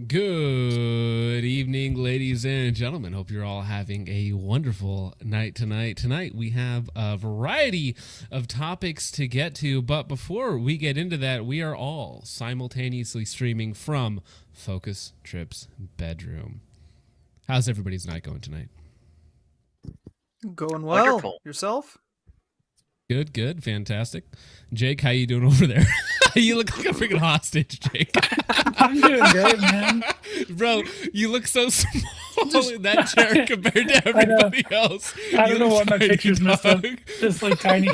Good evening, ladies and gentlemen. Hope you're all having a wonderful night tonight. Tonight we have a variety of topics to get to, but before we get into that, we are all simultaneously streaming from Focus Trip's bedroom. How's everybody's night going tonight? Going well. Wonderful. Yourself? Good, fantastic. Jake, how you doing over there? You look like a freaking hostage, Jake. I'm doing great, man. Bro, you look so small in that chair compared to everybody else. I don't know what my picture's messed up. Just like tiny.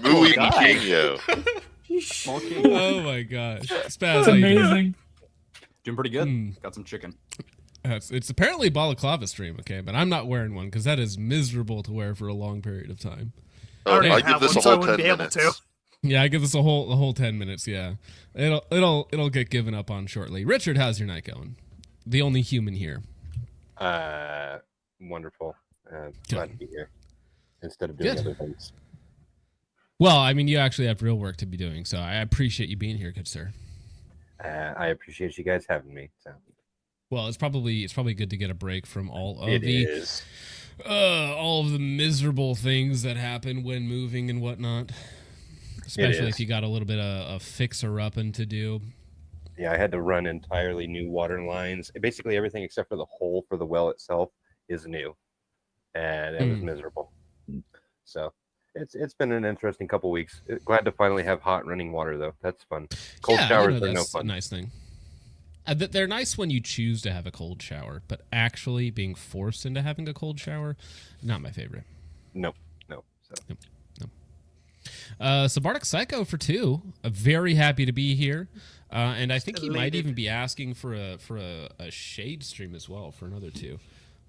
Muy pequeño. Oh my gosh. Spaz, It's how you doing? amazing. Doing pretty good. Got some chicken. It's apparently a balaclava stream, okay, but I'm not wearing one because that is miserable to wear for a long period of time. Oh, I I give this a so I whole wouldn't 10 be able minutes. to. Yeah, I give this a whole 10 minutes. Yeah, it'll get given up on shortly. Richard, how's your night going? The only human here. Wonderful. Glad to be here instead of Good. doing other things. Well, I mean, you actually have real work to be doing, so I appreciate you being here, good sir. I appreciate you guys having me. So Well, it's probably good to get a break from all of it the is. all of the miserable things that happen when moving and whatnot. Especially if you got a little bit of fixer-upping to do. Yeah, I had to run entirely new water lines. Basically, everything except for the hole for the well itself is new, and it was miserable. So it's been an interesting couple weeks. Glad to finally have hot running water though. That's fun. Cold showers are no that's fun. a nice thing. They're nice when you choose to have a cold shower, but actually being forced into having a cold shower, not my favorite. No. So. Nope. So Bardic Psycho for 2. Very happy to be here. And I think he might even be asking for a shade stream as well for another 2.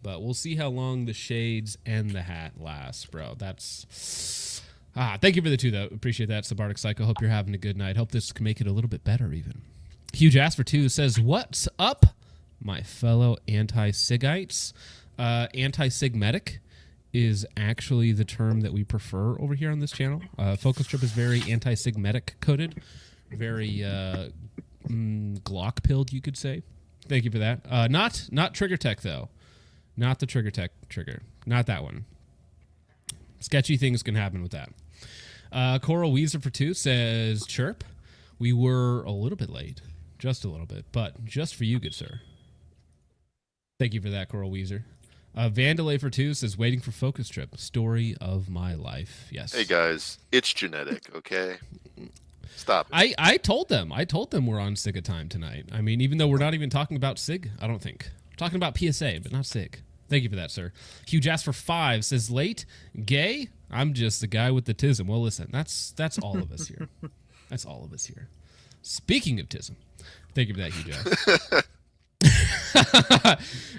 But we'll see how long the shades and the hat last, bro. That's thank you for the 2 though. Appreciate that, Bardic Psycho. Hope you're having a good night. Hope this can make it a little bit better even. Huge Ass for 2 says, "What's up, my fellow anti-Sigites?" Anti-Sigmatic is actually the term that we prefer over here on this channel. Focus Trip is very anti-Sigmatic coded, very Glock pilled, you could say. Thank you for that. Not Trigger Tech though, not the Trigger Tech trigger, not that one. Sketchy things can happen with that. Coral Weezer for 2 says, "Chirp, we were a little bit late, just a little bit, but just for you, good sir." Thank you for that, Coral Weezer. Vandalay for 2 says, "Waiting for Focus Trip. Story of my life." Yes. Hey guys, it's genetic, okay? Stop it. I told them we're on SIG time tonight. I mean, even though we're not even talking about SIG, I don't think. We're talking about PSA, but not SIG. Thank you for that, sir. Hugh Jasper 5 says, late, gay? I'm just the guy with the tism. Well, listen, that's all of us here. That's all of us here. Speaking of tism, thank you for that, Hugh Jasper.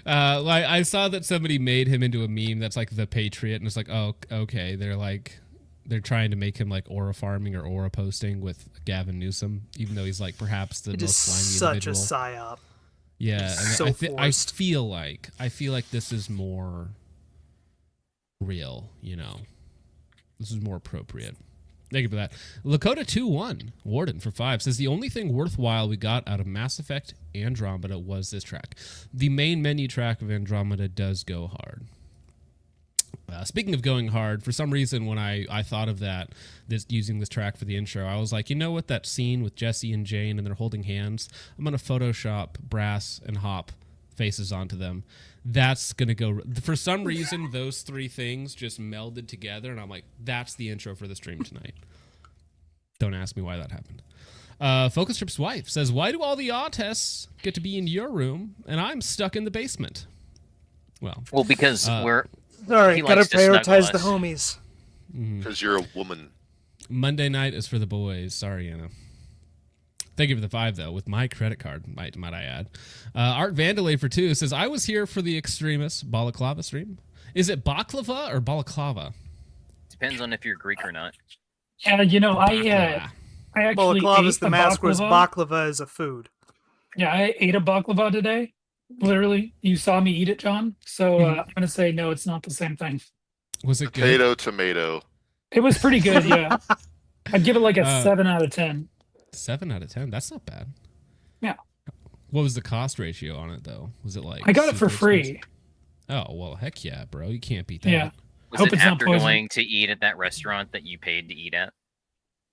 Like I saw that somebody made him into a meme that's like the Patriot, and it's like, oh, okay, they're trying to make him like aura farming or aura posting with Gavin Newsom, even though he's like perhaps the most slimy individual. Such a psyop. Yeah, and So I feel like this is more real. You know, this is more appropriate. Thank you for that. Lakota 2-1 Warden for 5 says the only thing worthwhile we got out of Mass Effect Andromeda was this track. The main menu track of Andromeda does go hard. Speaking of going hard, for some reason when I thought of using this track for the intro, I was like, you know what, that scene with Jesse and Jane and they're holding hands? I'm going to Photoshop Brass and Hop faces onto them. That's going to go... For some reason, those three things just melded together, and I'm like, that's the intro for the stream tonight. Don't ask me why that happened. Focus Trip's wife says, why do all the autists get to be in your room, and I'm stuck in the basement? Well, because we're... Sorry, gotta prioritize the homies. Because you're a woman. Monday night is for the boys. Sorry, Anna. Thank you for the 5, though, with my credit card, might I add. Art Vandalay for 2 says, I was here for the Extremist Balaclava stream. Is it baklava or balaclava? Depends on if you're Greek or not. Yeah, you know, I actually Balaclava ate is the a mask, whereas baklava. baklava is a food. Yeah, I ate a baklava today. Literally, you saw me eat it, John. So I'm going to say, no, it's not the same thing. Was it good? Potato, tomato. It was pretty good, yeah. I'd give it like a 7 out of 10. 7 out of 10? That's not bad. Yeah. What was the cost ratio on it, though? Was it like... I got it for super free. expensive? Oh, well, heck yeah, bro. You can't beat that. Yeah. Was Hope it it's not after poison. going to eat at that restaurant that you paid to eat at?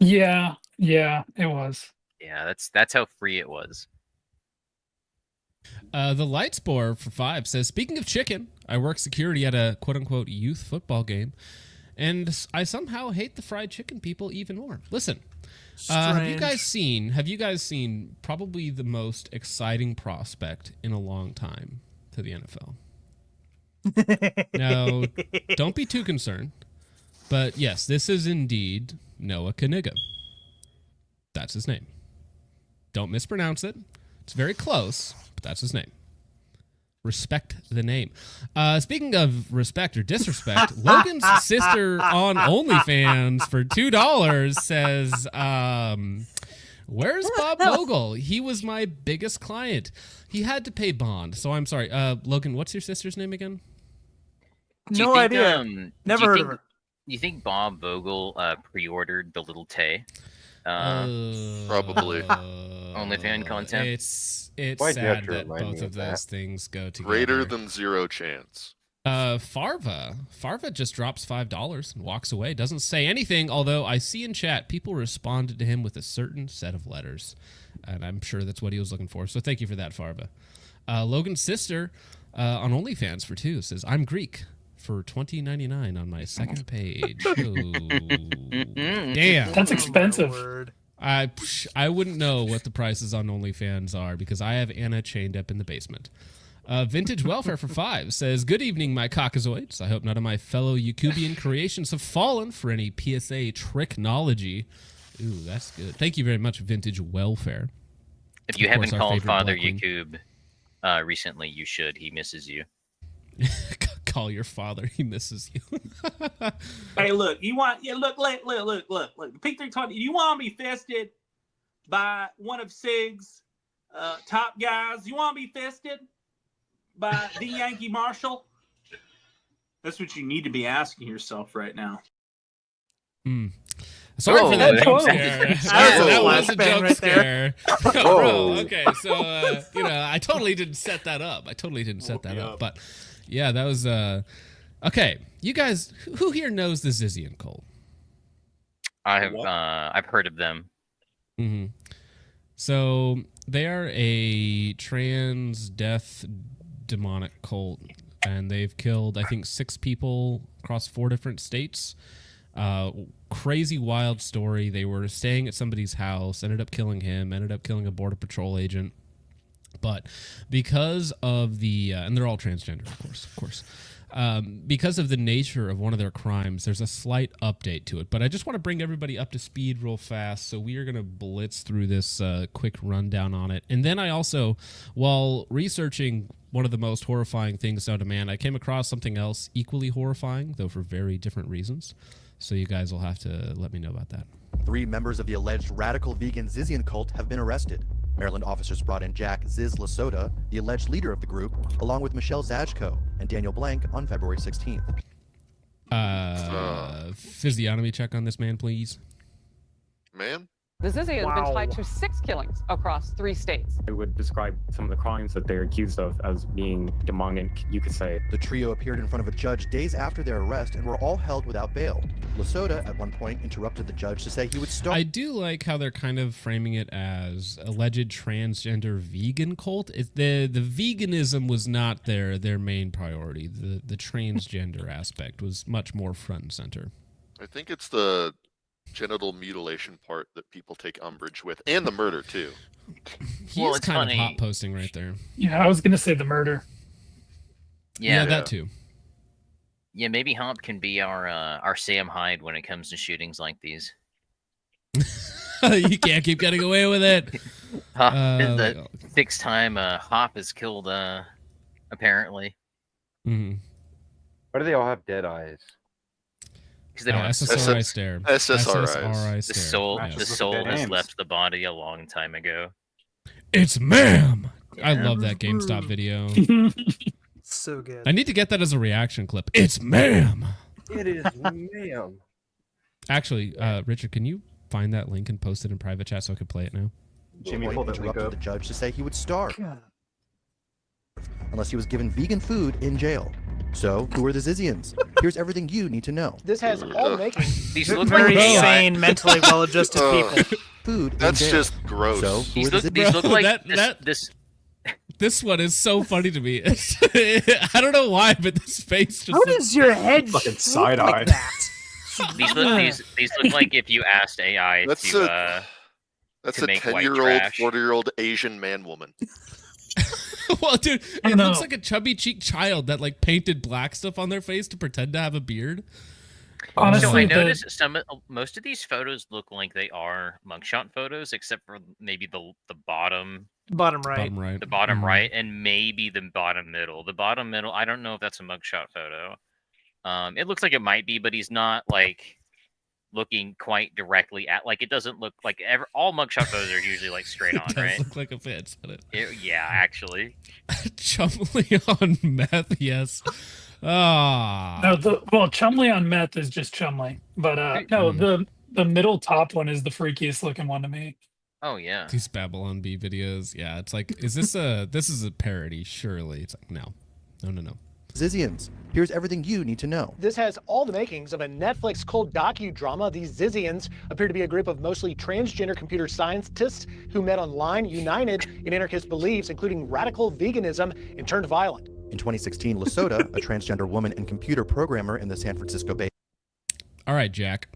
Yeah, it was. Yeah, that's how free it was. The Lightspore for 5 says, speaking of chicken, I work security at a quote-unquote youth football game, and I somehow hate the fried chicken people even more. Listen, have you guys seen probably the most exciting prospect in a long time to the NFL? Now, don't be too concerned, but yes, this is indeed Noah Kaniga. That's his name. Don't mispronounce it. It's very close, but that's his name. Respect the name. Speaking of respect or disrespect, Logan's sister on OnlyFans for $2 says, where's Bob Bogle? He was my biggest client. He had to pay bond, so I'm sorry. Logan, what's your sister's name again? No idea. Never heard of her. You think Bob Bogle pre-ordered the little Tay? Probably. OnlyFans content? It's Why'd you have sad to that remind me both of of those that? things go together. Greater than zero chance. Farva just drops $5 and walks away. Doesn't say anything, although I see in chat people responded to him with a certain set of letters, and I'm sure that's what he was looking for. So thank you for that, Farva. Logan's sister on OnlyFans for 2 says, I'm Greek for $20.99 on my second page. Oh, damn. That's expensive. Word. I wouldn't know what the prices on OnlyFans are because I have Anna chained up in the basement. Vintage Welfare for 5 says, good evening, my caucasoids. I hope none of my fellow Yakubian creations have fallen for any PSA tricknology. Ooh, that's good. Thank you very much, Vintage Welfare. If you Of course, haven't our called favorite Father Black Wing. Yakub recently, you should. He misses you. Call your father. He misses you. Hey, look, you want look. P320, you want to be fisted by one of Sig's top guys? You want to be fisted by the Yankee Marshal? That's what you need to be asking yourself right now. Sorry for that jump whoa. scare. That was a flashbang jump right scare. Bro, Whoa. okay, so, I totally didn't set that up. But, yeah, that was, okay, you guys, who here knows the Zizian cult? I've heard of them. Mm-hmm. So, they are a trans death demonic cult, and they've killed, I think, 6 people across 4 different states. crazy wild story. They were staying at somebody's house, ended up killing him, ended up killing a Border Patrol agent. But because of the and they're all transgender, of course. Because of the nature of one of their crimes, there's a slight update to it. But I just want to bring everybody up to speed real fast. So we are going to blitz through this quick rundown on it. And then I also, while researching one of the most horrifying things known to man, I came across something else equally horrifying, though for very different reasons. So you guys will have to let me know about that. 3 members of the alleged radical vegan Zizian cult have been arrested. Maryland officers brought in Jack Ziz Lasota, the alleged leader of the group, along with Michelle Zajko and Daniel Blank on February 16th. Physiognomy check on this man, please. Man? The Zizian has been tied to 6 killings across 3 states. I would describe some of the crimes that they're accused of as being demonic, you could say. The trio appeared in front of a judge days after their arrest and were all held without bail. Lasota, at one point, interrupted the judge to say he would start. I do like how they're kind of framing it as alleged transgender vegan cult. The veganism was not their main priority. The transgender aspect was much more front and center. I think it's the genital mutilation part that people take umbrage with, and the murder too. He's kind of hot posting right there. Yeah, I was gonna say the murder. Yeah, that too. Yeah, maybe Hop can be our Sam Hyde when it comes to shootings like these. You can't keep getting away with it. The 6th time Hop is killed, apparently. Mm-hmm. Why do they all have dead eyes? Because they don't SSRI stare. SSRI stare. The soul has left the body a long time ago. It's ma'am. Yeah. I love that GameStop video. So good. I need to get that as a reaction clip. It's ma'am. It is ma'am. Actually, Richard, can you find that link and post it in private chat so I can play it now? Jimmy pulled that link interrupted up. the judge to say he would starve unless he was given vegan food in jail. So, who are the Zizians? Here's everything you need to know. This has all the makings. These look Very like AI. sane, mentally well-adjusted people. Food That's in jail. just gross. So, who are the These look like this This one is so funny to me. I don't know why, but this face just. How does your head Fucking shape side-eye. like that? These look like if you asked AI That's to That's to a make white 10-year-old, trash. 40-year-old Asian man-woman. Well, dude, I it know. looks like a chubby cheeked child that like painted black stuff on their face to pretend to have a beard. Honestly, So I the- noticed most of these photos look like they are mugshot photos, except for maybe the bottom Bottom right. Bottom right. the bottom Mhm. right, and maybe the bottom middle. The bottom middle, I don't know if that's a mugshot photo. It looks like it might be, but he's not like looking quite directly at. Like it doesn't look like all mugshot photos are usually like straight on, It does right? look like a fit. Yeah, actually. Chumley on meth, yes. Ah. No, Chumley on meth is just Chumley, but no, the middle top one is the freakiest looking one to me. Oh yeah. These Babylon Bee videos, yeah. It's like, is this this is a parody? Surely, it's like no. Zizians. Here's everything you need to know. This has all the makings of a Netflix cult docudrama. These Zizians appear to be a group of mostly transgender computer scientists who met online, united in anarchist beliefs, including radical veganism, and turned violent. In 2016, Lasota, a transgender woman and computer programmer in the San Francisco Bay All right, Jack.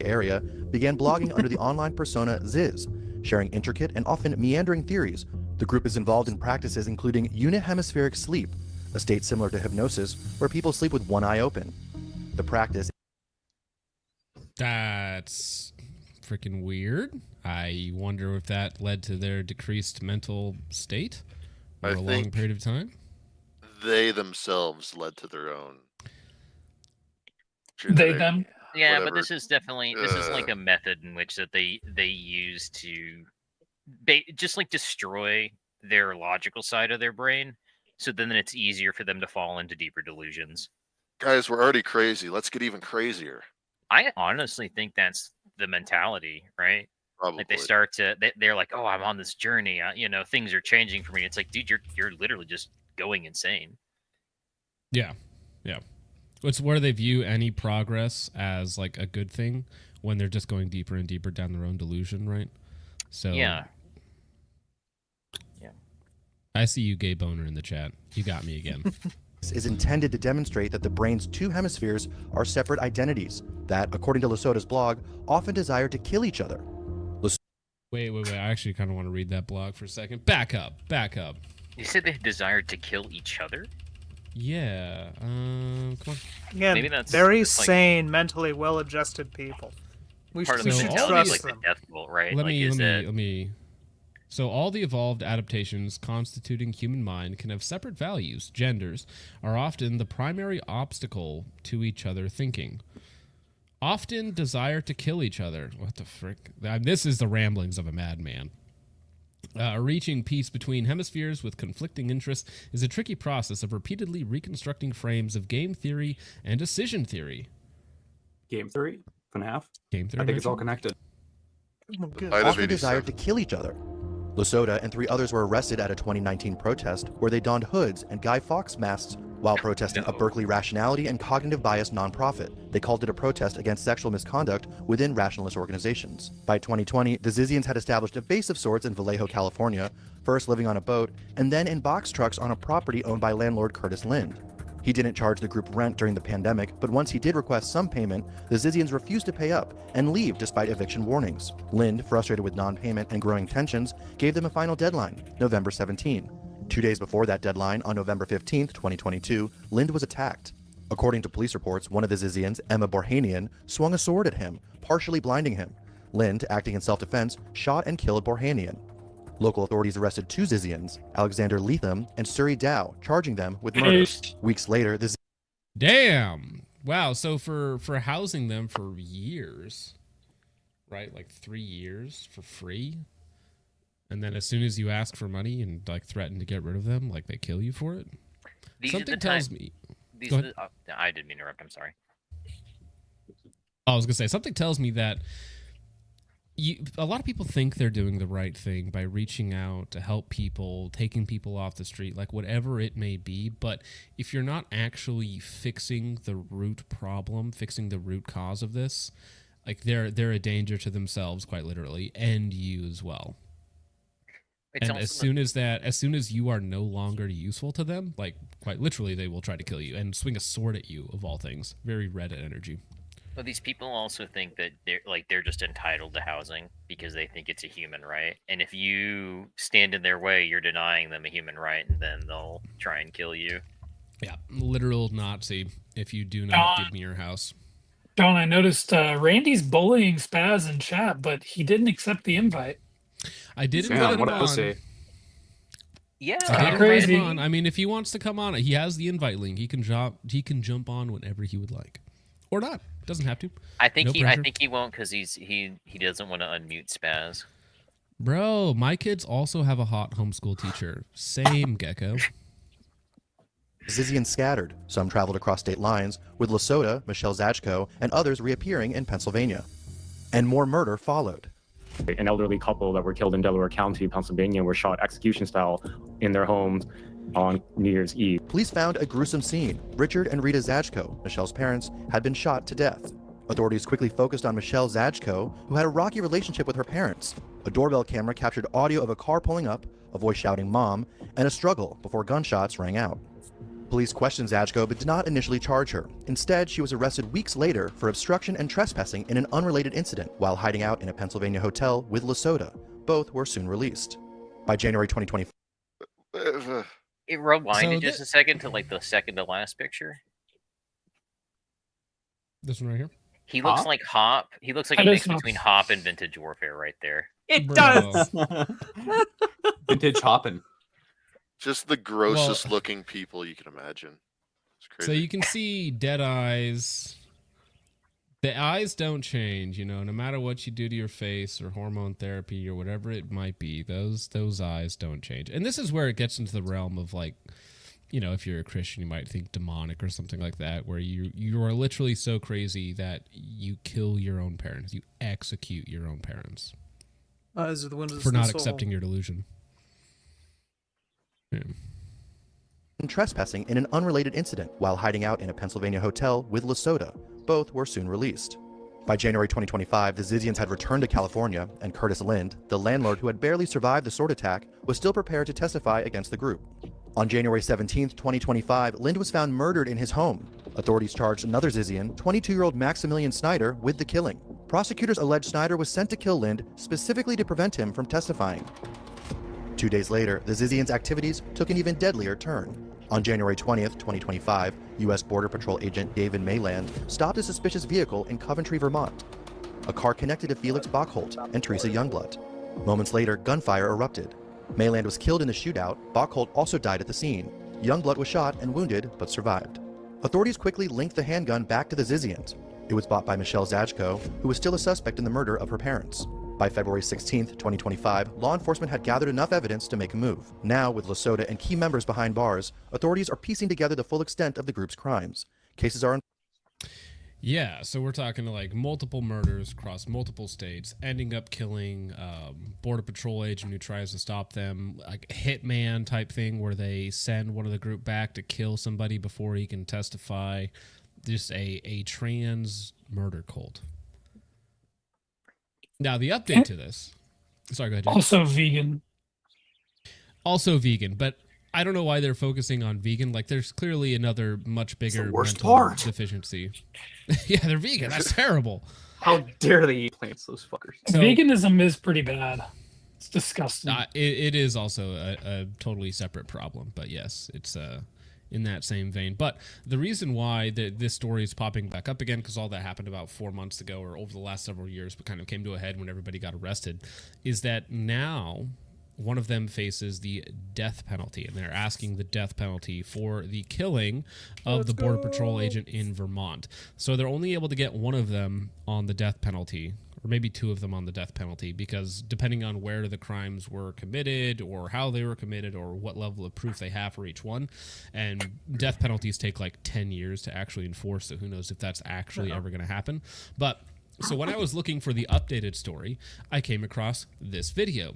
Area, began blogging under the online persona Ziz, sharing intricate and often meandering theories. The group is involved in practices including unihemispheric sleep, a state similar to hypnosis where people sleep with one eye open. The practice That's freaking weird. I wonder if that led to their decreased mental state over a long period of time. They themselves led to their own. They them. Yeah, whatever. but this is like a method in which that they use to just like destroy their logical side of their brain, so then it's easier for them to fall into deeper delusions. Guys, we're already crazy. Let's get even crazier. I honestly think that's the mentality, right? Probably. Like they start to, they're like, "Oh, I'm on this journey. Things are changing for me." It's like, dude, you're literally just going insane. Yeah. It's where they view any progress as like a good thing when they're just going deeper and deeper down their own delusion, right? So Yeah. I see you, gay boner, in the chat. You got me again. is intended to demonstrate that the brain's two hemispheres are separate identities that, according to Lasota's blog, often desire to kill each other. Wait. I actually kind of want to read that blog for a second. Back up. You said they desired to kill each other? Yeah. Come on. Again, Maybe that's very like sane, mentally well-adjusted people. We part of we the should mentality trust is like them. the death bolt, right? Let like, me. So all the evolved adaptations constituting human mind can have separate values. Genders are often the primary obstacle to each other thinking. Often desire to kill each other. What the frick? This is the ramblings of a madman. Reaching peace between hemispheres with conflicting interests is a tricky process of repeatedly reconstructing frames of game theory and decision theory. Game theory? FNAF? Game theory. I think it's all connected. Often desired to kill each other. Lasota and 3 others were arrested at a 2019 protest where they donned hoods and Guy Fawkes masks while protesting a Berkeley rationality and cognitive bias nonprofit. They called it a protest against sexual misconduct within rationalist organizations. By 2020, the Zizians had established a base of sorts in Vallejo, California, first living on a boat and then in box trucks on a property owned by landlord Curtis Lind. He didn't charge the group rent during the pandemic, but once he did request some payment, the Zizians refused to pay up and leave despite eviction warnings. Lind, frustrated with non-payment and growing tensions, gave them a final deadline, November 17. 2 days before that deadline, on November 15, 2022, Lind was attacked. According to police reports, one of the Zizians, Emma Borhanian, swung a sword at him, partially blinding him. Lind, acting in self-defense, shot and killed Borhanian. Local authorities arrested 2 Zizians, Alexander Leatham and Suri Dow, charging them with murder. Weeks later, the Damn. Wow. So for housing them for years, right? Like 3 years for free. And then as soon as you ask for money and like threaten to get rid of them, like they kill you for it. Something tells me. I didn't mean to interrupt. I'm sorry. I was gonna say something tells me that a lot of people think they're doing the right thing by reaching out to help people, taking people off the street, like whatever it may be. But if you're not actually fixing the root problem, fixing the root cause of this, like they're a danger to themselves, quite literally, and you as well. It's and as soon as you are no longer useful to them, like quite literally, they will try to kill you and swing a sword at you, of all things. Very Reddit energy. But these people also think that they're just entitled to housing because they think it's a human right. And if you stand in their way, you're denying them a human right, and then they'll try and kill you. Yeah, literal Nazi. If you do not give me your house. John, I noticed Randy's bullying Spaz in chat, but he didn't accept the invite. I did invite him on. Yeah, I did invite him on. I mean, if he wants to come on, he has the invite link. He can jump on whenever he would like, or not. Doesn't have to. I think No pressure. I think he won't because he doesn't want to unmute Spaz. Bro, my kids also have a hot homeschool teacher. Same Gecko. Zizians scattered. Some traveled across state lines, with Lasota, Michelle Zajko, and others reappearing in Pennsylvania. And more murder followed. An elderly couple that were killed in Delaware County, Pennsylvania, were shot execution style in their homes on New Year's Eve. Police found a gruesome scene. Richard and Rita Zajko, Michelle's parents, had been shot to death. Authorities quickly focused on Michelle Zajko, who had a rocky relationship with her parents. A doorbell camera captured audio of a car pulling up, a voice shouting "Mom," and a struggle before gunshots rang out. Police questioned Zajko but did not initially charge her. Instead, she was arrested weeks later for obstruction and trespassing in an unrelated incident while hiding out in a Pennsylvania hotel with Lasota. Both were soon released. By January 2024, It rewinded just a second to like the second to last picture. This one right here. He looks like Hop. He looks like a mix between Hop and Vintage Warfare right there. It does. Vintage hopping. Just the grossest looking people you can imagine. It's crazy. So you can see dead eyes. The eyes don't change, no matter what you do to your face or hormone therapy or whatever it might be, those eyes don't change. And this is where it gets into the realm of like, if you're a Christian, you might think demonic or something like that, where you are literally so crazy that you kill your own parents. You execute your own parents. Eyes are the windows for of the not soul. accepting your delusion. Yeah. and trespassing in an unrelated incident while hiding out in a Pennsylvania hotel with Lasota. Both were soon released. By January 2025, the Zizians had returned to California, and Curtis Lind, the landlord who had barely survived the sword attack, was still prepared to testify against the group. On January 17, 2025, Lind was found murdered in his home. Authorities charged another Zizian, 22-year-old Maximilian Snyder, with the killing. Prosecutors allege Snyder was sent to kill Lind specifically to prevent him from testifying. 2 days later, the Zizian's activities took an even deadlier turn. On January 20th, 2025, U.S. Border Patrol agent David Mayland stopped a suspicious vehicle in Coventry, Vermont. A car connected to Felix Bockholt and Teresa Youngblood. Moments later, gunfire erupted. Mayland was killed in the shootout. Bockholt also died at the scene. Youngblood was shot and wounded, but survived. Authorities quickly linked the handgun back to the Zizians. It was bought by Michelle Zajko, who was still a suspect in the murder of her parents. By February 16, 2025, law enforcement had gathered enough evidence to make a move. Now, with Lesota and key members behind bars, authorities are piecing together the full extent of the group's crimes. Cases are Yeah, so we're talking like multiple murders across multiple states, ending up killing Border Patrol agent who tries to stop them, like a hitman type thing where they send one of the group back to kill somebody before he can testify. Just a trans murder cult. Now, the update to this... Sorry, go ahead, Jay. Also vegan, but I don't know why they're focusing on vegan. Like, there's clearly another much bigger mental deficiency. Yeah, they're vegan. That's terrible. How dare they eat plants, those fuckers? So, veganism is pretty bad. It's disgusting. It is also a totally separate problem, but yes, it's in that same vein. But the reason why this story is popping back up again, because all that happened about 4 months ago or over the last several years, but kind of came to a head when everybody got arrested, is that now one of them faces the death penalty, and they're asking the death penalty for the killing of the Border Patrol agent in Vermont. So they're only able to get one of them on the death penalty, or maybe two of them on the death penalty, because depending on where the crimes were committed or how they were committed or what level of proof they have for each one, and death penalties take like 10 years to actually enforce, so who knows if that's actually ever going to happen. But so when I was looking for the updated story, I came across this video.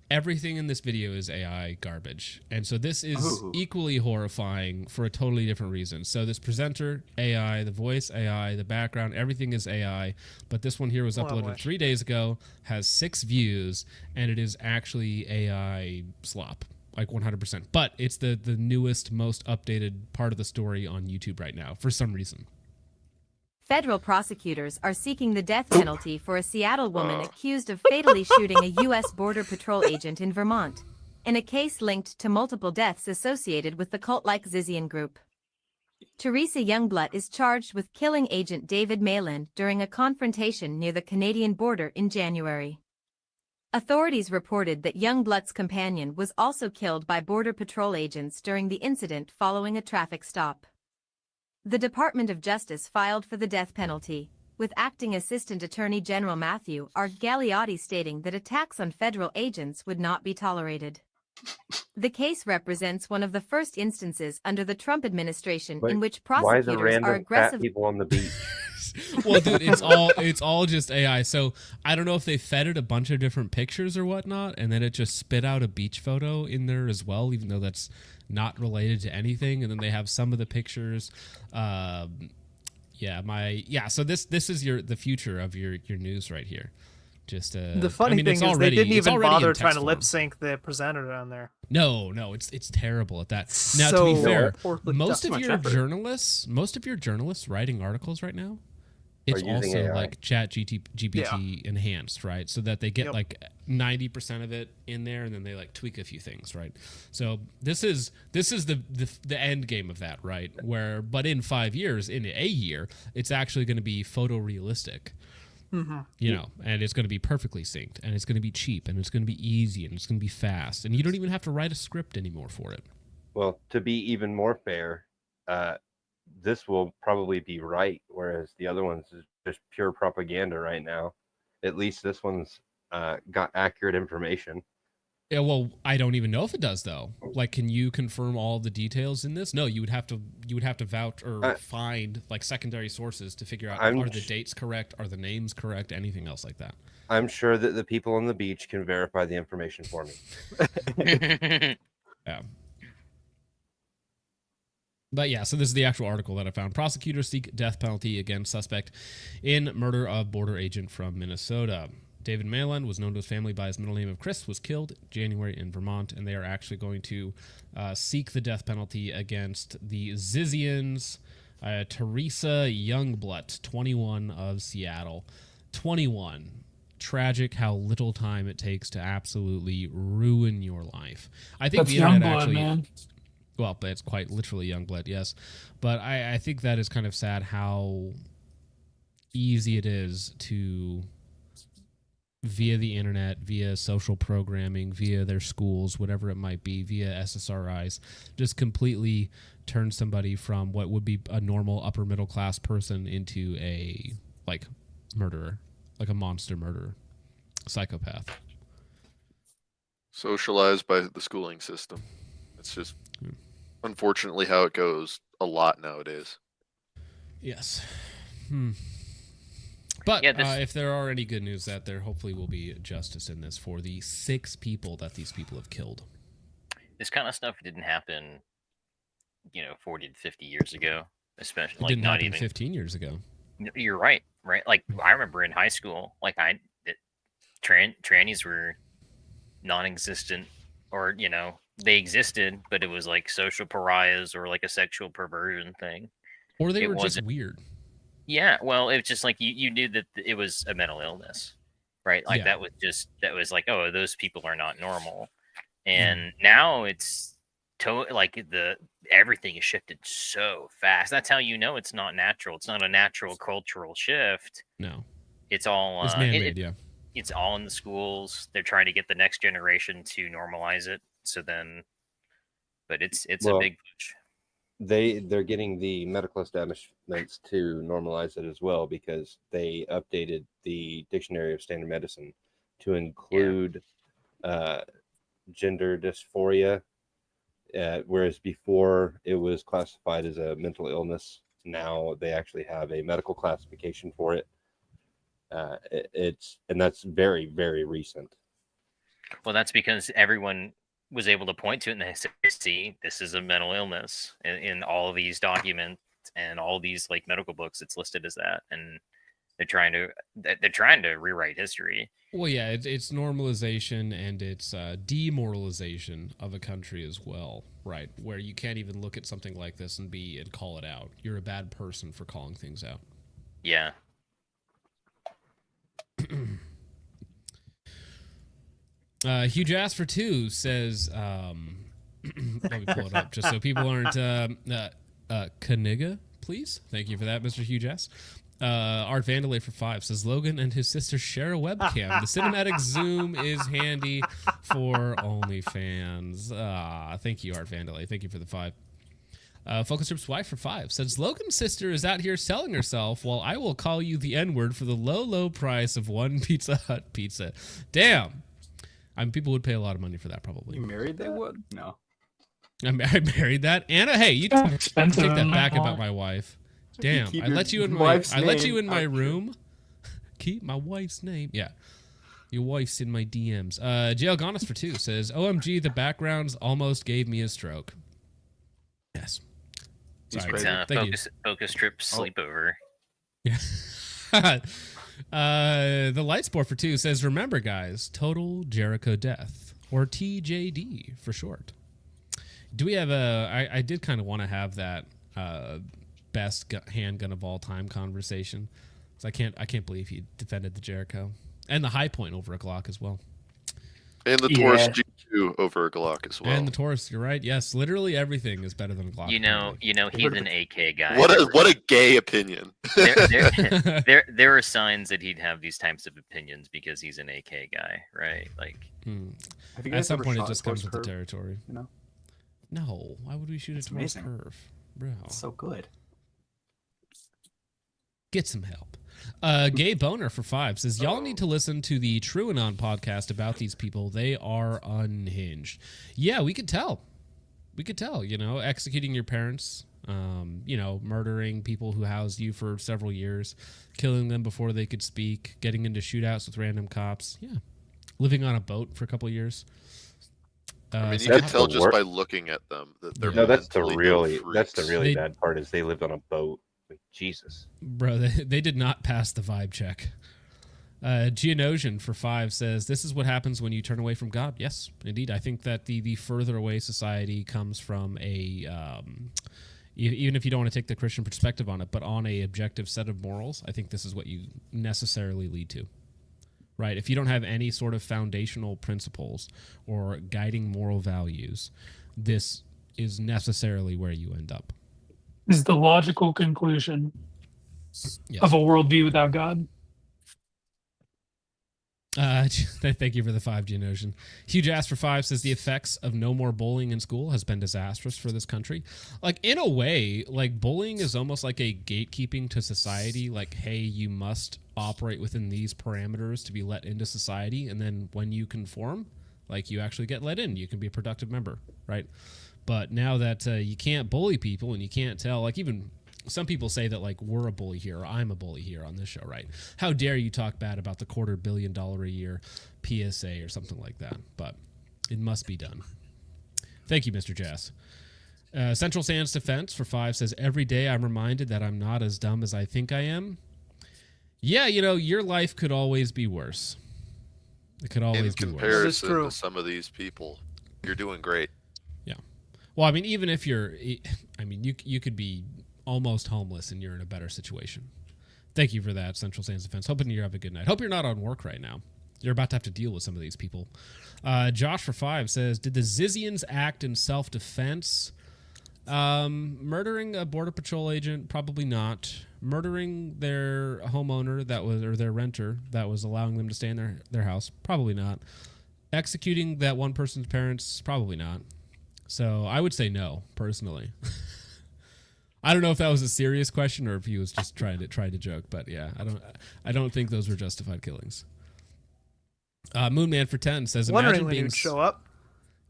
Everything in this video is AI garbage. And so this is equally horrifying for a totally different reason. So this presenter, AI, the voice, AI, the background, everything is AI. But this one here was uploaded 3 days ago, has 6 views, and it is actually AI slop, like 100%. But it's the newest, most updated part of the story on YouTube right now, for some reason. Federal prosecutors are seeking the death penalty for a Seattle woman accused of fatally shooting a U.S. Border Patrol agent in Vermont, in a case linked to multiple deaths associated with the cult-like Zizian group. Teresa Youngblood is charged with killing agent David Mayland during a confrontation near the Canadian border in January. Authorities reported that Youngblood's companion was also killed by Border Patrol agents during the incident following a traffic stop. The Department of Justice filed for the death penalty, with Acting Assistant Attorney General Matthew R. Gagliotti stating that attacks on federal agents would not be tolerated. The case represents one of the first instances under the Trump administration in which prosecutors are aggressive. People on the beach? Well, dude, it's all just AI. So I don't know if they fed it a bunch of different pictures or whatnot, and then it just spit out a beach photo in there as well, even though that's not related to anything. And then they have some of the pictures. So this is the future of your news right here. Just the funny thing is they didn't even bother trying to lip sync the presenter down there. No, it's terrible at that. Now, to be fair, most of your journalists writing articles right now, it's also AI. Like Chat GPT enhanced, right? So that they get like 90% of it in there, and then they like tweak a few things, right? So this is the end game of that, right? But in 5 years, in a year, it's actually going to be photorealistic. Mm-hmm. And it's going to be perfectly synced, and it's going to be cheap, and it's going to be easy, and it's going to be fast, and you don't even have to write a script anymore for it. Well, to be even more fair, this will probably be right, whereas the other one's is just pure propaganda right now. At least this one's got accurate information. Yeah, well, I don't even know if it does though. Like, can you confirm all the details in this? No, you would have to vouch or find like secondary sources to figure out are the dates correct, are the names correct, anything else like that. I'm sure that the people on the beach can verify the information for me. Yeah. But yeah, so this is the actual article that I found. Prosecutors seek death penalty against suspect in murder of border agent from Minnesota. David Malan was known to his family by his middle name of Chris, was killed January in Vermont, and they are actually going to seek the death penalty against the Zizians. Teresa Youngblood, 21 of Seattle. 21. Tragic how little time it takes to absolutely ruin your life. I think That's the internet Youngblood, actually... man. Well, it's quite literally Youngblood, yes. But I think that is kind of sad how easy it is to, via the internet, via social programming, via their schools, whatever it might be, via SSRIs, just completely turn somebody from what would be a normal upper middle class person into a, like, murderer, like a monster murderer, psychopath. Socialized by the schooling system. It's just unfortunately how it goes a lot nowadays. Yes. But if there are any good news that there hopefully will be justice in this for the 6 people that these people have killed. This kind of stuff didn't happen, 40 to 50 years ago, especially. It didn't happen 15 years ago. You're right. Like, I remember in high school, like, trannies were non-existent, or, they existed, but it was like social pariahs or like a sexual perversion thing. Or they were just weird. Yeah, well, it was just like you knew that it was a mental illness, right? Like that was like, oh, those people are not normal. And now it's everything is shifted so fast. That's how you know it's not natural. It's not a natural cultural shift. No, it's all it's man-made. Yeah, it's all in the schools. They're trying to get the next generation to normalize it. So then, but it's a big push. They're getting the medical establishments to normalize it as well, because they updated the Dictionary of Standard Medicine to include gender dysphoria, whereas before it was classified as a mental illness. Now they actually have a medical classification for it. And that's very, very recent. Well, that's because everyone was able to point to it and they say, see, this is a mental illness in all of these documents and all these like medical books. It's listed as that, and they're trying to rewrite history. Well, yeah, it's normalization and it's demoralization of a country as well, right? Where you can't even look at something like this and call it out. You're a bad person for calling things out. Yeah. Huge Ass for 2 says, let me pull it up just so people aren't, Kaniga, please. Thank you for that, Mr. Huge Ass. Art Vandalay for 5 says, Logan and his sister share a webcam. The cinematic zoom is handy for OnlyFans. Thank you, Art Vandalay. Thank you for the 5. Focus Trip's wife for 5 says, Logan's sister is out here selling herself while I will call you the N-word for the low, low price of one Pizza Hut pizza. Damn. People would pay a lot of money for that, probably. You married, they would? No. I married that. Anna, hey, you take that back about my wife. Damn, I let you in my room. Keep my wife's name. Yeah. Your wife's in my DMs. Jail Gonis for 2 says, OMG, the backgrounds almost gave me a stroke. Yes. Sorry. Focus Trip sleepover. Yeah. The Light Sport for 2 says, remember, guys, Total Jericho Death, or TJD for short. Do we have I did kind of want to have that best handgun of all time conversation. So I can't believe he defended the Jericho. And the High Point over a Glock as well. And the Taurus G2 over a Glock as well. And the Taurus, you're right. Yes, literally everything is better than a Glock. You know, he's an AK guy. What a gay opinion. There are signs that he'd have these types of opinions because he's an AK guy, right? Like, at some point it just comes with the territory. You know? No, why would we shoot it towards curve, bro? It's so good. Get some help. Gay Boner for 5 says, y'all need to listen to the TrueAnon podcast about these people. They are unhinged. Yeah, we could tell. Executing your parents, murdering people who housed you for several years, killing them before they could speak, getting into shootouts with random cops. Yeah. Living on a boat for a couple of years. You can tell just by looking at them that they're that's the really bad part is they lived on a boat. Jesus, bro, they did not pass the vibe check. Geonosian for 5 says, this is what happens when you turn away from God. Yes, indeed. I think that the further away society comes from a, even if you don't want to take the Christian perspective on it, but on a objective set of morals, I think this is what you necessarily lead to. Right? If you don't have any sort of foundational principles or guiding moral values, this is necessarily where you end up. Is the logical conclusion of a worldview without God. Thank you for the 5G notion. Huge Ass for 5 says the effects of no more bullying in school has been disastrous for this country. Like, in a way, like, bullying is almost like a gatekeeping to society. Like, hey, you must operate within these parameters to be let into society. And then when you conform, like, you actually get let in. You can be a productive member, right? But now that you can't bully people and you can't tell, like, even some people say that, like, we're a bully here, or I'm a bully here on this show, right? How dare you talk bad about the $250 million a year PSA or something like that? But it must be done. Thank you, Mr. Jazz. Central Sands Defense for 5 says, every day I'm reminded that I'm not as dumb as I think I am. Yeah, you know, your life could always be worse. It could always be worse. In comparison to some of these people, you're doing great. Yeah. Well, I mean, even if you're, I mean, you could be almost homeless and you're in a better situation. Thank you for that, Central Sands Defense. Hoping you have a good night. Hope you're not on work right now. You're about to have to deal with some of these people. Josh for 5 says, did the Zizians act in self-defense? Murdering a Border Patrol agent, probably not. Murdering their homeowner or their renter that was allowing them to stay in their house, probably not. Executing that one person's parents, probably not. So I would say no, personally. I don't know if that was a serious question or if he was just trying to joke, but yeah, I don't think those were justified killings. Moonman for 10 says, wondering imagine when being he'd show up.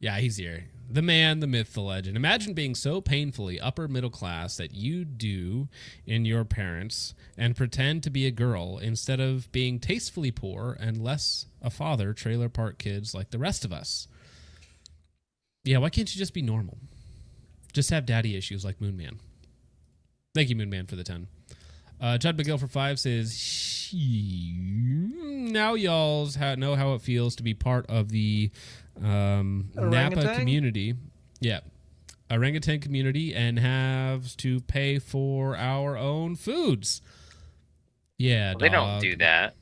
Yeah, he's here. The man, the myth, the legend. Imagine being so painfully upper middle class that you do in your parents and pretend to be a girl instead of being tastefully poor and less a father, trailer park kids like the rest of us. Yeah, why can't you just be normal? Just have daddy issues like Moonman. Thank you, Moonman, for the 10. Chud McGill for 5 says, now y'all know how it feels to be part of the Napa community. Yeah. Orangutan community and have to pay for our own foods. Yeah, well, they don't do that.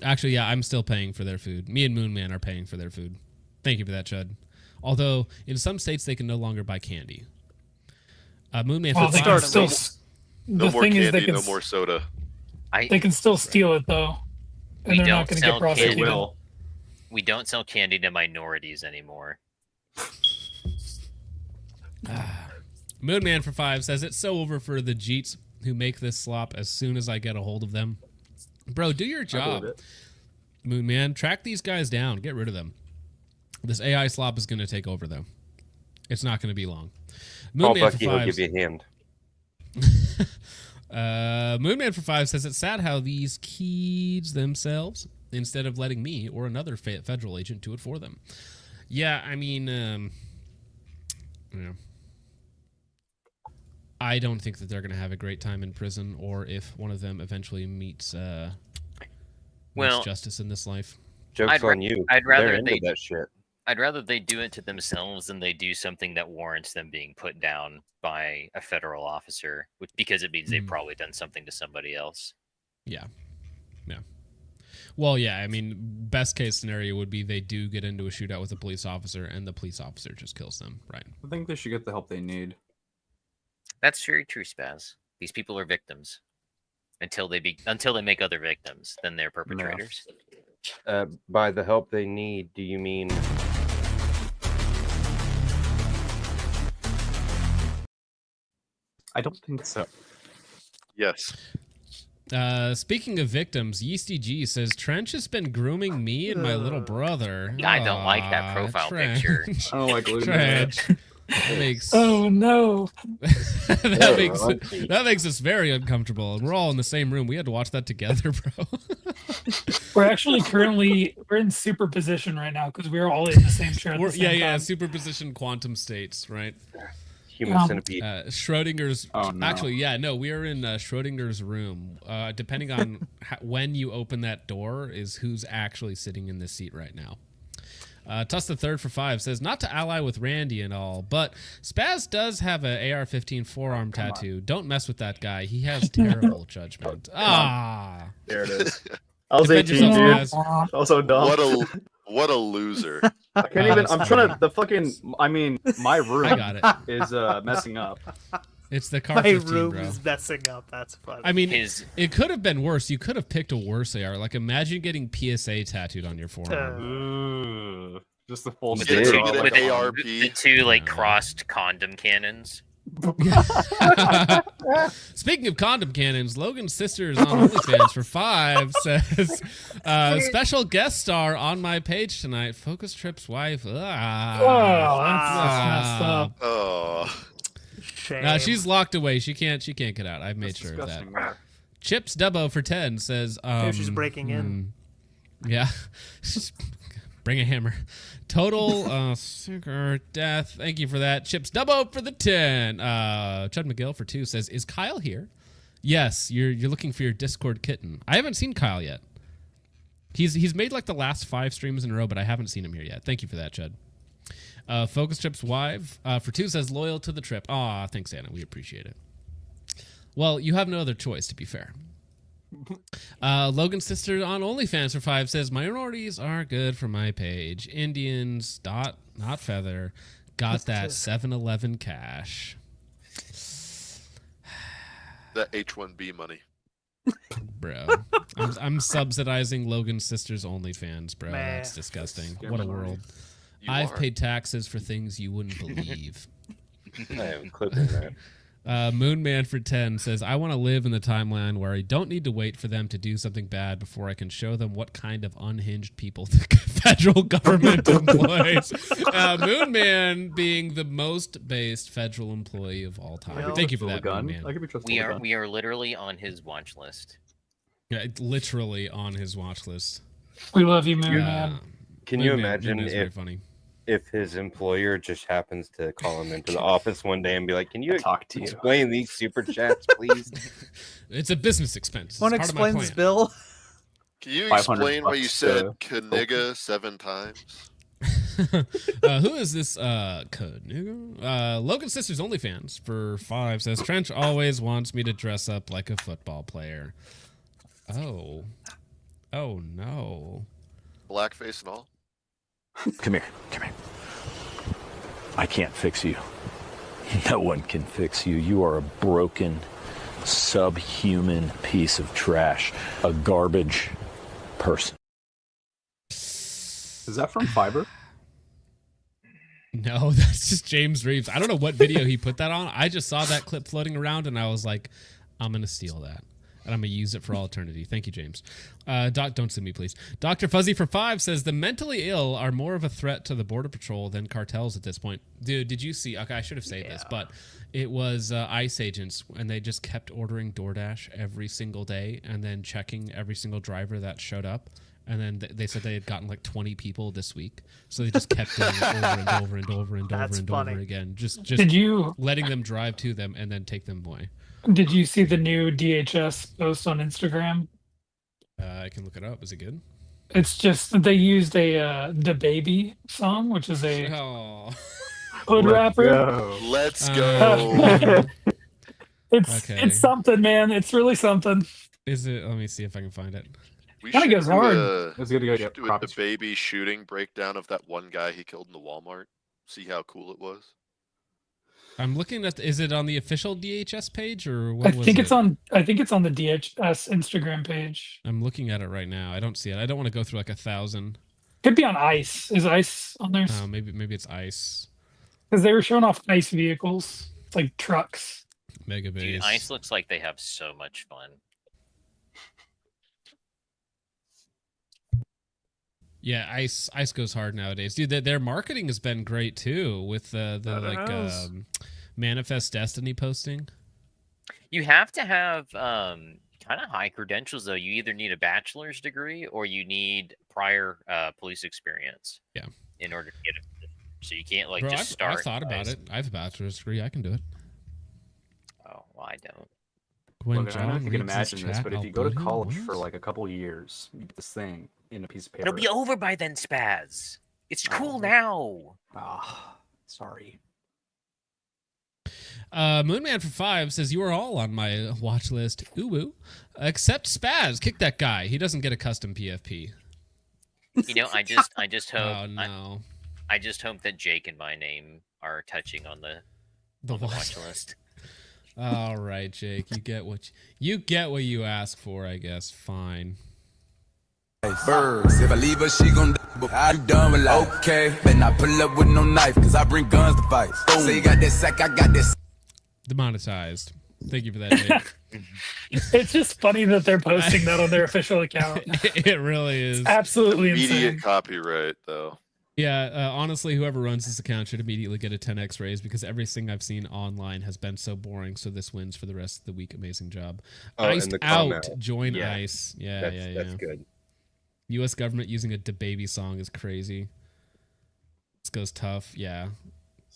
Actually, yeah, I'm still paying for their food. Me and Moonman are paying for their food. Thank you for that, Chud. Although, in some states, they can no longer buy candy. Moonman well, for 5 still, no the more thing candy, is they can, no more soda. They can still steal it, though. And they're not going to get prosecuted. They will. We don't sell candy to minorities anymore. Moonman for 5 says, it's so over for the Jeets who make this slop as soon as I get a hold of them. Bro, do your job. Moonman, track these guys down. Get rid of them. This AI slop is going to take over, though. It's not going to be long. Moonman for 5 will give you a hand. Moonman for 5 says, it's sad how these kids themselves, instead of letting me or another federal agent do it for them. Yeah, I mean, I don't think that they're going to have a great time in prison, or if one of them eventually meets justice in this life. Joke's on you. I'd rather They're into that shit. I'd rather they do it to themselves than they do something that warrants them being put down by a federal officer, because it means they've probably done something to somebody else. Yeah. Yeah. Well, yeah, I mean, best case scenario would be they do get into a shootout with a police officer and the police officer just kills them, right? I think they should get the help they need. That's very true, Spaz. These people are victims. Until they make other victims, then they're perpetrators. By the help they need, do you mean... I don't think so. Yes. Speaking of victims, Yeasty G says, Trench has been grooming me and my little brother. I don't like that profile picture. I don't like Trench. That makes... Oh, no. that makes us very uncomfortable. And we're all in the same room. We had to watch that together, bro. We're actually we're in superposition right now because we're all in the same chair at the same time. Superposition quantum states, right? human centipede. Schrodinger's. Oh, no. Actually, yeah, no, we are in Schrodinger's room. Depending on when you open that door, is who's actually sitting in this seat right now. Tuss the Third for 5 says, not to ally with Randy and all, but Spaz does have an AR-15 forearm tattoo. Don't mess with that guy. He has terrible judgment. There it is. I was 18, yourself, dude. Spaz. I was so dumb. What a loser. I can't even. I'm trying to. The fucking. I mean, my room I got it. is messing up. It's the car My 15, room bro. is messing up. That's funny. I mean, it could have been worse. You could have picked a worse AR. Like, imagine getting PSA tattooed on your forearm. Ooh, just the full With sticker. the two like crossed condom cannons. Speaking of condom cannons, Logan's Sisters on OnlyFans for 5 says, special guest star on my page tonight, Focus Trip's wife. Oh, that's messed up. Oh. No, she's locked away. She can't get out. I've made sure of that. Chips Dubbo for 10 says, Maybe she's breaking in. Yeah. Bring a hammer. Total sugar death. Thank you for that. Chips Dubbo for the 10. Chud McGill for 2 says, is Kyle here? Yes, you're looking for your Discord kitten. I haven't seen Kyle yet. He's made like the last 5 streams in a row, but I haven't seen him here yet. Thank you for that, Chud. Focus Trip's wife for 2 says, loyal to the trip. Aw, thanks, Anna. We appreciate it. Well, you have no other choice, to be fair. Logan's Sister on OnlyFans for 5 says, minorities are good for my page. Indians, not feather, got that 7-Eleven cash. That H-1B money. Bro, I'm subsidizing Logan's Sister's OnlyFans, bro. Man. That's disgusting. What a world. You I've paid taxes for things you wouldn't believe. I am clipping that. Moonman for 10 says, I want to live in the timeline where I don't need to wait for them to do something bad before I can show them what kind of unhinged people the federal government employs. Moonman being the most based federal employee of all time. Thank you for that, Moonman. We are literally on his watch list. Yeah, it's literally on his watch list. We love you, Moonman. Can you Moonman imagine is very funny. if his employer just happens to call him into the office one day and be like, "Can you explain these super chats, please?" It's a business expense. Want to explain this bill? Can you explain why you said Kaniga 7 times? Who is this Kaniga? Logan Sisters OnlyFans for 5 says, Trench always wants me to dress up like a football player. Oh no. Blackface and all? Come here. I can't fix you. No one can fix you. You are a broken, subhuman piece of trash. A garbage person. Is that from Fiverr? No, that's just James Reeves. I don't know what video he put that on. I just saw that clip floating around and I was like, I'm going to steal that. And I'm going to use it for all eternity. Thank you, James. Don't sue me, please. Dr. Fuzzy for 5 says, the mentally ill are more of a threat to the Border Patrol than cartels at this point. Dude, did you see? Okay, I should have said this, but it was ICE agents, and they just kept ordering DoorDash every single day and then checking every single driver that showed up. And then they said they had gotten like 20 people this week. So they just kept doing it over and over and over and over and over again. Just Did you letting them drive to them and then take them away. Did you see the new DHS post on Instagram? I can look it up. Is it good? It's just they used a the Baby song, which is a hood rapper. Let's go. It's something, man. It's really something. Is it? Let me see if I can find it. We Kinda should goes do hard. It's gonna go should do the baby shooting breakdown of that one guy he killed in the Walmart. See how cool it was. I'm looking at. Is it on the official DHS page or what? I think it's on the DHS Instagram page. I'm looking at it right now. I don't see it. I don't want to go through like 1,000. Could be on ICE. Is ICE on there? Maybe it's ICE. Because they were showing off ICE vehicles. It's like trucks. Mega base. Dude, ICE looks like they have so much fun. Yeah, ICE goes hard nowadays, dude. Their marketing has been great too, with the Manifest Destiny posting. You have to have kind of high credentials, though. You either need a bachelor's degree or you need prior police experience. Yeah. In order to get it. So you can't like Bro, just start. I've thought about it. I have a bachelor's degree. I can do it. Oh, well, I don't. When Look, I don't know if you can reads imagine this, chat, but if I'll you go to beat him? college What? for like a couple years, you get this thing in a piece of paper. It'll be over by then, Spaz. It's cool Oh. now. Ah, sorry. Moonman for 5 says you are all on my watch list. Ooh, except Spaz. Kick that guy. He doesn't get a custom PFP. You know, I just hope. Oh no. I just hope that Jake and my name are touching on the watch list. All right, Jake. You get what you ask for, I guess. Fine. Birds, if I leave her, she gon' die. I'm done with life. Okay, then I pull up with no knife, cause I bring guns to fight. So you got that sack, I got this. Demonetized. Thank you for that, Jake. It's just funny that they're posting that on their official account. It really is. It's absolutely Immediate insane. copyright, though. Yeah, honestly, whoever runs this account should immediately get a 10x raise because everything I've seen online has been so boring. So this wins for the rest of the week. Amazing job. Iced and the out. comment. Join Yeah. ICE. Yeah, That's good. U.S. government using a DaBaby song is crazy. This goes tough. Yeah,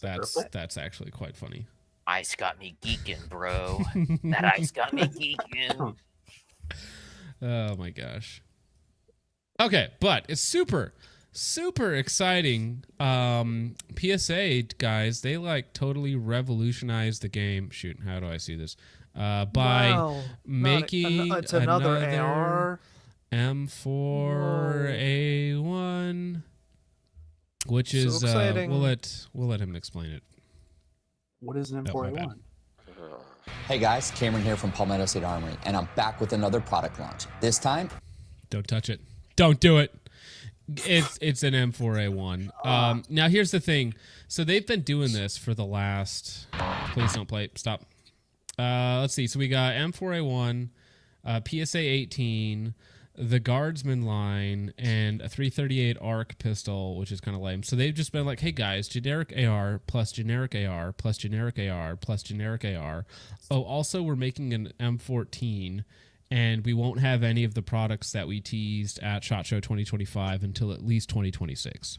that's actually quite funny. Ice got me geeking, bro. That ice got me geeking. Oh my gosh. Okay, but it's super exciting. PSA guys, they like totally revolutionized the game. Shoot, how do I see this? By Wow. making It's another AR. M4A1, which is exciting. we'll let him explain it. What is an Oh, my bad. M4A1? Hey guys, Cameron here from Palmetto State Armory, and I'm back with another product launch. This time, Don't touch it. Don't do it. It's an M4A1. Now here's the thing. So they've been doing this for the last. Please don't play. Stop. Let's see. So we got M4A1, PSA 18, the Guardsman line, and a 338 ARC pistol, which is kind of lame. So they've just been like, hey guys, generic AR plus generic AR plus generic AR plus generic AR. Oh, also we're making an M14. And we won't have any of the products that we teased at SHOT Show 2025 until at least 2026.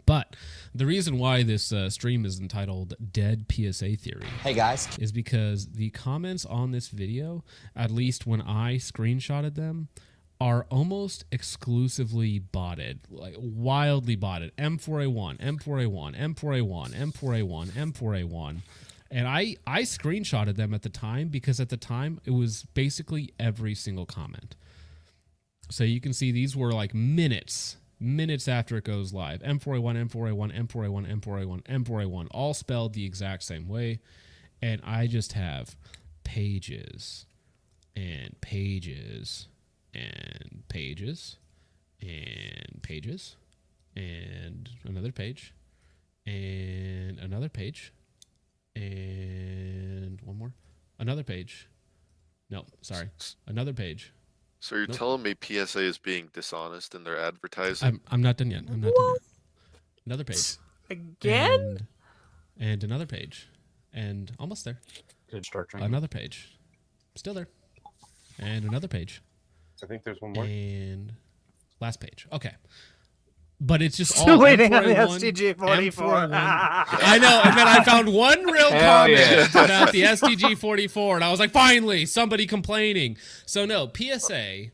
But the reason why this stream is entitled Dead PSA Theory hey guys, is because the comments on this video, at least when I screenshotted them, are almost exclusively botted, like wildly botted. M4A1, M4A1, M4A1, M4A1, M4A1. And I screenshotted them at the time because at the time it was basically every single comment. So you can see these were like minutes after it goes live. M4A1, M4A1, M4A1, M4A1, M4A1, all spelled the exact same way. And I just have pages and pages and pages and pages and another page and another page. And one more. Another page. No, sorry. Another page. So you're Nope. telling me PSA is being dishonest in their advertising? I'm not done yet. I'm not done yet. Another page. Again? And another page. And almost there. Good start training. Another page. Still there. And another page. I think there's one more. And last page. Okay. But it's just all Still waiting on the M4A1, STG-44. I know, and then I found one real comment about the STG-44, and I was like, finally, somebody complaining. So no, PSA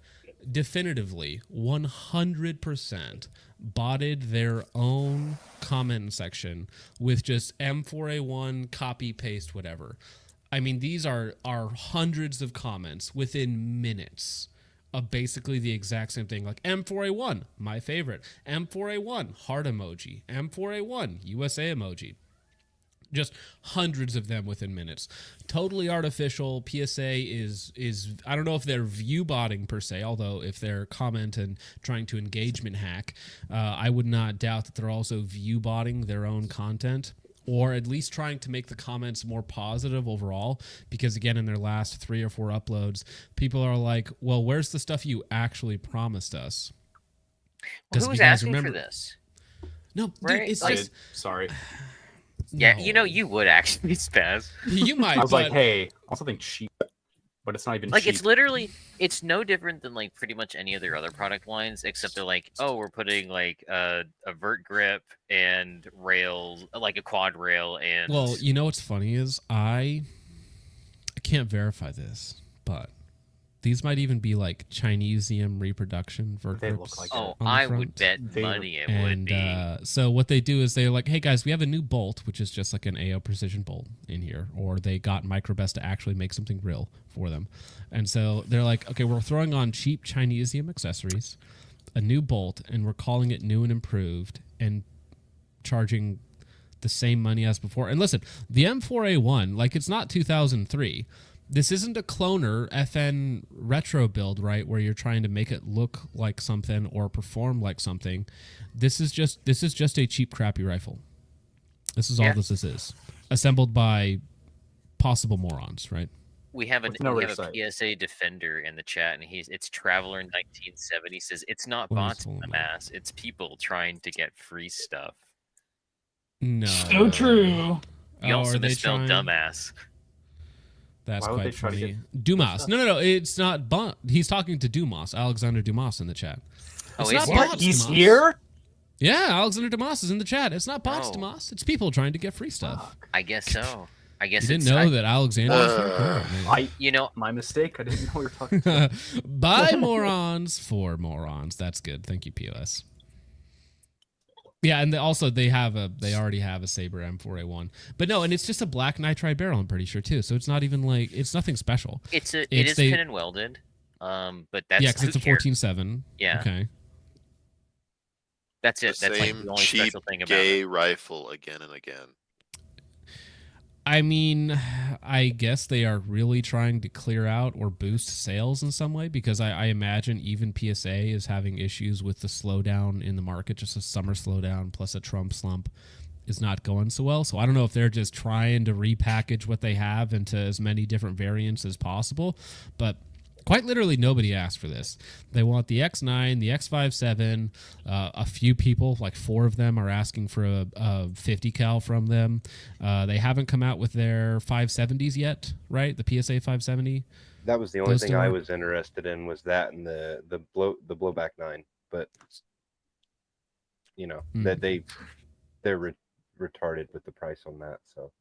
definitively 100% botted their own comment section with just M4A1, copy, paste, whatever. I mean, these are hundreds of comments within minutes of basically the exact same thing. Like M4A1, my favorite. M4A1, heart emoji. M4A1, USA emoji. Just hundreds of them within minutes. Totally artificial. PSA is I don't know if they're view botting per se, although if they're comment and trying to engagement hack, I would not doubt that they're also view botting their own content, or at least trying to make the comments more positive overall, because again, in their last 3 or 4 uploads, people are like, well, where's the stuff you actually promised us? Well, who's asking for this? No, Right? dude, it's Like- just... Sorry. Yeah, you know, you would actually, Spaz. You might, I was but... like, hey, I want something cheap. but it's not even like cheap. it's literally it's no different than like pretty much any of their other product lines, except they're like, oh, we're putting like a vert grip and rails, like a quad rail, and Well, you know what's funny is I can't verify this, but these might even be like Chinesium reproduction vert They grips. look like oh, it. I would bet money it would be. So what they do is they're like, hey guys, we have a new bolt, which is just like an AO precision bolt in here, or they got Microbest to actually make something real for them. And so they're like, okay, we're throwing on cheap Chinesium accessories, a new bolt, and we're calling it new and improved, and charging the same money as before. And listen, the M4A1, like, it's not 2003. This isn't a cloner FN retro build, right, where you're trying to make it look like something or perform like something. This is just a cheap, crappy rifle. This is all this is. Assembled by possible morons, right? We have a no we have website. a PSA defender in the chat, and it's Traveler 1970 says it's not What is bots in going the on? mass, it's people trying to get free stuff. No. So true. You Oh, also are they misspelled trying- dumbass. That's Why would they quite try to funny. get Dumas. No. It's not. He's talking to Dumas, Alexander Dumas in the chat. Oh, It's is not he? bots, He's Dumas. here? Yeah, Alexander Dumas is in the chat. It's not bots, Oh. Dumas. It's people trying to get free stuff. I guess so. I You guess didn't it's know that Alexander was here? Come on, man. you know, My mistake. I didn't know we were talking to. By morons for morons. That's good. Thank you, POS. Yeah, and they already have a Saber M4A1. But no, and it's just a black nitride barrel, I'm pretty sure too. So it's not even like it's nothing special. it is pin and welded. But that's yeah, because it's a who cares? 14.7. Yeah. Okay. That's it. The That's like same the only cheap special thing about gay it. rifle again and again. I mean, I guess they are really trying to clear out or boost sales in some way, because I imagine even PSA is having issues with the slowdown in the market. Just a summer slowdown plus a Trump slump is not going so well. So I don't know if they're just trying to repackage what they have into as many different variants as possible, but quite literally nobody asked for this. They want the X9, the X57. A few people, like 4 of them, are asking for a 50 cal from them. They haven't come out with their 570s yet, right? The PSA 570. That was the only Those thing two I are- was interested in, was that and the blowback 9. But that they're retarded with the price on that. So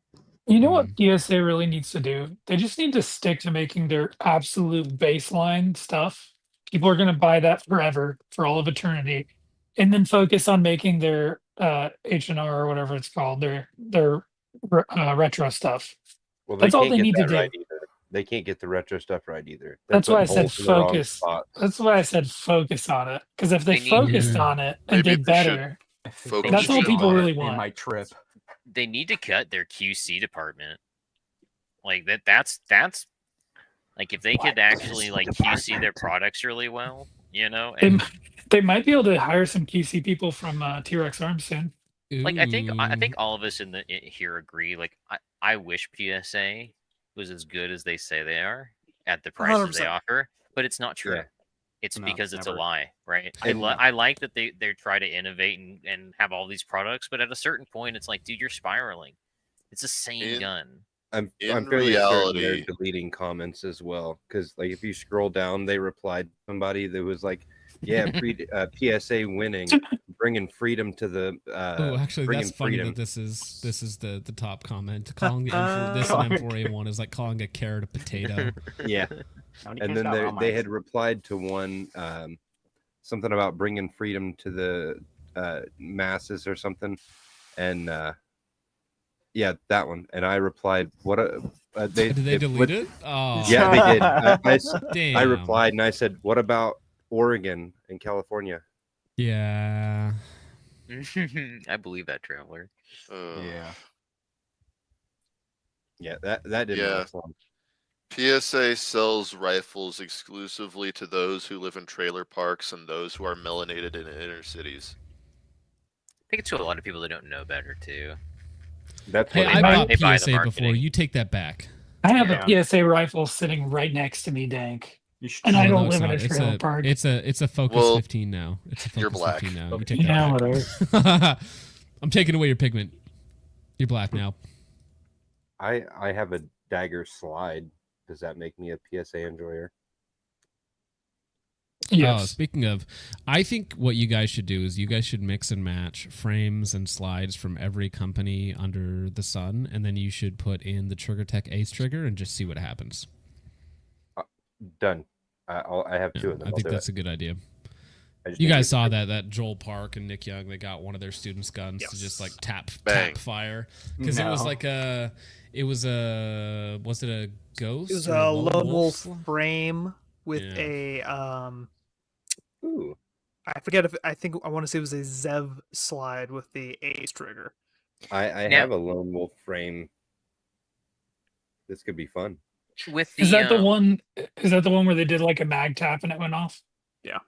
You know what PSA really needs to do? They just need to stick to making their absolute baseline stuff. People are going to buy that forever, for all of eternity, and then focus on making their H&R or whatever it's called, their retro stuff. well, That's all can't they get need to that do. right either. They can't get the retro stuff right either. They're That's why I putting said holes in the wrong focus. spots. That's why I said focus on it. Because if they They need- focused on it and Maybe did they should better, focus that's all people on it really In want. my trip. They need to cut their QC department. Like that's like if they could actually like QC their products really well, and They might be able to hire some QC people from T-Rex Arms soon. like I think all of us here agree. Like I wish PSA was as good as they say they are at the prices they 100%. offer, but it's not true. Yeah. It's No, because it's never. a lie, right? And- I like that they try to innovate and have all these products, but at a certain point, it's like, dude, you're spiraling. It's the same gun. I'm In fairly certain they're reality- deleting comments as well, because like if you scroll down, they replied to somebody that was like, "Yeah, PSA winning, bringing freedom to the." Oh, actually, bringing that's funny freedom. that this is the top comment. Calling the M4, this an M4A1 is like calling a carrot a potato. Yeah, and then they had replied to one something about bringing freedom to the masses or something, and yeah, that one. And I replied, "What a." Did they delete it? Oh, Yeah, they did. I Damn. replied and I said, "What about Oregon and California?" Yeah. I believe that, Traveler. Yeah. Yeah, that didn't Yeah. last long. PSA sells rifles exclusively to those who live in trailer parks and those who are melanated in inner cities. I think it's to a lot of people that don't know better too. That's Hey, what I buy- bought they buy the PSA before. marketing. You take that back. I have Yeah. a PSA rifle sitting right next to me, Dank. You should And I Oh, don't no, it's live in not. a trailer park. It's a Focus Well, 15 now. It's a Focus you're black. 15 now. You Okay. take Yeah, that whatever. back. I'm taking away your pigment. You're black now. I have a dagger slide. Does that make me a PSA enjoyer? Yes. Oh, speaking of, I think what you guys should do is you guys should mix and match frames and slides from every company under the sun, and then you should put in the TriggerTech Ace trigger and just see what happens. Done. I have two of them. I think that's a good idea. You guys saw that Joel Park and Nick Young, they got one of their students' guns to just like tap fire because it was like was it a ghost? It was a lone wolf frame with a Ooh. I forget if I want to say it was a Zev slide with the Ace trigger. I have a lone wolf frame. This could be fun. With is that the one? Is that the one where they did like a mag tap and it went off? Yeah.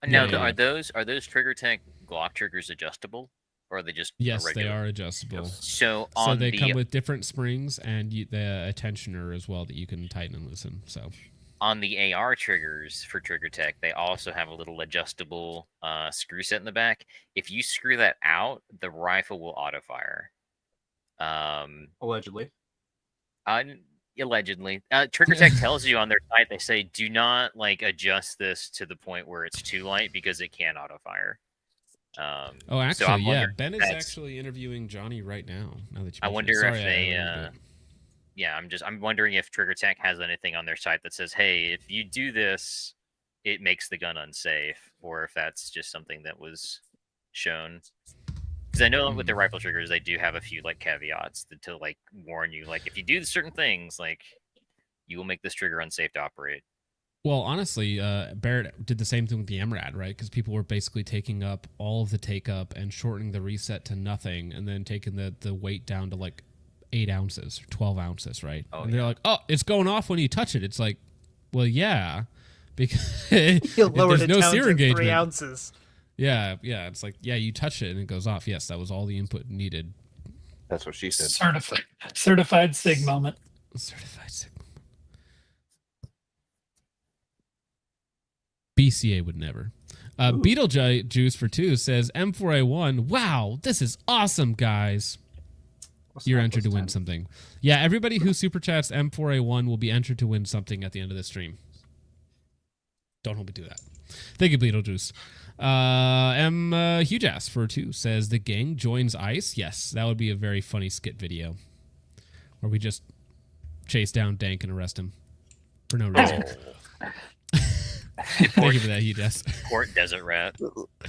Now, are those TriggerTech Glock triggers adjustable, or are they just they are adjustable. So they come with different springs and the tensioner as well that you can tighten and loosen. So on the AR triggers for TriggerTech, they also have a little adjustable screw set in the back. If you screw that out, the rifle will auto fire. Allegedly. Allegedly, TriggerTech tells you on their site, they say do not adjust this to the point where it's too light because it can auto fire. Actually, Ben is actually interviewing Johnny right now. Now that you, I wonder if they, I'm wondering if TriggerTech has anything on their site that says, hey, if you do this, it makes the gun unsafe, or if that's just something that was shown. Because I know with the rifle triggers, they do have a few caveats to warn you, if you do certain things, you will make this trigger unsafe to operate. Well, honestly, Barrett did the same thing with the MRAD, right? Because people were basically taking up all of the take up and shortening the reset to nothing, and then taking the weight down to 8 ounces or 12 ounces, right? Oh, and they're like, oh, it's going off when you touch it. It's like, well, yeah, because there's no sear engagement. 3 ounces. Yeah. It's like, yeah, you touch it and it goes off. Yes, that was all the input needed. That's what she said. Certified SIG moment. Certified SIG moment. BCA would never. Beetlejuice for 2 says M4A1. Wow, this is awesome, guys. You're entered to win something. Yeah, everybody who super chats M4A1 will be entered to win something at the end of the stream. Don't hold me to that. Thank you, Beetlejuice. Huge Ass for 2 says the gang joins ICE. Yes, that would be a very funny skit video where we just chase down Dank and arrest him for no reason. Thank you for that, Huge Ass. Port Desert Rat.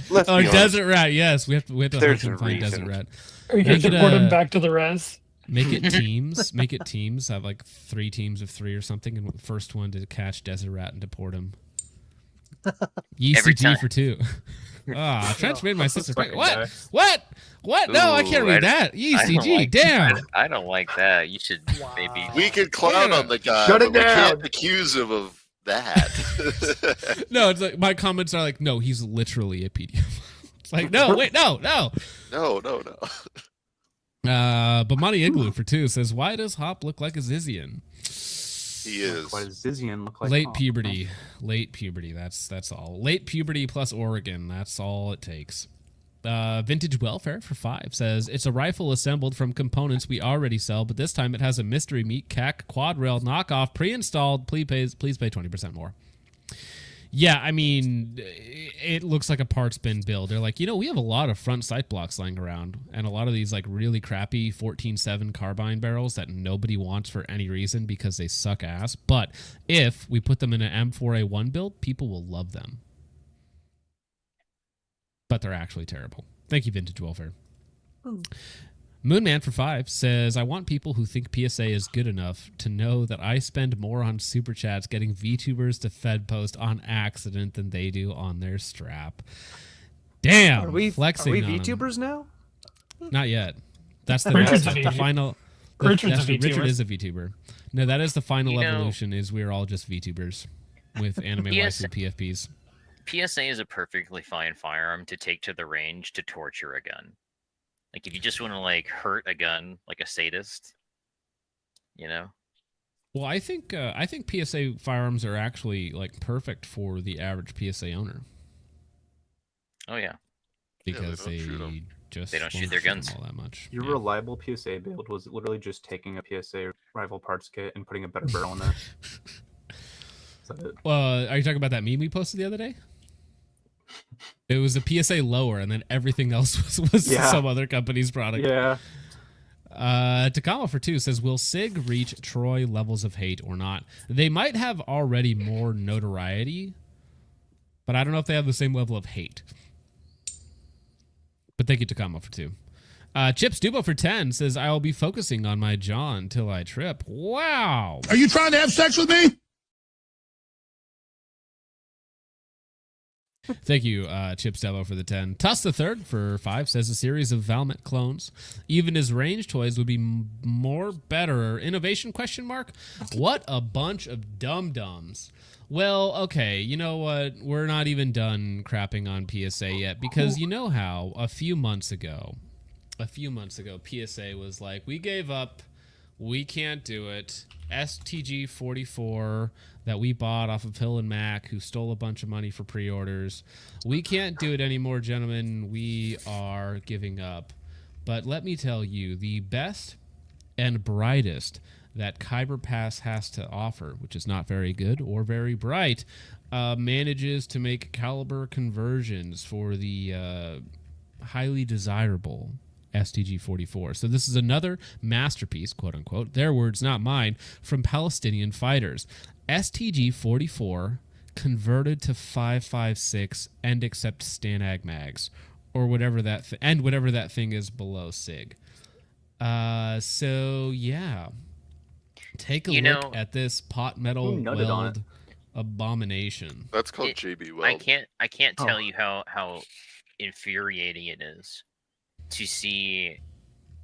Desert Rat. Yes, we have to hunt and find Desert Rat. Or you can report him back to the res. Make it teams. Make it teams. Have 3 teams of 3 or something, and the first one to catch Desert Rat and deport him. ECG for 2. Trench made my sister. What? No, I can't read that. ECG. Damn. I don't like that. You should maybe. We could clown on the guy. Shut it but down. We can't accuse him of that. No, it's like my comments are no, he's literally a PDF. It's like, no, wait, no. No. Bamani Igloo for 2 says, why does Hop look like a Zizian? He is. Why does Zizian look like late Hop? puberty? Late puberty. That's all. Late puberty plus Oregon. That's all it takes. Vintage Welfare for 5 says it's a rifle assembled from components we already sell, but this time it has a mystery meat CAC quad rail knockoff pre-installed. Please pay 20% more. Yeah, I mean, it looks like a parts bin build. They're like, we have a lot of front sight blocks lying around, and a lot of these really crappy 14.7 carbine barrels that nobody wants for any reason because they suck ass. But if we put them in an M4A1 build, people will love them. But they're actually terrible. Thank you, Vintage Welfare. Moonman for 5 says, I want people who think PSA is good enough to know that I spend more on super chats getting VTubers to Fed post on accident than they do on their strap. Damn, flexing. Are we on VTubers them. now? Not yet. That's the final. Richard is a VTuber. No, that is the final evolution. Is we're all just VTubers with anime waifu PFPs. PSA is a perfectly fine firearm to take to the range to torture a gun. If you just want to hurt a gun like a sadist, Well, I think PSA firearms are actually perfect for the average PSA owner. Oh yeah, because they just They don't shoot won't their them guns. all that much. Your reliable PSA build was literally just taking a PSA rifle parts kit and putting a better barrel in there. Is that it? Well, are you talking about that meme we posted the other day? It was a PSA lower, and then everything else was some other company's product. Yeah. Takama for 2 says, will SIG reach Troy levels of hate or not? They might have already more notoriety, but I don't know if they have the same level of hate. But thank you, Takama for 2. Chips Dubo for 10 says, I will be focusing on my jaw until I trip. Wow. Are you trying to have sex with me? Thank you, Chips Demo for the 10. Tuss the Third for 5 says a series of Valmet clones. Even his range toys would be more better. Innovation question mark? What a bunch of dum-dums. Well, okay, you know what? We're not even done crapping on PSA yet, because you know how a few months ago, PSA was like, we gave up. We can't do it. STG 44 that we bought off of Hill and Mac, who stole a bunch of money for pre-orders. We can't do it anymore, gentlemen. We are giving up. But let me tell you, the best and brightest that Kyber Pass has to offer, which is not very good or very bright, manages to make caliber conversions for the highly desirable STG 44. So this is another masterpiece, quote unquote, their words, not mine, from Palestinian fighters. STG 44 converted to 5.56 and accept Stanag mags, or whatever that whatever that thing is below SIG. So yeah, take a look at this pot metal weld abomination. That's called JB Weld. I can't tell you how infuriating it is to see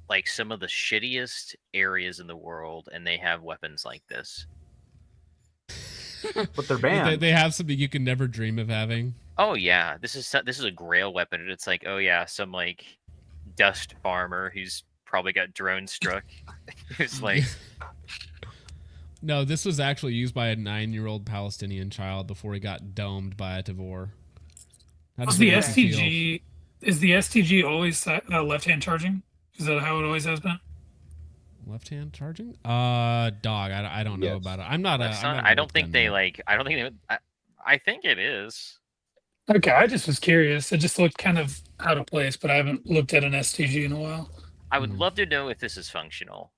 like some of the shittiest areas in the world, and they have weapons like this. But they're banned. They have something you can never dream of having. Oh yeah, this is a grail weapon, and it's like, oh yeah, some like dust farmer who's probably got drone struck. Who's like, no, this was actually used by a 9-year-old Palestinian child before he got domed by a Tavor. Is the STG always left-hand charging? Is that how it always has been? Left-hand charging? Dog. I don't know about it. I'm not. I don't think they like. I don't think they. I think it is. Okay, I just was curious. It just looked kind of out of place, but I haven't looked at an STG in a while. I would love to know if this is functional,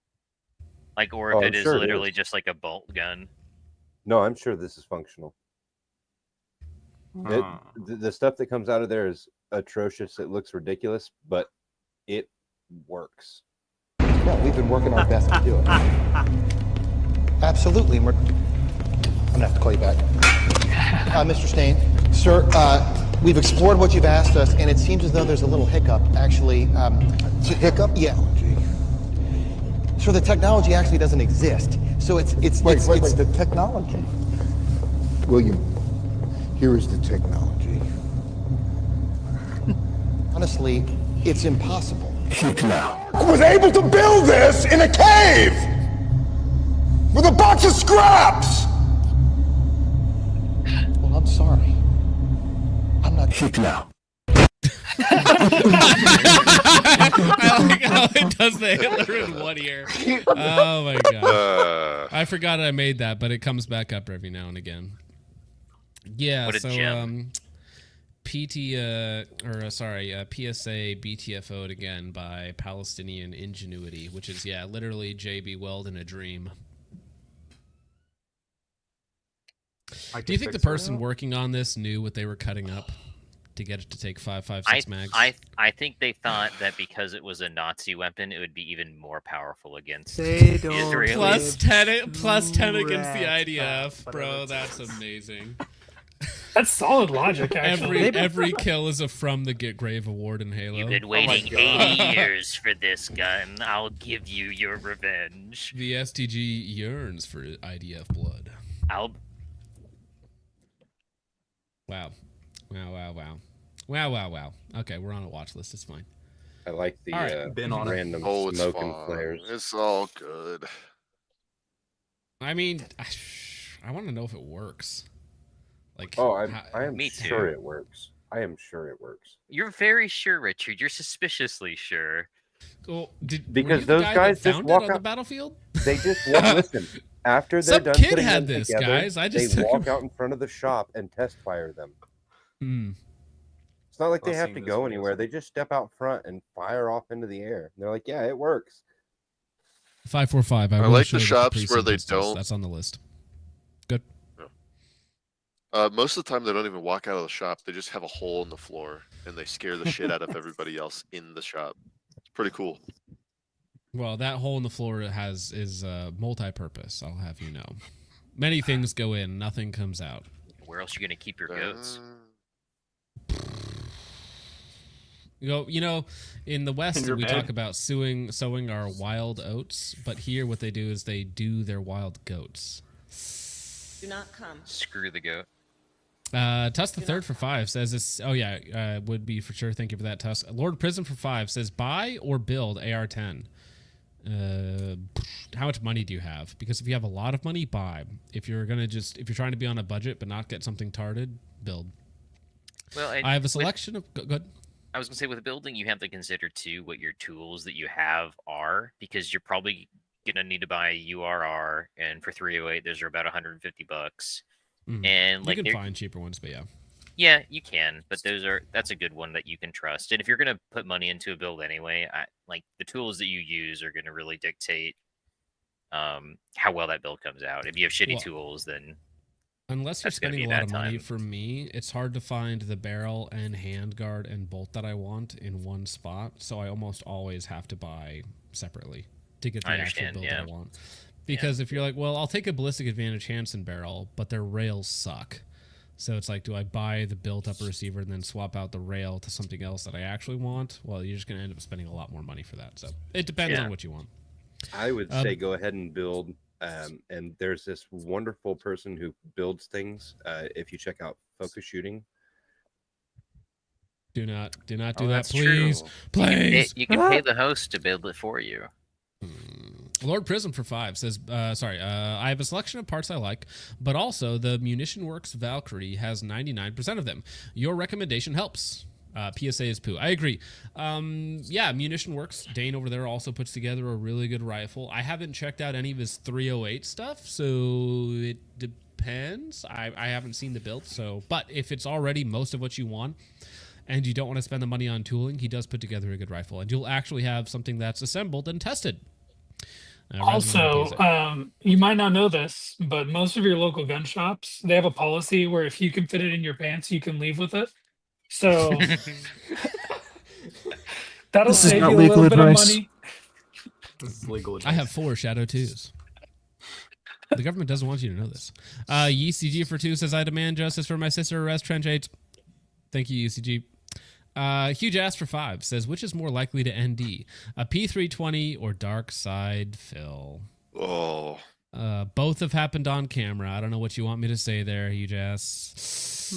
like, or if it is literally just like a bolt gun. No, I'm sure this is functional. The stuff that comes out of there is atrocious. It looks ridiculous, but it works. Yeah, we've been working our best to do it. Absolutely. I'm gonna have to call you back. Mr. Stain, sir, we've explored what you've asked us, and it seems as though there's a little hiccup, actually. Hiccup? Yeah. So the technology actually doesn't exist. So wait, the technology. William, here is the technology. Honestly, it's impossible. Now. Was able to build this in a cave with a box of scraps. Well, I'm sorry. I'm not. Now. I like how it does the Hitler in one ear. Oh my god! I forgot I made that, but it comes back up every now and again. Yeah. What a gem. PSA BTFO'd again by Palestinian Ingenuity, which is literally JB Weld in a dream. Do you think the person working on this knew what they were cutting up to get it to take 5.56 mags? I think they thought that because it was a Nazi weapon, it would be even more powerful against +10 Israel. against the IDF, bro. That's amazing. That's solid logic, actually. Every kill is a From the Get Grave award in Halo. You've been waiting 80 years for this gun. I'll give you your revenge. The STG yearns for IDF blood. Wow. Okay, we're on a watch list. It's fine. I like the random it's smoke fine. and flares. It's all good. I mean, I want to know if it works. Like, I am sure it works. I am sure it works. You're very sure, Richard. You're suspiciously sure. Well, Because those guys just walk on the out battlefield. They just walk. Listen, after they're Some done kid putting had them this, together, guys. I just they took walk him. out in front of the shop and test fire them. Hmm. It's not like they I've have seen to this go videos. anywhere. They just step out front and fire off into the air. And they're like, "Yeah, it works." 545. I will like show the you shops precinct where they instance. don't. That's on the list. Good. Most of the time, they don't even walk out of the shop. They just have a hole in the floor, and they scare the shit out of everybody else in the shop. It's pretty cool. Well, that hole in the floor is multi-purpose. I'll have you know. Many things go in, nothing comes out. Where else are you gonna keep your goats? You know, in the West In your we bed. talk about sowing our wild oats, but here what they do is they do their wild goats. Do not come. Screw the goat. Tusk the Third for 5 says this. Oh yeah, would be for sure. Thank you for that, Tusk. Lord Prism for 5 says buy or build AR-10. How much money do you have? Because if you have a lot of money, buy. If you're trying to be on a budget but not get something tarded, build. Well, I have a selection of good. I was gonna say with building, you have to consider too what your tools that you have are, because you're probably gonna need to buy a URR, and for 308, those are about $150. And like you can find cheaper ones, but yeah. Yeah, you can, but that's a good one that you can trust. And if you're gonna put money into a build anyway, like the tools that you use are gonna really dictate how well that build comes out. If you have shitty tools, then unless you're that's gonna spending a be lot that of money, time. for me, it's hard to find the barrel and handguard and bolt that I want in one spot. So I almost always have to buy separately to get the I actual understand, build yeah. that I want. Because if you're like, well, I'll take a ballistic advantage Hansen barrel, but their rails suck. So it's like, do I buy the built-up receiver and then swap out the rail to something else that I actually want? Well, you're just going to end up spending a lot more money for that. So it depends on what you want. I would say go ahead and build. And there's this wonderful person who builds things. If you check out Focus Shooting. Do not do that, That's please. true. Please. You can pay the host to build it for you. Lord Prism for 5 says, I have a selection of parts I like, but also the Munition Works Valkyrie has 99% of them. Your recommendation helps. PSA is poo. I agree. Yeah, Munition Works, Dane over there also puts together a really good rifle. I haven't checked out any of his 308 stuff, so it depends. I haven't seen the build, but if it's already most of what you want, and you don't want to spend the money on tooling, he does put together a good rifle, and you'll actually have something that's assembled and tested. Also, you might not know this, but most of your local gun shops, they have a policy where if you can fit it in your pants, you can leave with it. So that'll This is save not you a legal little bit of advice. money. This is legal I have 4 Shadow 2s. The government doesn't want you to know this. UCG for 2 says, I demand justice for my sister arrest Trench 8. Thank you, UCG. Huge Ass for 5 says, which is more likely to ND, a P320 or Dark Side Phil? Oh. Both have happened on camera. I don't know what you want me to say there, Huge Ass.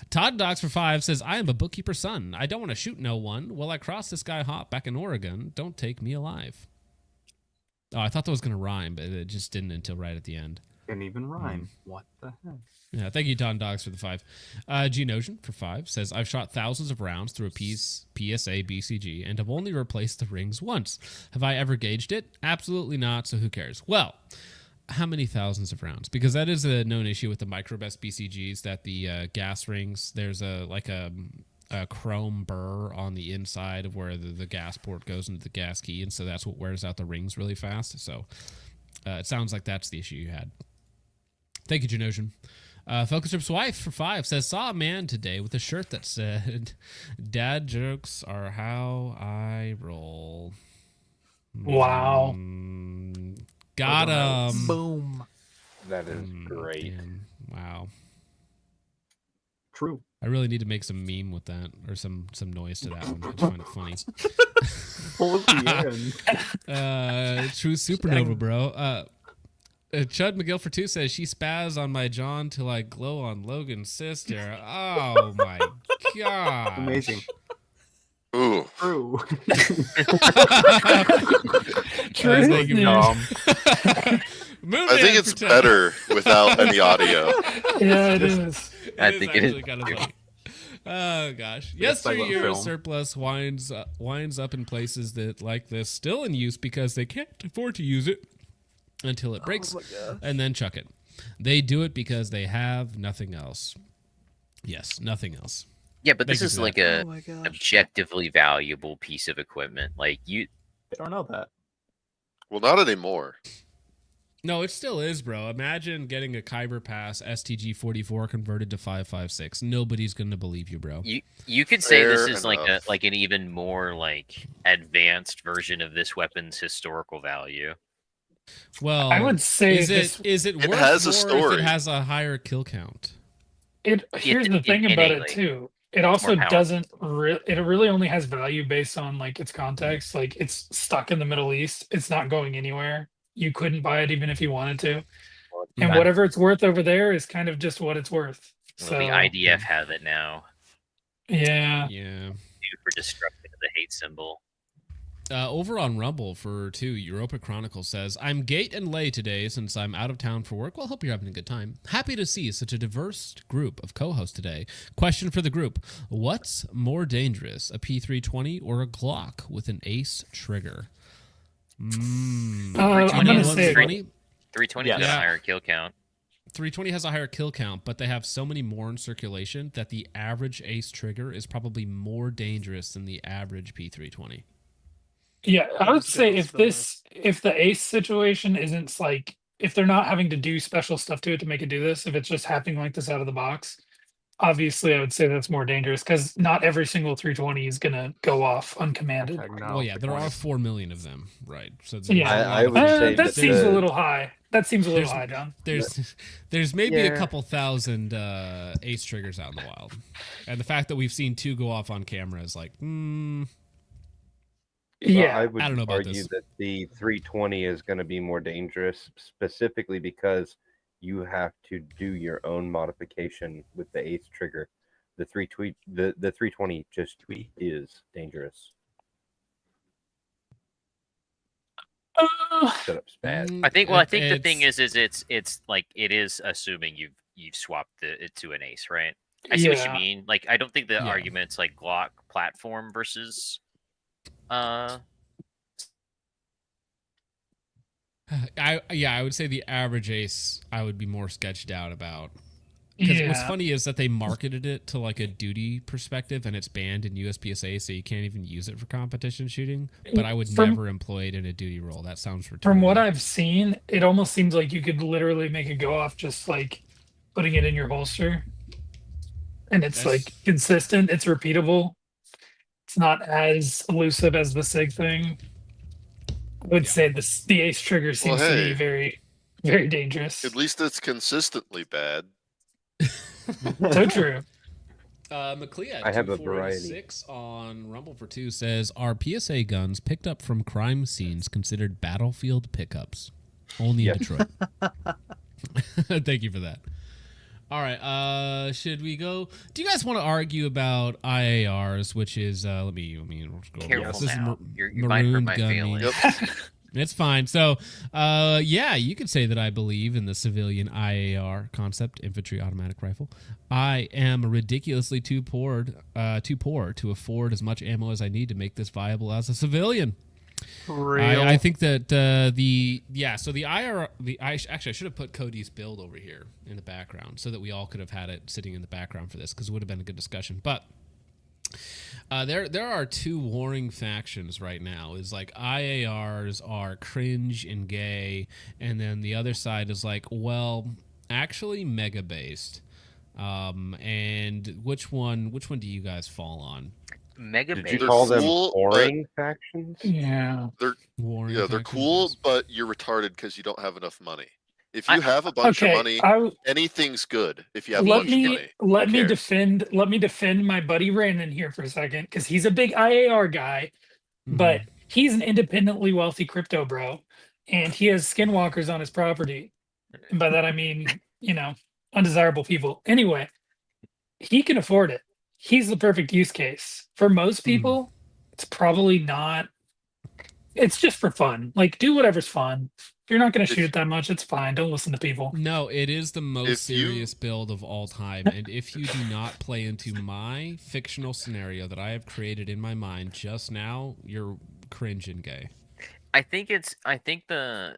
Todd Dogs for 5 says, I am a bookkeeper's son. I don't want to shoot no one. Will I cross this guy hot back in Oregon? Don't take me alive. Oh, I thought that was going to rhyme, but it just didn't until right at the end. Didn't even rhyme. What the heck? Yeah, thank you, Don Dogs, for the 5. Genosion for 5 says, I've shot thousands of rounds through a PSA BCG and have only replaced the rings once. Have I ever gauged it? Absolutely not, so who cares? Well, how many thousands of rounds? Because that is a known issue with the microbest BCGs, that the gas rings, there's a chrome burr on the inside of where the gas port goes into the gas key, and so that's what wears out the rings really fast. So it sounds like that's the issue you had. Thank you, Genosion. Focus Trip's wife for 5 says, saw a man today with a shirt that said, dad jokes are how I roll. Wow. Got him. Boom. That is great. Damn. Wow. True. I really need to make some meme with that, or some noise to that one. I just find it funny. True supernova, bro. Chud McGill for 2 says, she spaz on my John till I glow on Logan's sister. Oh my god. Amazing. Ooh. True. True. Thank you, I think it's better without any audio. Yeah, it is. I think it is kind of funny. Oh gosh! Yes, Yesteryear film. surplus winds up in places that like this still in use because they can't afford to use it until it breaks, and then chuck it. They do it because they have nothing else. Yes, nothing else. Yeah, but this Thank you is for like that. a objectively valuable piece of equipment. Like you, They don't know that. Well, not anymore. No, it still is, bro. Imagine getting a Kyber Pass STG-44 converted to 5.56. Nobody's gonna believe you, bro. you could say this Fair is enough. like an even more like advanced version of this weapon's historical value. Well, I would say is this- it It worth has a more if story. it has a higher kill count? Here's the thing about it too. It also powerful. doesn't. It really only has value based on like its context. Like it's stuck in the Middle East. It's not going anywhere. You couldn't buy it even if you wanted to. And Yeah. whatever it's worth over there is kind of just what it's worth. Well, So the IDF have it now. yeah. Yeah. Due for destruction of the hate symbol. Over on Rumble for 2, Europa Chronicle says, I'm gate and lay today since I'm out of town for work. Well, hope you're having a good time. Happy to see such a diverse group of co-hosts today. Question for the group. What's more dangerous, a P320 or a Glock with an ace trigger? I'm gonna say 320 has a higher kill count. 320 has a higher kill count, but they have so many more in circulation that the average ace trigger is probably more dangerous than the average P320. Yeah, I would say if the ace situation isn't like, if they're not having to do special stuff to it to make it do this, if it's just happening like this out of the box, obviously I would say that's more dangerous because not every single 320 is gonna go off uncommanded. Well, yeah, there are 4 million of them, right? So it's Yeah, I would say that seems a the- little high. That seems a little high, John. There's maybe a Yeah. couple thousand ace triggers out in the wild, and the fact that we've seen 2 go off on camera is like, Well, Yeah. I would I don't know about argue this. that the 320 is going to be more dangerous, specifically because you have to do your own modification with the ace trigger. The 320 just is dangerous. Setup's bad. I think. Well, I think the it's- thing is it's like it is assuming you've swapped it to an ace, right? I see what you Yeah. mean. Like, I don't think the Yeah. argument's like Glock platform versus. I would say the average ace I would be more sketched out about. Because what's Yeah. funny is that they marketed it to like a duty perspective, and it's banned in USPSA, so you can't even use it for competition shooting. But I would never employ it in a duty role. That sounds retarded. From what I've seen, it almost seems like you could literally make it go off just like putting it in your holster. And it's That's- like consistent, it's repeatable. It's not as elusive as the SIG thing. I would say the ace trigger seems to hey. be very, very dangerous. At least it's consistently bad. So true. McLeod, I have a variety. 246 on Rumble for 2 says, are PSA guns picked up from crime scenes considered battlefield pickups? Only in Detroit. Thank you for that. All right, should we go? Do you guys want to argue about IARs, which is let me go over Careful this. This is now. You might hurt maroon my gun feelings. means- It's fine. So, yeah, you could say that I believe in the civilian IAR concept, infantry automatic rifle. I am ridiculously too poor to afford as much ammo as I need to make this viable as a civilian. I think that so the IR, actually I should have put Cody's build over here in the background so that we all could have had it sitting in the background for this because it would have been a good discussion. But there are 2 warring factions right now. Is like IARs are cringe and gay, and then the other side is like, well, actually mega based. And which one do you guys fall on? Mega Did base. you call them cool, boring factions? Yeah. They're Warring they're factions? cool, but you're retarded because you don't have enough money. If you have a bunch okay, of money, I- anything's good. If you have a Let bunch of me money, let Who me cares? defend my buddy Brandon here for a second because he's a big IAR guy, Mm-hmm. but he's an independently wealthy crypto bro, and he has skinwalkers on his property. And by that I mean, undesirable people. Anyway, he can afford it. He's the perfect use case. For most people, it's probably not It's just for fun. Like, do whatever's fun. If you're not going to shoot it that much, it's fine. Don't listen to people. No, it is the most serious build of all time. And if you do not play into my fictional scenario that I have created in my mind just now, you're cringe and gay. I think the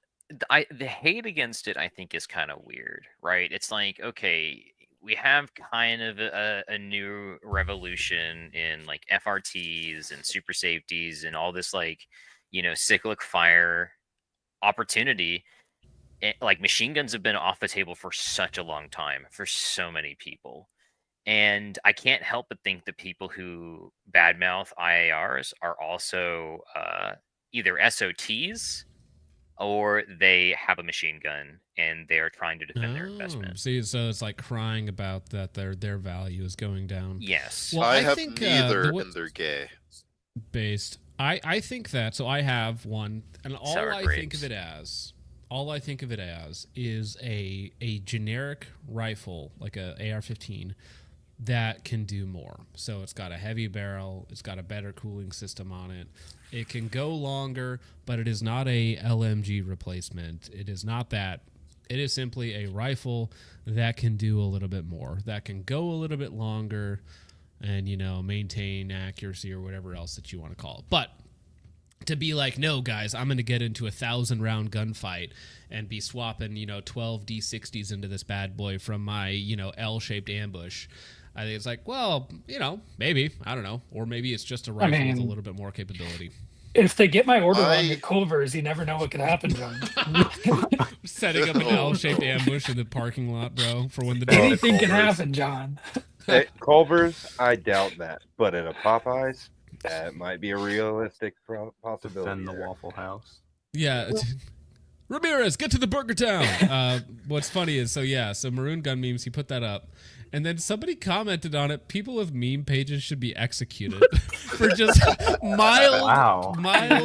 hate against it, I think, is kind of weird, right? It's like, okay, we have kind of a new revolution in like FRTs and super safeties and all this, like, cyclic fire opportunity. Like, machine guns have been off the table for such a long time for so many people. And I can't help but think that people who badmouth IARs are also either SOTs or they have a machine gun and they are trying to defend their investment. See, so it's like crying about that their value is going down. Yes. Well, I have think, neither, and they're gay. Based. I think that. So I have one, and all I think of it as is a generic rifle, like a AR-15, that can do more. So it's got a heavy barrel, it's got a better cooling system on it. It can go longer, but it is not a LMG replacement. It is not that. It is simply a rifle that can do a little bit more, that can go a little bit longer and, maintain accuracy or whatever else that you want to call it. But to be like, no, guys, I'm going to get into a 1,000-round gunfight and be swapping, 12 D60s into this bad boy from my, L-shaped ambush. I think it's like, well, maybe. I don't know. Or maybe it's just a rifle with a little bit more capability. If they get my order on your Culvers, you never know what could happen, John. Setting up an L-shaped ambush in the parking lot, bro, for when the anything can happen, John. At Culver's, I doubt that. But at a Popeyes, that might be a realistic possibility. Defend the Waffle House. Yeah. Ramirez, get to the Burger Town. What's funny is, so Maroon Gun memes, he put that up. And then somebody commented on it, people with meme pages should be executed for just mild criticism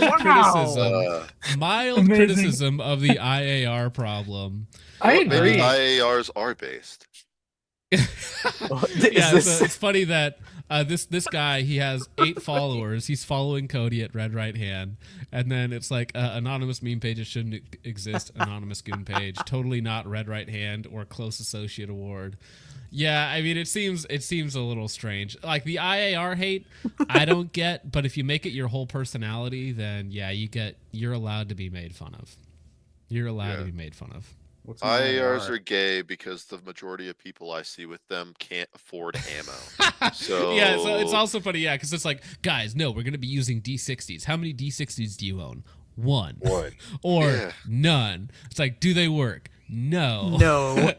of the IAR problem. I agree. Maybe IARs are based. So it's funny that this guy, he has 8 followers. He's following Cody at Red Right Hand, and then it's like anonymous meme pages shouldn't exist. Anonymous goon page, totally not Red Right Hand or close associate award. Yeah, I mean, it seems a little strange. Like the IAR hate, I don't get, but if you make it your whole personality, then yeah, you're allowed to be made fun of. You're allowed to be made fun of. IARs are gay because the majority of people I see with them can't afford ammo. So yeah, so it's also funny, because it's like, guys, no, we're gonna be using D60s. How many D60s do you own? One. Or none. It's like, do they work? No.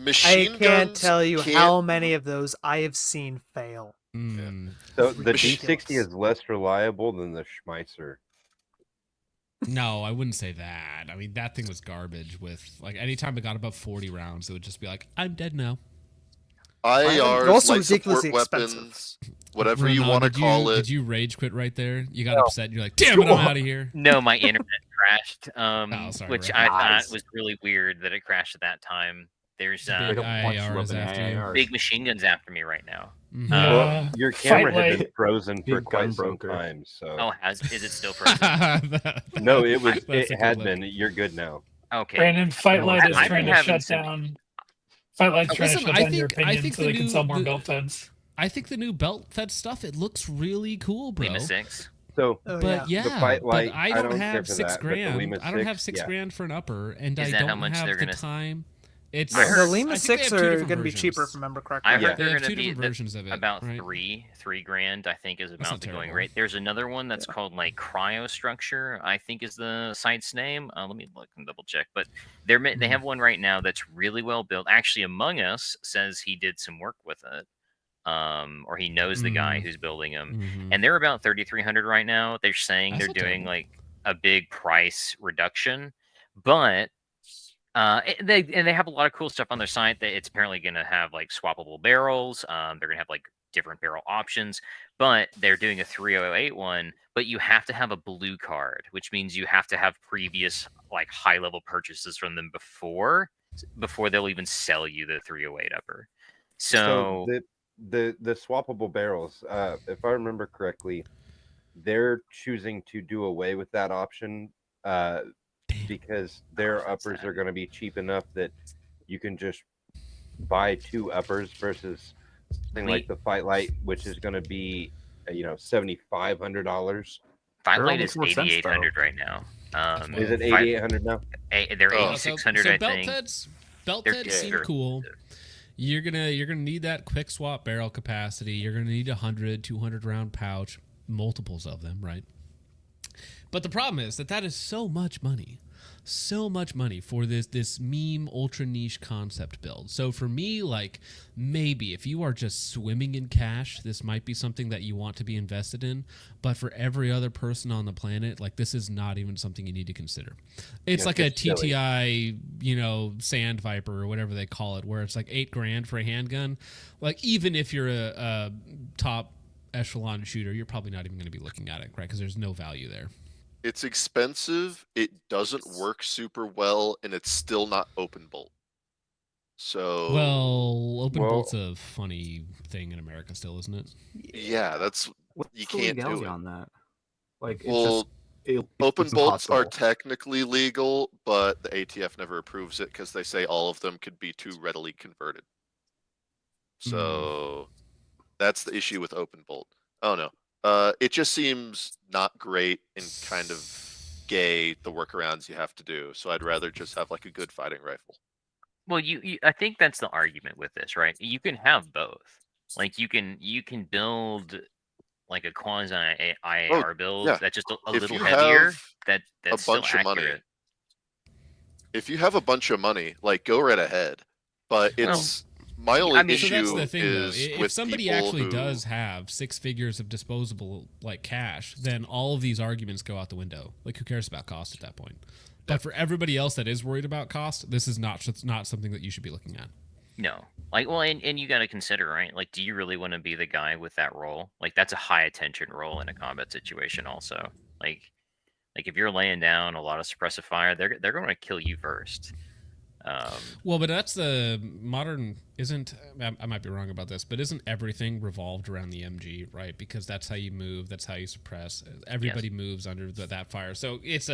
I can't tell you how many of those I have seen fail. So the D60 is less reliable than the Schmeisser. No, I wouldn't say that. I mean, that thing was garbage. With like, anytime it got above 40 rounds, it would just be like, I'm dead now. IARs, also light ridiculously support expensive. weapons, whatever you want to call it. Did you rage quit right there? You got upset and you're like, damn it, I'm out of here. No, my internet crashed, sorry, which bro. I thought was really weird that it crashed at that time. There's big IARs after you. big machine guns after me right now. Well, your camera had been frozen for quite some time. So is it still frozen? No, it had been. You're good now. Okay. Brandon, Fight Light is trying to shut down. Fight Light's trying to shut down your opinion so they can sell more belt feds. I think the new belt fed stuff, it looks really cool, bro. Lima 6. So, but the Fight Light, but I don't have care for $6 that, grand. the I don't have $6 grand for an upper, and Is I that don't how much have they're the gonna- time. It's The Lima I think they 6 have two are different going to be versions. cheaper, if I remember correctly. I heard They they're have going to two be different versions of it, about right? three grand. I think is not about the going terrible. rate. There's another one that's called like Cryo Structure. I think is the site's name. Let me look and double check. But they have one right now that's really well built. Actually, Among Us says he did some work with it. Or he knows the guy who's building them, and they're about 3,300 right now. They're saying That's they're not doing terrible. like a big price reduction, but they have a lot of cool stuff on their site. That it's apparently going to have like swappable barrels. They're going to have like different barrel options, but they're doing a 308 one. But you have to have a blue card, which means you have to have previous like high level purchases from them before they'll even sell you the 308 upper. So the swappable barrels, if I remember correctly, they're choosing to do away with that option because their uppers are going to be cheap enough that you can just buy 2 uppers versus something like the Fight Light, which is going to be $7,500. Fight Light is $8,800 right now. Is it $8,800 now? They're $8,600. I think. Belt heads seem cool. You're gonna need that quick swap barrel capacity. You're gonna need 100, 200 round pouch, multiples of them, right? But the problem is that is so much money for this meme ultra niche concept build. So for me, like, maybe if you are just swimming in cash, this might be something that you want to be invested in. But for every other person on the planet, like, this is not even something you need to consider. It's like a TTI, Sand Viper or whatever they call it, where it's like $8,000 for a handgun. Like, even if you're a top echelon shooter, you're probably not even going to be looking at it, right? Because there's no value there. It's expensive, it doesn't work super well, and it's still not open bolt. So open bolt's a funny thing in America still, isn't it? Yeah, you can't do it on that. Like, open bolts are technically legal, but the ATF never approves it because they say all of them could be too readily converted. So that's the issue with open bolt. Oh no. It just seems not great and kind of gay, the workarounds you have to do. So I'd rather just have like a good fighting rifle. Well, I think that's the argument with this, right? You can have both. Like you can build like a quasi IAR build that's just a little heavier. That's a bunch still of money. accurate. If you have a bunch of money, like, go right ahead. But it's my only issue so that's the thing, is though. If somebody actually does have 6 figures of disposable like cash, then all of these arguments go out the window. Like, who cares about cost at that point? But for everybody else that is worried about cost, this is not something that you should be looking at. No. Like, well, and you got to consider, right? Like, do you really want to be the guy with that role? Like, that's a high attention role in a combat situation also. Like if you're laying down a lot of suppressive fire, they're going to kill you first. Well, but that's the modern, I might be wrong about this, but isn't everything revolved around the MG, right? Because that's how you move, that's how you suppress. Everybody moves under that fire. So it's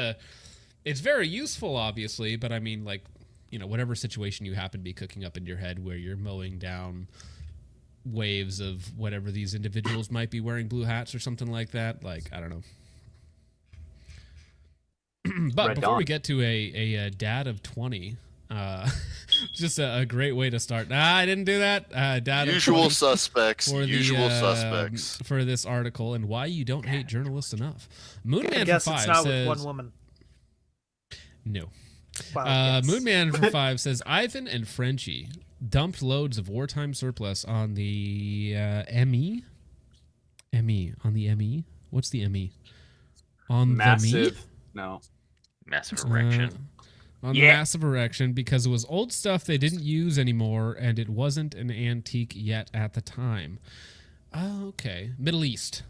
very useful, obviously, but I mean, like, whatever situation you happen to be cooking up in your head where you're mowing down waves of whatever these individuals might be wearing blue hats or something like that, like, I don't know. But before we get to a dad of 20, just a great way to start. I didn't do that. Dad usual suspects. Suspects for this article and why you don't hate journalists enough. Moonman guess for 5 it's not says with one woman. No. Wow, Moonman for 5 says Ivan and Frenchie dumped loads of wartime surplus on the ME. On the ME. What's the ME? On massive. The me? No. Massive erection. On the massive erection because it was old stuff they didn't use anymore and it wasn't an antique yet at the time. Oh, okay. Middle East.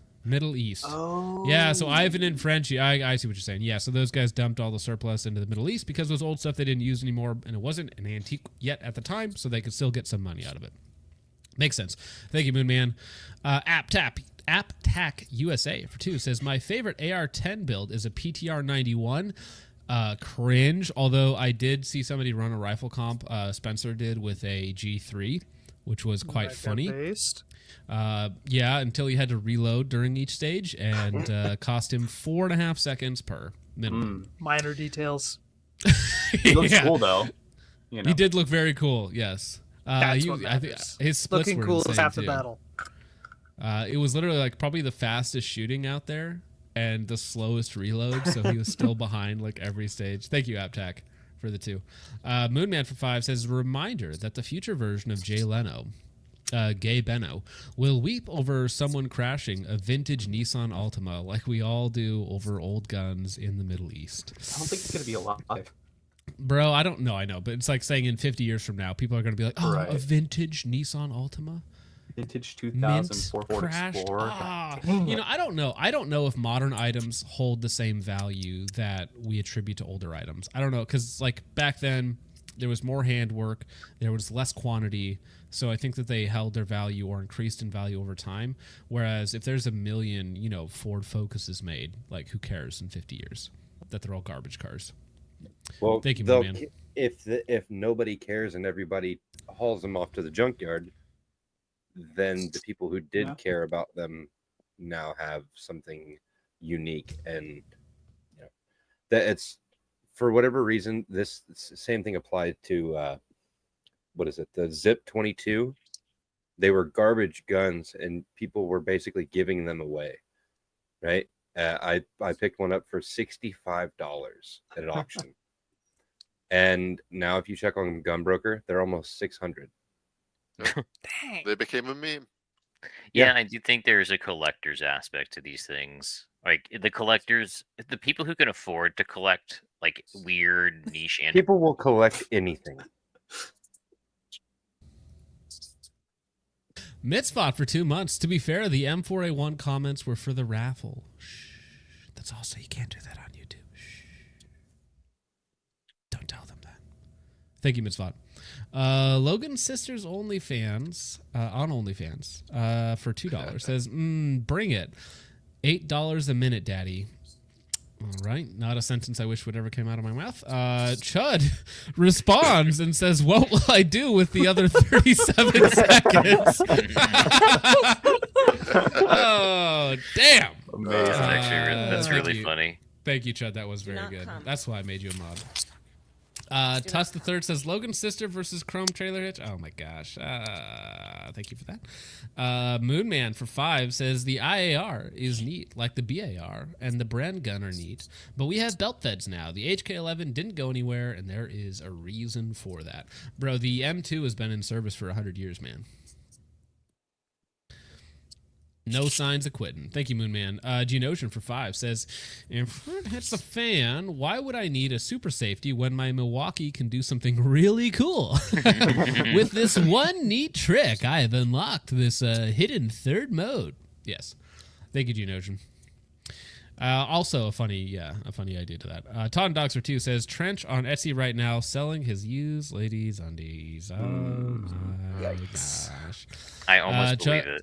Oh. Yeah, so Ivan and Frenchie, I see what you're saying. Yeah, so those guys dumped all the surplus into the Middle East because it was old stuff they didn't use anymore and it wasn't an antique yet at the time, so they could still get some money out of it. Makes sense. Thank you, Moonman. AppTac USA for 2 says, my favorite AR-10 build is a PTR 91. Cringe, although I did see somebody run a rifle comp, Spencer did, with a G3, which was quite funny. Yeah, until he had to reload during each stage and cost him 4.5 seconds per minimum. Minor details. He looks cool, though. He did look very cool, yes. That's what matters. His splits looking were cool insane is half the too. battle. It was literally like probably the fastest shooting out there and the slowest reload, so he was still behind like every stage. Thank you, AppTac, for the 2. Moonman for 5 says, reminder that the future version of Jay Leno, Gay Beno, will weep over someone crashing a vintage Nissan Altima like we all do over old guns in the Middle East. I don't think he's going to be alive. Bro, I don't know, I know, but it's like saying in 50 years from now, people are going to be like, oh, a vintage Nissan Altima? Vintage 2004 Ford Explorer. I don't know. I don't know if modern items hold the same value that we attribute to older items. I don't know, because like back then, There was more handwork. There was less quantity. So I think that they held their value or increased in value over time. Whereas if there's a million, Ford Focuses made, like who cares in 50 years that they're all garbage cars? Well, thank you, man. If nobody cares and everybody hauls them off to the junkyard, then the people who did care about them now have something unique, and that it's for whatever reason. This same thing applied to the Zip 22. They were garbage guns, and people were basically giving them away. Right? I picked one up for $65 at an auction, and now if you check on Gunbroker, they're almost $600. Dang. They became a meme. Yeah, I do think there's a collector's aspect to these things. Like the collectors, the people who can afford to collect like weird niche and people will collect anything. Mitzvot for 2 months. To be fair, the M4A1 comments were for the raffle. Shh. That's also, you can't do that on YouTube. Shh. Don't tell them that. Thank you, Mitzvot. Logan's sister's OnlyFans, on OnlyFans, for $2 says, bring it. $8 a minute, daddy. All right. Not a sentence I wish would ever came out of my mouth. Chud responds and says, what will I do with the other 37 seconds? Oh, damn. That's really funny. Thank you, Chud. That was very good. That's why I made you a mod. Tuss the Third says Logan's sister versus Chrome trailer hitch. Oh my gosh. Thank you for that. Moonman for 5 says the IAR is neat, like the BAR, and the Bren gun are neat. But we have belt feds now. The HK11 didn't go anywhere, and there is a reason for that. Bro, the M2 has been in service for 100 years, man. No signs of quitting. Thank you, Moonman. Genotion for 5 says, if it hits the fan, why would I need a super safety when my Milwaukee can do something really cool? With this one neat trick, I have unlocked this hidden third mode. Yes. Thank you, Genotion. Also a funny idea to that. Todd Doxer 2 says, Trench on Etsy right now selling his used ladies undies. Oh my gosh. I almost believe it.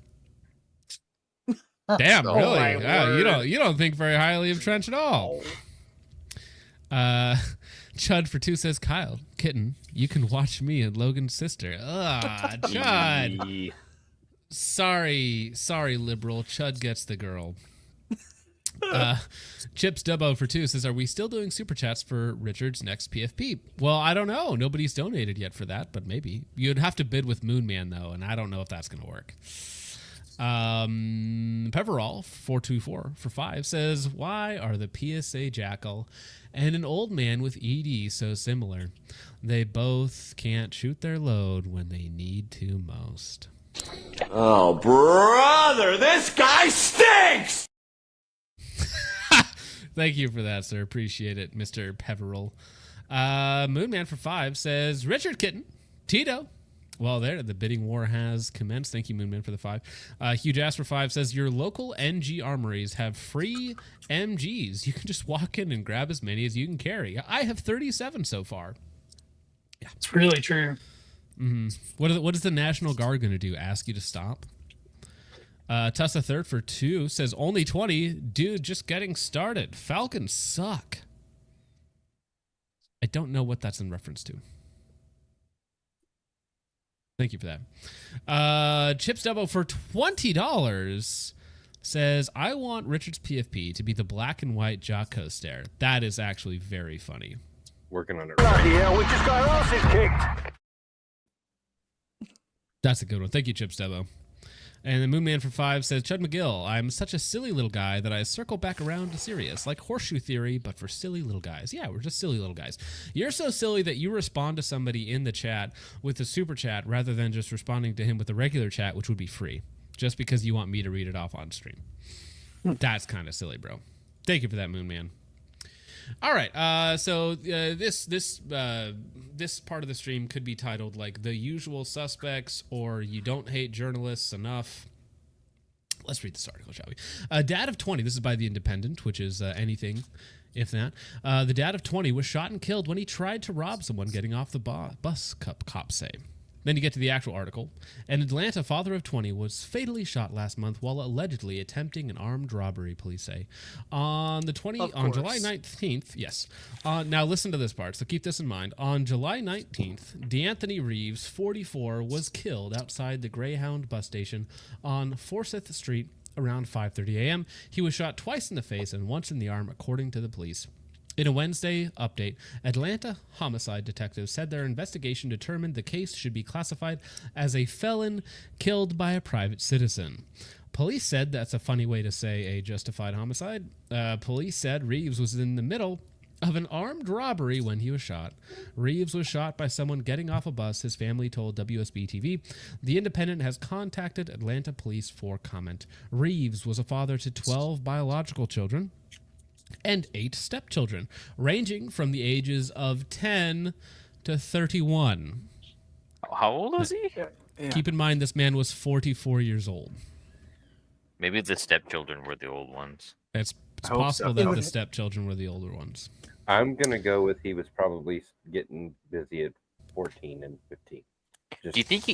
Damn, really? You don't think very highly of Trench at all. Chud for 2 says, Kyle, kitten, you can watch me and Logan's sister. Chud. Sorry, liberal. Chud gets the girl. Chips Dubbo for 2 says, are we still doing super chats for Richard's next PFP? Well, I don't know. Nobody's donated yet for that, but maybe. You'd have to bid with Moonman, though, and I don't know if that's going to work. Peverall 424 for 5 says, why are the PSA Jackal and an old man with ED so similar? They both can't shoot their load when they need to most. Oh, brother, this guy stinks! Thank you for that, sir. Appreciate it, Mr. Peverall. Moonman for 5 says, Richard Kitten, Tito. Well, there, the bidding war has commenced. Thank you, Moonman, for the 5. Huge Ass for 5 says, your local NG armories have free MGs. You can just walk in and grab as many as you can carry. I have 37 so far. Yeah, it's really true. Mm-hmm. What is the National Guard going to do? Ask you to stop? Tussa Third for 2 says, only 20. Dude, just getting started. Falcons suck. I don't know what that's in reference to. Thank you for that. Chips Dubbo for $20 says, I want Richard's PFP to be the black and white Jocko stare. That is actually very funny. Working on it. Bloody hell, we just got our asses kicked. That's a good one. Thank you, Chips Dubbo. And the Moonman for 5 says, Chud McGill, I'm such a silly little guy that I circle back around to serious, like horseshoe theory, but for silly little guys. Yeah, we're just silly little guys. You're so silly that you respond to somebody in the chat with a super chat rather than just responding to him with a regular chat, which would be free, just because you want me to read it off on stream. That's kind of silly, bro. Thank you for that, Moonman. All right, so this part of the stream could be titled like The Usual Suspects or You Don't Hate Journalists Enough. Let's read this article, shall we? Dad of 20, this is by The Independent, which is anything if that. The dad of 20 was shot and killed when he tried to rob someone getting off the bus, cops say. Then you get to the actual article. An Atlanta father of 20 was fatally shot last month while allegedly attempting an armed robbery, police say. On July 19th, yes. Now listen to this part, so keep this in mind. On July 19th, D'Anthony Reeves, 44, was killed outside the Greyhound bus station on Forsyth Street around 5:30 a.m. He was shot twice in the face and once in the arm, according to the police. In a Wednesday update, Atlanta homicide detectives said their investigation determined the case should be classified as a felon killed by a private citizen. Police said that's a funny way to say a justified homicide. Police said Reeves was in the middle of an armed robbery when he was shot. Reeves was shot by someone getting off a bus, his family told WSB-TV. The Independent has contacted Atlanta police for comment. Reeves was a father to 12 biological children and 8 stepchildren, ranging from the ages of 10 to 31. How old was he? Keep in mind, this man was 44 years old. Maybe the stepchildren were the old ones. It's possible that the stepchildren were the older ones. I'm going to go with he was probably getting busy at 14 and 15. Do you think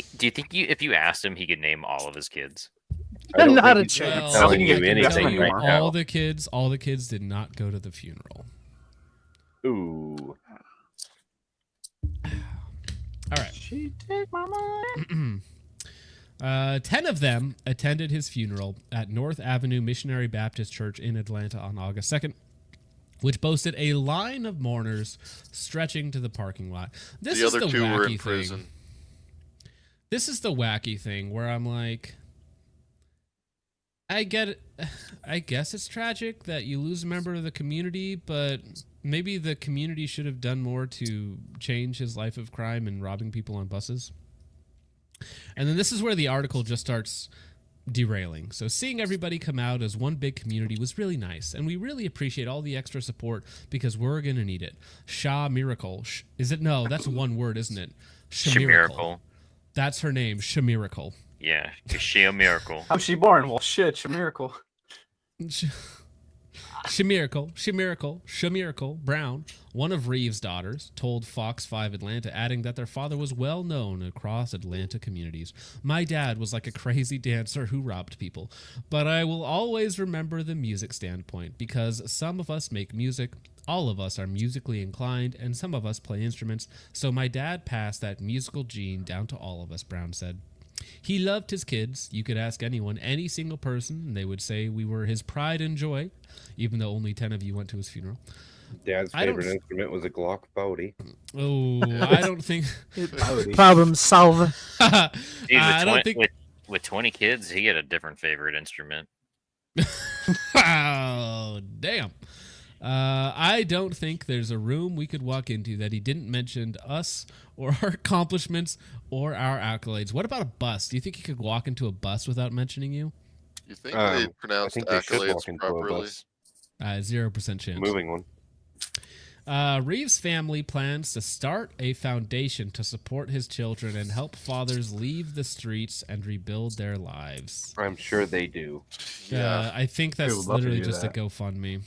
if you asked him, he could name all of his kids? Not a chance. All the kids did not go to the funeral. Ooh. All right. She take my money. 10 of them attended his funeral at North Avenue Missionary Baptist Church in Atlanta on August 2nd, which boasted a line of mourners stretching to the parking lot. This the is other the two wacky were in thing. prison. This is the wacky thing where I'm like, I get it. I guess it's tragic that you lose a member of the community, but maybe the community should have done more to change his life of crime and robbing people on buses. And then this is where the article just starts derailing. So seeing everybody come out as one big community was really nice, and we really appreciate all the extra support because we're going to need it. Sha Miracle. Is it? No, that's one word, isn't it? Shamiracle. That's her name, Shamiracle. Yeah, is she a miracle? How's she born? Well, shit, she a miracle. Shamiracle Brown, one of Reeves' daughters, told Fox 5 Atlanta, adding that their father was well known across Atlanta communities. My dad was like a crazy dancer who robbed people, but I will always remember the music standpoint because some of us make music, all of us are musically inclined, and some of us play instruments, so my dad passed that musical gene down to all of us, Brown said. He loved his kids. You could ask anyone, any single person, and they would say we were his pride and joy, even though only 10 of you went to his funeral. Dad's favorite instrument was a Glock 40. Oh, I don't think... Problem solved. Dude, I don't think... with 20 kids, he had a different favorite instrument. Oh, damn. I don't think there's a room we could walk into that he didn't mention us or our accomplishments or our accolades. What about a bus? Do you think he could walk into a bus without mentioning you? You think they pronounced accolades properly? 0% chance. Moving one. Reeves' family plans to start a foundation to support his children and help fathers leave the streets and rebuild their lives. I'm sure they do. Yeah, I think that's literally just a GoFundMe.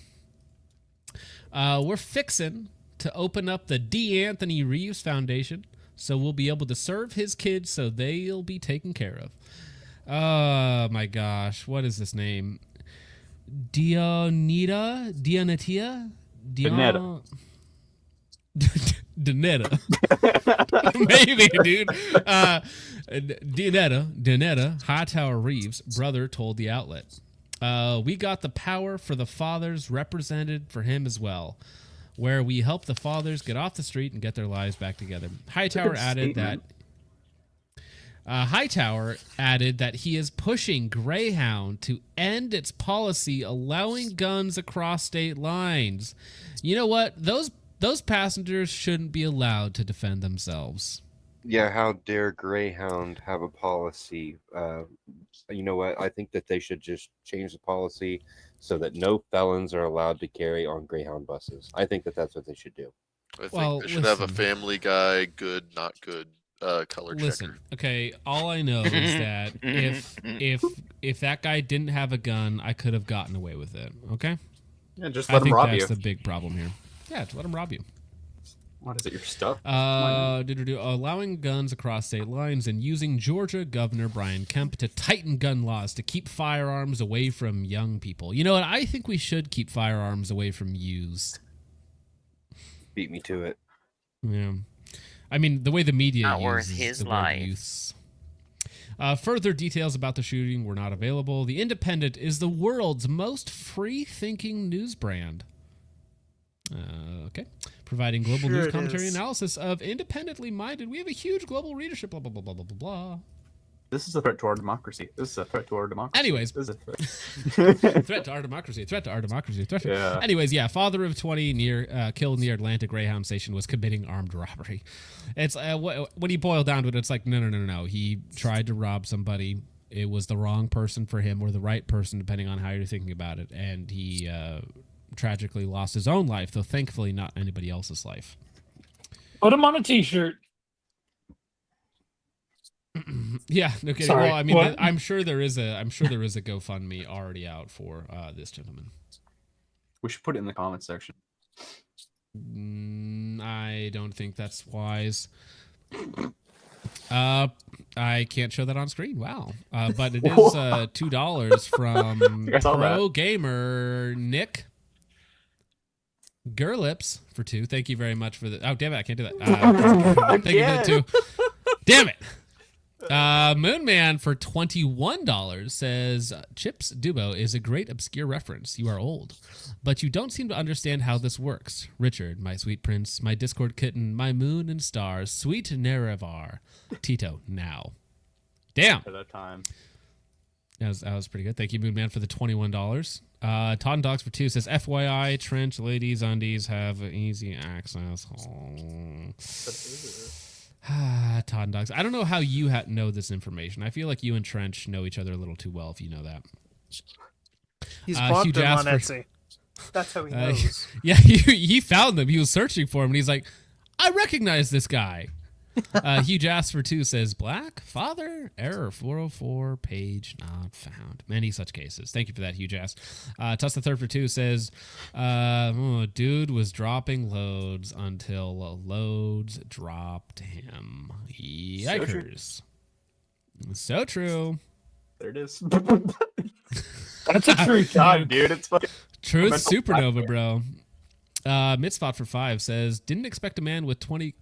We're fixing to open up the D'Anthony Reeves Foundation, so we'll be able to serve his kids so they'll be taken care of. Oh, my Gosh. What is this name? Dianetta? Danetta. Maybe, dude. Danetta Hightower Reeves' brother told the outlet. We got the power for the fathers represented for him as well, where we help the fathers get off the street and get their lives back together. Hightower added that he is pushing Greyhound to end its policy allowing guns across state lines. You know what? Those passengers shouldn't be allowed to defend themselves. Yeah, how dare Greyhound have a policy? You know what? I think that they should just change the policy so that no felons are allowed to carry on Greyhound buses. I think that that's what they should do. I think they should have a Family Guy, good, not good, color checker. Okay, all I know is that if that guy didn't have a gun, I could have gotten away with it. Okay? Yeah, just I let them think rob that's you. the big problem here. Yeah, let them rob you. What is it? Your stuff? Allowing guns across state lines and using Georgia Governor Brian Kemp to tighten gun laws to keep firearms away from young people. You know what? I think we should keep firearms away from youths. Beat me to it. Yeah. I mean, the way the media Not worth uses his the word life. youths. Further details about the shooting were not available. The Independent is the world's most free-thinking news brand. Okay. Providing global news commentary analysis of independently minded. We have a huge global readership, blah, blah, blah, blah, blah, blah, blah. This is a threat to our democracy. This is a threat to our democracy. Anyways. This is a threat. Threat to our democracy. Threat to our democracy. Threat to... Yeah. Anyways, yeah. Father of 20 killed near Atlanta Greyhound Station was committing armed robbery. It's when you boil down to it, it's like, no. He tried to rob somebody. It was the wrong person for him or the right person, depending on how you're thinking about it. And he tragically lost his own life, though thankfully not anybody else's life. Put him on a t-shirt. Yeah, no kidding. Sorry, well, I mean, what? I'm sure there is a GoFundMe already out for this gentleman. We should put it in the comments section. I don't think that's wise. I can't show that on screen. Wow. But it is $2 from Pro Gamer Nick Gerlips for 2. Thank you very much for the. Oh, damn it! I can't do that. Thank you for the 2. Damn it. Moonman for $21 says Chips Dubo is a great obscure reference. You are old, but you don't seem to understand how this works. Richard, my sweet prince, my Discord kitten, my moon and stars, sweet Nerevar, Tito now. Damn. At that time. That was pretty good. Thank you, Moonman, for the $21. Todd and Dogs for 2 says FYI, trench ladies undies have easy access. Todd and Dogs. I don't know how you know this information. I feel like you and Trench know each other a little too well if you know that. He's bought them on Etsy. That's how he knows. Yeah, he found them. He was searching for them, and he's like, I recognize this guy. Hugh Jasper 2 says, Black Father, error 404, page not found. Many such cases. Thank you for that, Hugh Jas. Tuss the Third for 2 says, dude was dropping loads until loads dropped him. Yikers. So true. There it is. That's a true God, dude. It's fucking Truth Supernova, bro. Mitzvot for 5 says, didn't expect a man with 20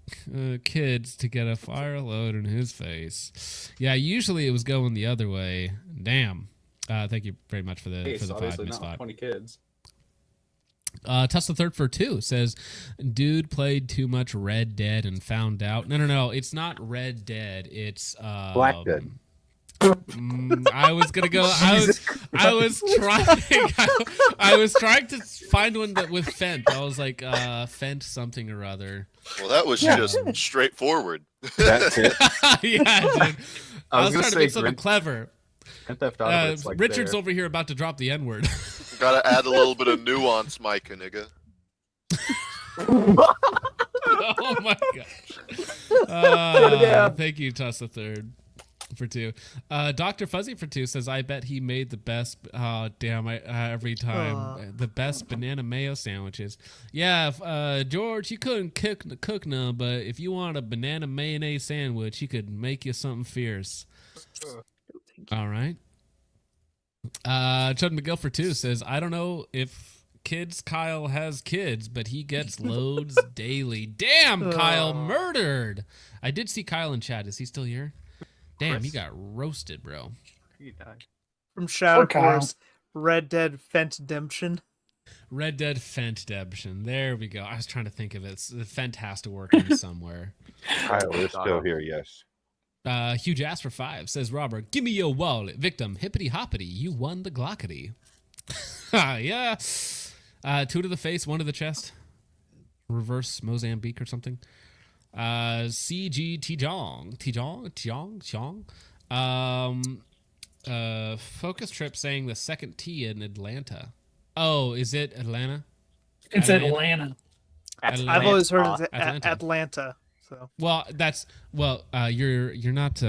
kids to get a fire load in his face. Yeah, usually it was going the other way. Damn. Thank you very much for the 5, Mitzvot. 20 kids. Tuss the Third for 2 says, dude played too much Red Dead and found out. No. It's not Red Dead. It's Black Dead. I was gonna go. I was trying to find one that with Fent. I was like, Fent something or other. Well, that was just straightforward. That's it. Yeah, dude. I was trying to make something Grand clever. Theft Auto, but it's like Richard's there. over here about to drop the N-word. Gotta add a little bit of nuance, Micah, nigga. Oh my gosh. Thank you, Tuss the Third. For 2. Dr. Fuzzy for 2 says, I bet he made the best every time the best banana mayo sandwiches. Yeah, George, he couldn't cook none, but if you want a banana mayonnaise sandwich, he could make you something fierce. All right. Chud McGill for 2 says, I don't know if Kyle has kids, but he gets loads daily. Damn, Kyle murdered. I did see Kyle in chat. Is he still here? Damn, he got roasted, bro. He died. From Shadow Course, Red Dead Fentdemption. Red Dead Fentdemption. There we go. I was trying to think of it. The Fent has to work in somewhere. Kyle is still here, yes. Hugh Jasper 5 says, Robert, give me your wallet. Victim, hippity hoppity. You won the Glockety. Yeah. 2 to the face, 1 to the chest. Reverse Mozambique or something. CG Tijong. Focus Trip saying the second T in Atlanta. Oh, is it Atlanta? It's Atlanta. I've always heard of Atlanta. So. Well, you're not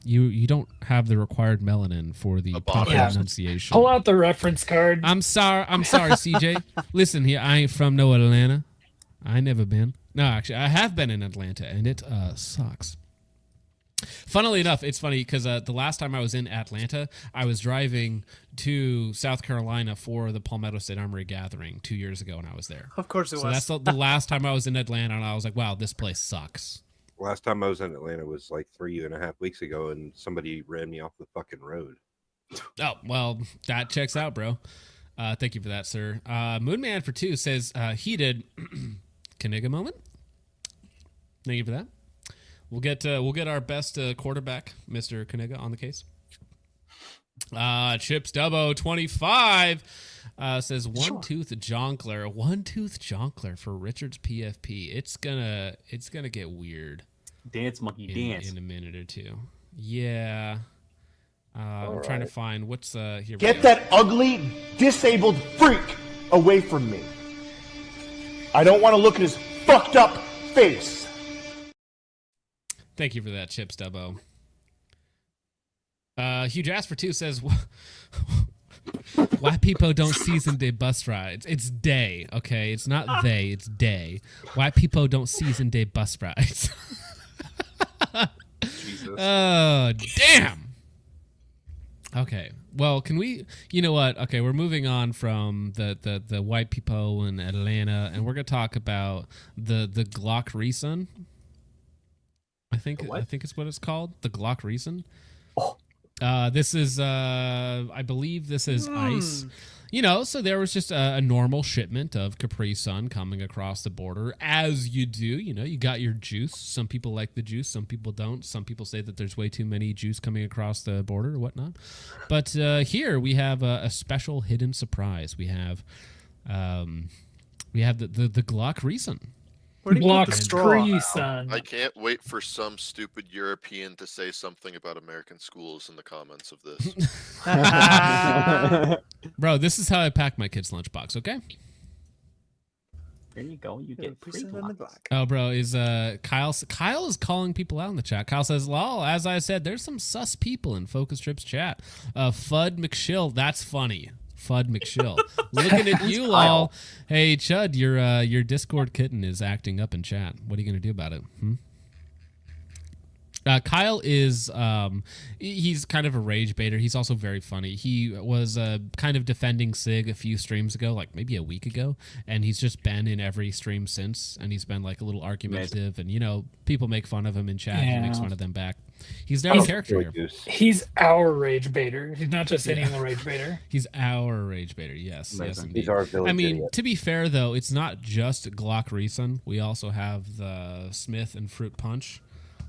you don't have the required melanin for the proper pronunciation. Pull out the reference card. I'm sorry, CJ. Listen here, I ain't from no Atlanta. I never been. No, actually, I have been in Atlanta, and it sucks. Funnily enough, it's funny because the last time I was in Atlanta, I was driving to South Carolina for the Palmetto State Armory gathering 2 years ago when I was there. Of course it was. So that's the last time I was in Atlanta, and I was like, wow, this place sucks. Last time I was in Atlanta was like 3.5 weeks ago, and somebody ran me off the fucking road. Oh, well, that checks out, bro. Thank you for that, sir. Moonman for 2 says, heated Kaniga moment. Thank you for that. We'll get our best quarterback, Mr. Kaniga, on the case. Chips Dubbo 25 says one-tooth jonkler for Richard's PFP. It's gonna get weird. Dance monkey dance in a minute or two. Yeah. I'm trying to find what's here. Get that ugly, disabled freak away from me. I don't want to look at his fucked up face. Thank you for that, Chips Dubbo. Huge Ass for 2 says, "White people don't season their bus rides. It's day, okay? It's not they. It's day. White people don't season their bus rides." Jesus. Oh, damn. Okay. Well, can we? You know what? Okay, we're moving on from the white people in Atlanta, and we're gonna talk about the Glock Reason. I think it's what it's called. The Glock Reason. Oh. This is I believe this is ice. You know, so there was just a normal shipment of Capri Sun coming across the border, as you do. You know, you got your juice. Some people like the juice, some people don't. Some people say that there's way too many juice coming across the border or whatnot. But here we have a special hidden surprise. We have the Glock Reason. Where do you put the Glock straw? Reason. I can't wait for some stupid European to say something about American schools in the comments of this. Bro, this is how I pack my kid's lunchbox, okay? There you go. You get free Glock. Oh, bro, is Kyle is calling people out in the chat. Kyle says, "Lol, as I said, there's some sus people in Focus Trips chat. Fud McShill, that's funny. Fud McShill. Looking at you, lol. Hey, Chud, your Discord kitten is acting up in chat. What are you gonna do about it? Kyle is he's kind of a rage baiter. He's also very funny. He was kind of defending Sig a few streams ago, like maybe a week ago, and he's just been in every stream since, and he's been like a little argumentative, and you know, people make fun of him in chat. He makes fun of them back. He's now a character here. He's our rage baiter. He's not just any rage baiter. He's our rage baiter. Yes, yes, indeed. He's our village idiot. To be fair though, it's not just Glock Reason. We also have the Smith and Fruit Punch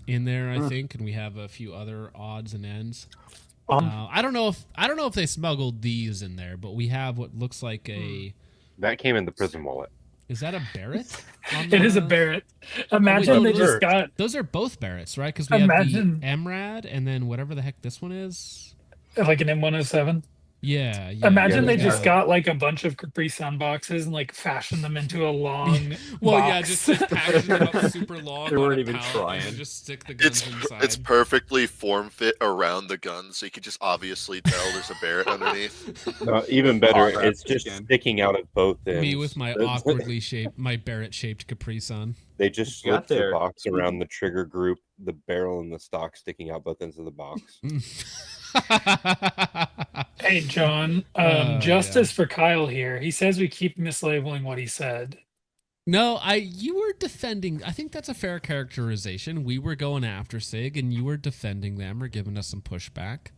in there, I think, and we have a few other odds and ends. I don't know if they smuggled these in there, but we have what looks like a. That came in the prison wallet. Is that a Barrett? It is a Barrett. Imagine they just got. Those are both Barretts, right? Because we have the MRAD and then whatever the heck this one is. Like an M107. Yeah. Imagine they just got like a bunch of Capri Sun boxes and like fashioned them into a long. Just packaged them up super long. They weren't even trying. And just stick the guns inside. It's perfectly form fit around the gun, so you can just obviously tell there's a Barrett underneath. Even better, it's just sticking out of both ends. Me with my awkwardly shaped, my Barrett-shaped Capri Sun. They just slipped the box around the trigger group, the barrel and the stock sticking out both ends of the box. Hey, John. Justice for Kyle here. He says we keep mislabeling what he said. No, you were defending. I think that's a fair characterization. We were going after Sig, and you were defending them or giving us some pushback.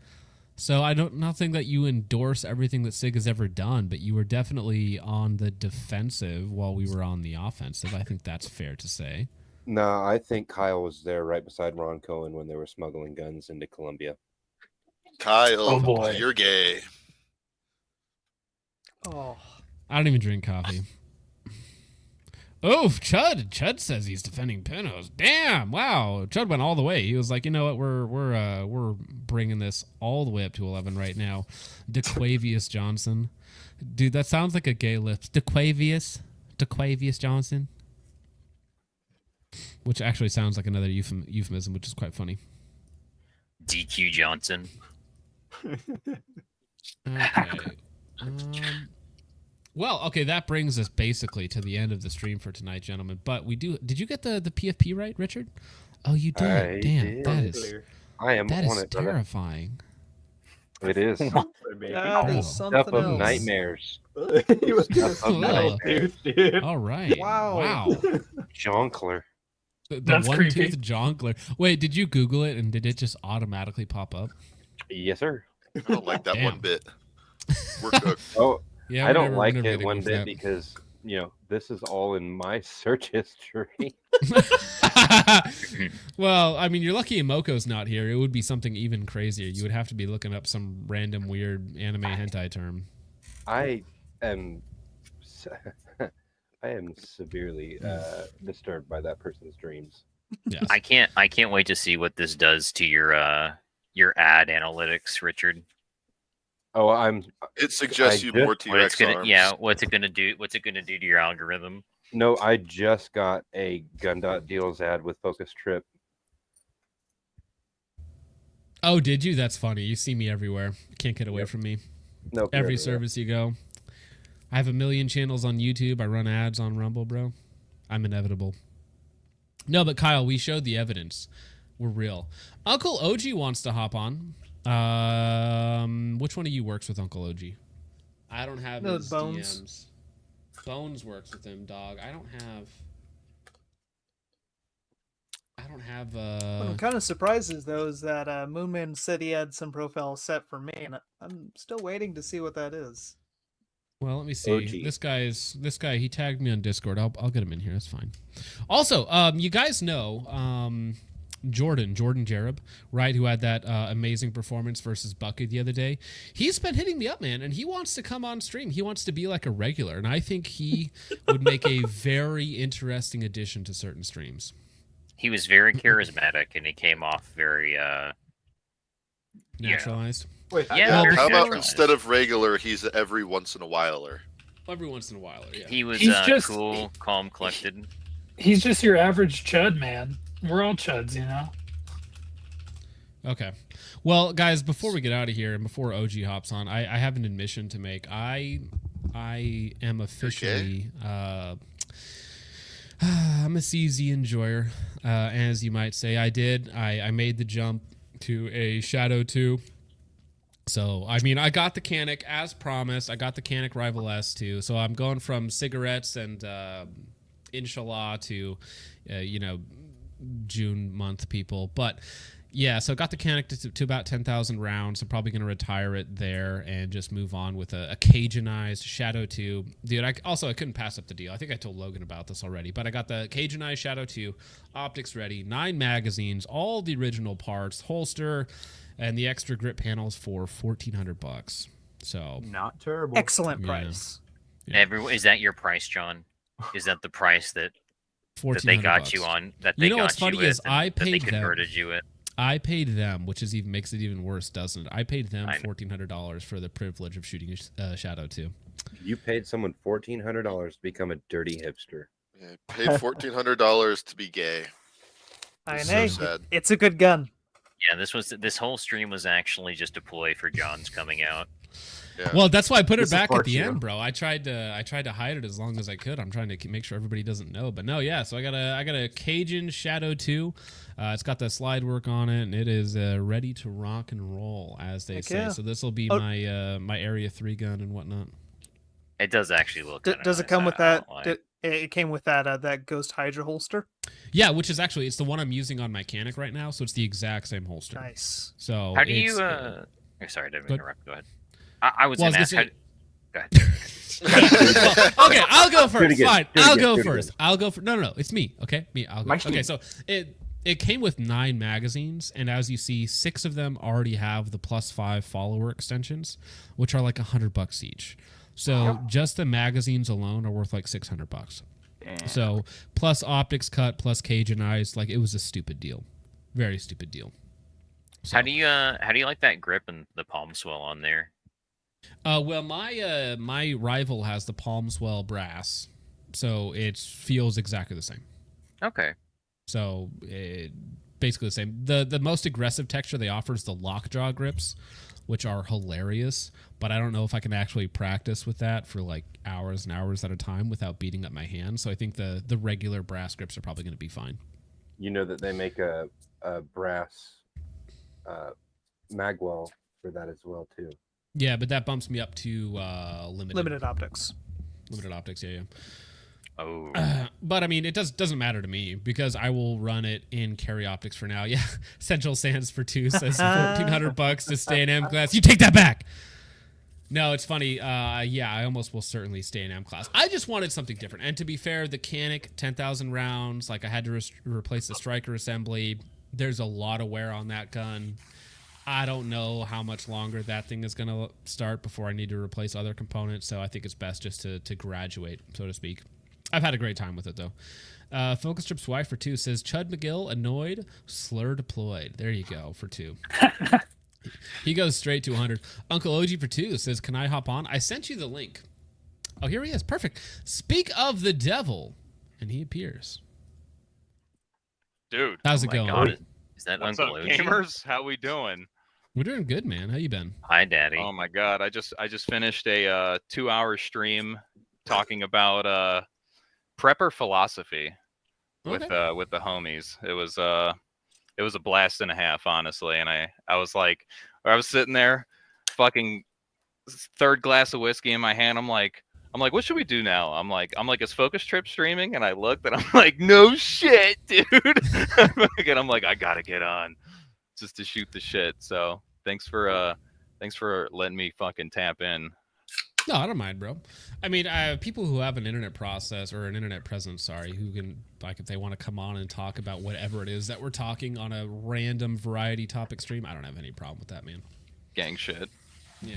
So I don't think that you endorse everything that Sig has ever done, but you were definitely on the defensive while we were on the offensive. I think that's fair to say. No, I think Kyle was there right beside Ron Cohen when they were smuggling guns into Colombia. Kyle, you're gay. Oh, I don't even drink coffee. Oh, Chud says he's defending Pinos. Damn! Wow, Chud went all the way. He was like, you know what? We're bringing this all the way up to 11 right now. DeQuavius Johnson, dude, that sounds like a gay lips. DeQuavius Johnson. which actually sounds like another euphemism, which is quite funny. DQ Johnson. Okay. Well, okay, that brings us basically to the end of the stream for tonight, gentlemen. But we do. Did you get the PFP right, Richard? Oh, you did. I Damn, did. I am that on is it, brother. terrifying. It is. That is something Stuff of else. nightmares. Ugh. Nightmares, dude. All right. Wow. Jonkler. The That's creepy. one-toothed jonkler. Wait, did you Google it and did it just automatically pop up? Yes, sir. I don't like that Damn. one bit. We're cooked. Oh, Yeah, I don't we're like never it gonna one go for bit that. because this is all in my search history. Well, I mean, you're lucky Moko's not here. It would be something even crazier. You would have to be looking up some random weird anime hentai term. I am severely disturbed by that person's dreams. Yes. I can't wait to see what this does to your ad analytics, Richard. Oh, It suggests you more T-Rex arms. What's it gonna do? What's it gonna do to your algorithm? No, I just got a Gundot Deals ad with Focus Trip. Oh, did you? That's funny. You see me everywhere. Can't get away from me. Nope, Every you're service you go. I have 1 million channels on YouTube. I run ads on Rumble, bro. I'm inevitable. No, but Kyle, we showed the evidence. We're real. Uncle OG wants to hop on. Which one of you works with Uncle OG? I don't have his Bones. DMs. Bones works with him, dog. I don't have. What I'm kind of surprised though is that Moonman said he had some profiles set for me, and I'm still waiting to see what that is. Well, let me see. OG. This guy. He tagged me on Discord. I'll get him in here. That's fine. Also, you guys know Jordan Jareb, right? Who had that amazing performance versus Bucky the other day. He's been hitting me up, man, and he wants to come on stream. He wants to be like a regular, and I think he would make a very interesting addition to certain streams. He was very charismatic, and he came off very Naturalized. Wait, Yeah, very how about naturalized. instead of regular, he's every once in a whiler? Every once in a while, yeah. He was He's just- cool, calm, collected. He's just your average chud, man. We're all chuds, you know. Okay. Well, guys, before we get out of here and before OG hops on, I have an admission to make. I am officially I'm a CZ enjoyer, as you might say. I made the jump to a Shadow 2. So, I mean, I got the Canic as promised. I got the Canic Rival S2. So I'm going from cigarettes and Inshallah to, June month people. But yeah, so I got the Canic to about 10,000 rounds. I'm probably going to retire it there and just move on with a Cajunized Shadow 2. Dude, I couldn't pass up the deal. I think I told Logan about this already, but I got the Cajunized Shadow 2, optics ready, 9 magazines, all the original parts, holster, and the extra grip panels for $1,400. So not terrible. Excellent price. Is that your price, John? Is that the price that they got you on? That they got what's funny you is with, I that they paid them. converted you at? I paid them, which makes it even worse, doesn't it? I paid them $1,400 for the privilege of shooting Shadow 2. You paid someone $1,400 to become a dirty hipster. Yeah, paid $1,400 to be gay. And So hey, sad. it's a good gun. Yeah, this whole stream was actually just a ploy for John's coming out. Yeah. Well, that's why I put it This back at supports the you. end, bro. I tried to hide it as long as I could. I'm trying to make sure everybody doesn't know. But no, yeah. So I got a Cajun Shadow 2. It's got the slide work on it, and it is ready to rock and roll, as they say. yeah. So this will be my my Area 3 gun and whatnot. It does actually look. Does it come with that? It came with that Ghost Hydra holster. Yeah, which is actually it's the one I'm using on my Canic right now, so it's the exact same holster. Nice. So How do you? it's, Sorry, I didn't Go- interrupt. Go ahead. I was Well, gonna I ask. was Go ahead. Well, okay, I'll go first. again. Fine, Do it I'll again. go Do it first. again. I'll go for no, it's me. Okay, me. I'll go. My Okay, team. so it came with 9 magazines, and as you see, 6 of them already have the +5 follower extensions, which are like $100 each. So just the magazines alone are worth like $600. Damn. So plus optics cut, plus Cajunized, like it was a stupid deal, very stupid deal. So, How do you like that grip and the palm swell on there? well, my rival has the palm swell brass, so it feels exactly the same. Okay. So basically the same. The most aggressive texture they offer is the lockjaw grips, which are hilarious. But I don't know if I can actually practice with that for like hours and hours at a time without beating up my hand. So I think the regular brass grips are probably going to be fine. You know that they make a brass magwell for that as well too. Yeah, but that bumps me up to limited optics. Limited optics, yeah. Oh. But I mean, it doesn't matter to me because I will run it in carry optics for now. Yeah, Central Sands for 2 says $1,400 to stay in M class. You take that back. No, it's funny. Yeah, I almost will certainly stay in M class. I just wanted something different. And to be fair, the Canic 10,000 rounds, like I had to replace the striker assembly. There's a lot of wear on that gun. I don't know how much longer that thing is going to start before I need to replace other components. So I think it's best just to graduate, so to speak. I've had a great time with it, though. Focus Strip's wife for 2 says, Chud McGill, annoyed, slur deployed. There you go, for 2. He goes straight to 100. Uncle OG for 2 says, can I hop on? I sent you the link. Oh, here he is. Perfect. Speak of the devil. And he appears. Dude. How's it going? God. Is that What's Uncle up, OG? gamers? How we doing? We're doing good, man. How you been? Hi, Daddy. Oh my God! I just finished a 2-hour stream talking about prepper philosophy with the homies. It was a blast and a half, honestly. And I was sitting there, fucking third glass of whiskey in my hand. I'm like, what should we do now? I'm like, is Focus Trip streaming? And I looked and I'm like, no shit, dude. And I'm like, I gotta get on just to shoot the shit. So thanks for letting me fucking tap in. No, I don't mind, bro. I mean, people who have an internet presence, who can, like, if they want to come on and talk about whatever it is that we're talking on a random variety topic stream, I don't have any problem with that, man. Gang shit. Yeah.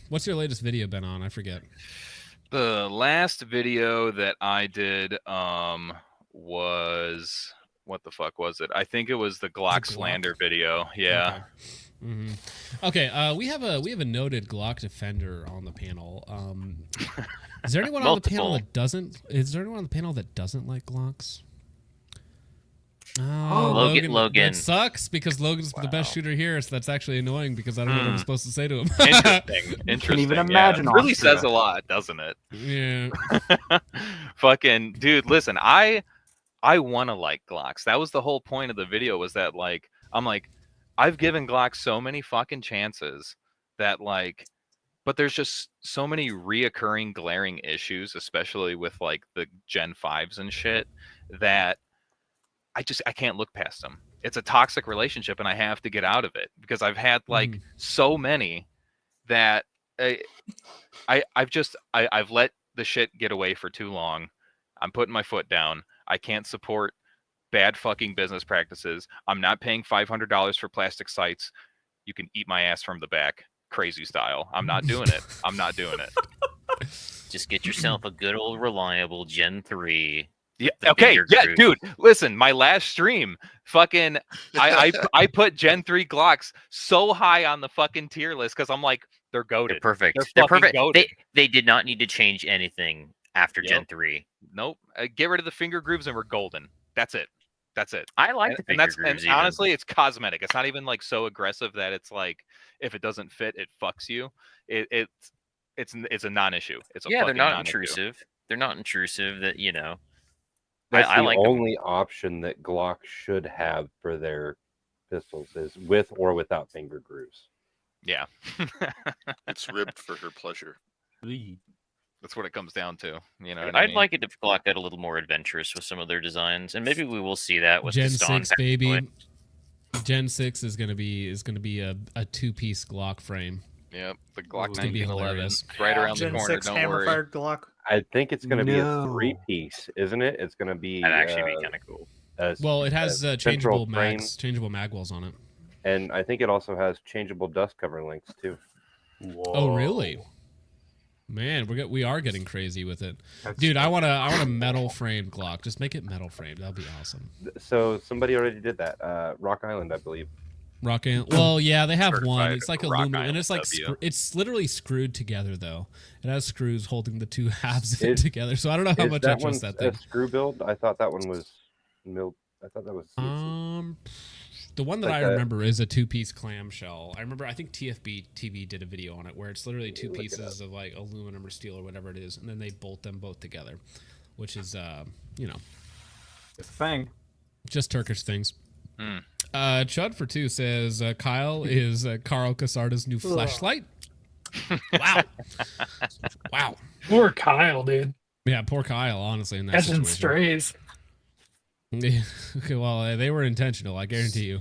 What's your latest video been on? I forget. The last video that I did was, what the fuck was it? I think it was the Glock slander video. Yeah. Okay. We have a noted Glock defender on the panel. Is there anyone on the panel that doesn't? Is there anyone on the panel that doesn't like Glocks? Oh, Logan. That sucks because Logan's the best shooter here, so that's actually annoying because I don't know what I'm supposed to say to him. Interesting. Can even imagine. It really says a lot, doesn't it? Yeah. Fucking dude, listen. I want to like Glocks. That was the whole point of the video. Was that like I'm like I've given Glock so many fucking chances that like, but there's just so many reoccurring glaring issues, especially with like the Gen 5s and shit, that I can't look past them. It's a toxic relationship and I have to get out of it because I've had like so many that I've let the shit get away for too long. I'm putting my foot down. I can't support bad fucking business practices. I'm not paying $500 for plastic sights. You can eat my ass from the back, crazy style. I'm not doing it. I'm not doing it. Just get yourself a good old reliable Gen 3. Yeah. Okay. Yeah, dude. Listen, my last stream, fucking, I put Gen 3 Glocks so high on the fucking tier list because I'm like, they're goated. They're perfect. They're perfect. Goated. They did not need to change anything after Gen 3. Nope. Get rid of the finger grooves and we're golden. That's it. That's it. I like the finger grooves. And honestly, it's cosmetic. It's not even like so aggressive that it's like if it doesn't fit, it fucks you. It's a non-issue. It's a they're not non-issue. intrusive. They're not intrusive. That you know. That's I the like only option that Glock should have for their pistols is with or without finger grooves. Yeah. It's ribbed for her pleasure. That's what it comes down to. You know, I'd like it if Glock got a little more adventurous with some of their designs, and maybe we will see that with Gen the Ston 6, baby. Gen 6 is gonna be a 2-piece Glock frame. Yep, the Glock 1911, right around the Gen corner. 6 Don't hammer worry. fired Glock. I think it's going to be a 3-piece, isn't it? It's going to be. That'd actually be kind of cool. Well, it has changeable mags on it, and I think it also has changeable dust cover links too. Whoa. Oh, really? Man, we are getting crazy with it, dude. I want a metal framed Glock. Just make it metal framed. That'd be awesome. So somebody already did that. Rock Island, I believe. Rock Island. Well, yeah, they have one. It's like aluminum, Island and it's like W. it's literally screwed together though. It has screws holding the two halves of it together. So I don't know how much I trust that thing. A screw build? I thought that one was. milk. I thought that was. The one that Like I that. remember is a 2-piece clamshell. I think TFB TV did a video on it where it's literally two Look it pieces of like aluminum or steel or whatever it is, and then they bolt them both together, which is It's a thing. just Turkish things. Hmm. Chud for 2 says Kyle is Carl Casarda's new fleshlight. Wow. Wow. Poor Kyle, dude. Yeah, poor Kyle, honestly, in that Catching situation. strays. Okay, well, they were intentional, I guarantee you.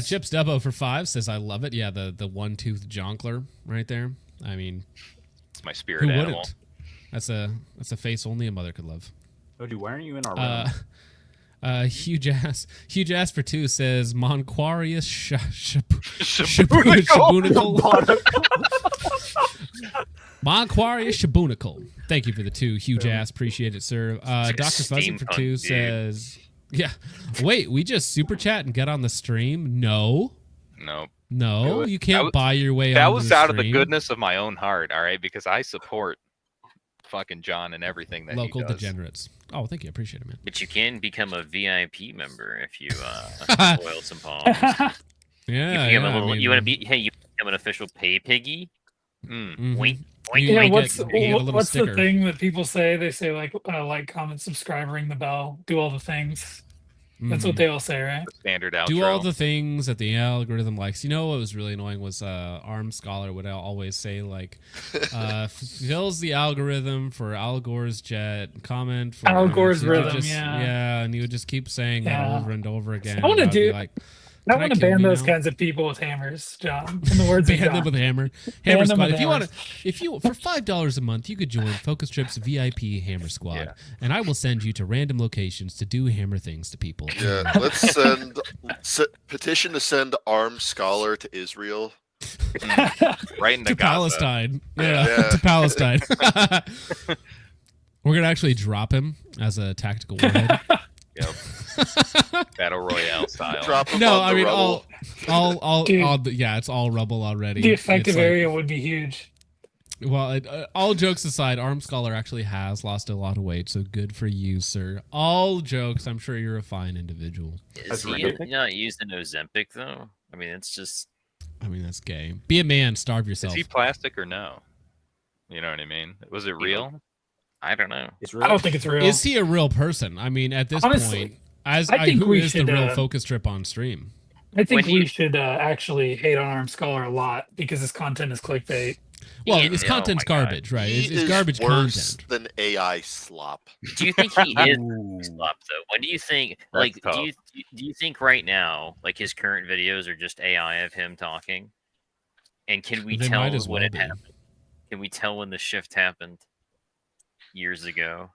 Chips Dubbo for 5 says, I love it. Yeah, the one-tooth jonkler right there. I mean, It's my spirit who animal. wouldn't? That's a face only a mother could love. Oh, dude, why aren't you in our room? Huge ass for 2 says Monquarius Shabunicle. Monquarius Shabunicle. Thank you for the 2. Huge ass. Appreciate it, sir. like Dr. Fuzzy for steampunk, 2 dude. says, yeah. Wait, we just super chat and get on the stream? No. Nope. No, you can't That was- buy your way That onto was the out of the stream. goodness of my own heart, all right? Because I support fucking John and everything that Local he does. degenerates. Oh, thank you. I appreciate it, man. But you can become a VIP member if you boil some palms. Yeah, you become yeah, a little, I mean- you want to be? Hey, you become an official pay piggy. Mhm. Wink, You Yeah, might what's get a little what's the sticker. thing that people say? They say like, comment, subscribe, ring the bell, do all the things. That's what Mhm. they all say, right? Standard outro. Do all the things that the algorithm likes. You know what was really annoying was Arm Scholar would always say like fills the algorithm for Al Gore's jet, comment for Al Gore's he would rhythm, just- yeah. and he would just keep saying Yeah. that over and over again. I want to and I'd be do. like, I "Can want to kill ban me those now?" kinds of people with hammers, John. In the words of Ban John. them with hammer. Ban Hammer them Squad. with If you want hammers. to, if you for $5 a month, you could join Focus Trip's VIP Hammer Squad, and I will send you to random locations to do hammer things to people. Yeah, let's petition to send Armed Scholar to Israel. Right into to Gaza. Palestine. Yeah, Yeah. to Palestine. We're gonna actually drop him as a tactical warhead. Yep. Battle Royale style. Drop him No, on I the mean rubble. Dude. yeah, it's all rubble already. The It's effective like- area would be huge. Well, all jokes aside, Arm Scholar actually has lost a lot of weight, so good for you, sir. All jokes, I'm sure you're a fine individual. Is he not using Ozempic though? I mean, it's just. I mean, that's gay. Be a man, starve Is yourself. he plastic or no? You know what I mean? Was it real? I don't know. It's I don't think it's real. Is he a real person? I mean, at this Honestly, point, as I think who we is should, the real Focus Trip on stream? I think When we he- should actually hate on Arm Scholar a lot because his content is clickbait. Well, Yeah, his oh content's my God. garbage, right? He It's is garbage worse content. than AI slop. Do you think he is slop though? When do you think? That's Like, tough. do you think right now, like his current videos are just AI of him talking? And can we They tell might as when well it be. happened? Can we tell when the shift happened years ago?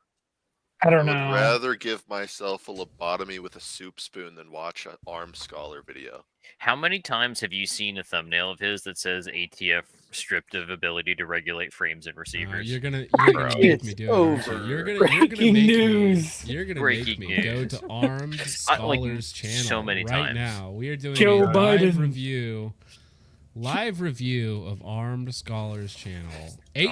I don't I know. would rather give myself a lobotomy with a soup spoon than watch an Armed Scholar video. How many times have you seen a thumbnail of his that says ATF stripped of ability to regulate frames and receivers? You're gonna make It's me do it. aren't you? over. You're gonna Breaking make news. me. You're gonna Breaking make me go news. to Armed Like, Scholars channel so many right times. now. We are doing Joe a live Biden. review. Live review of Armed Scholars channel. I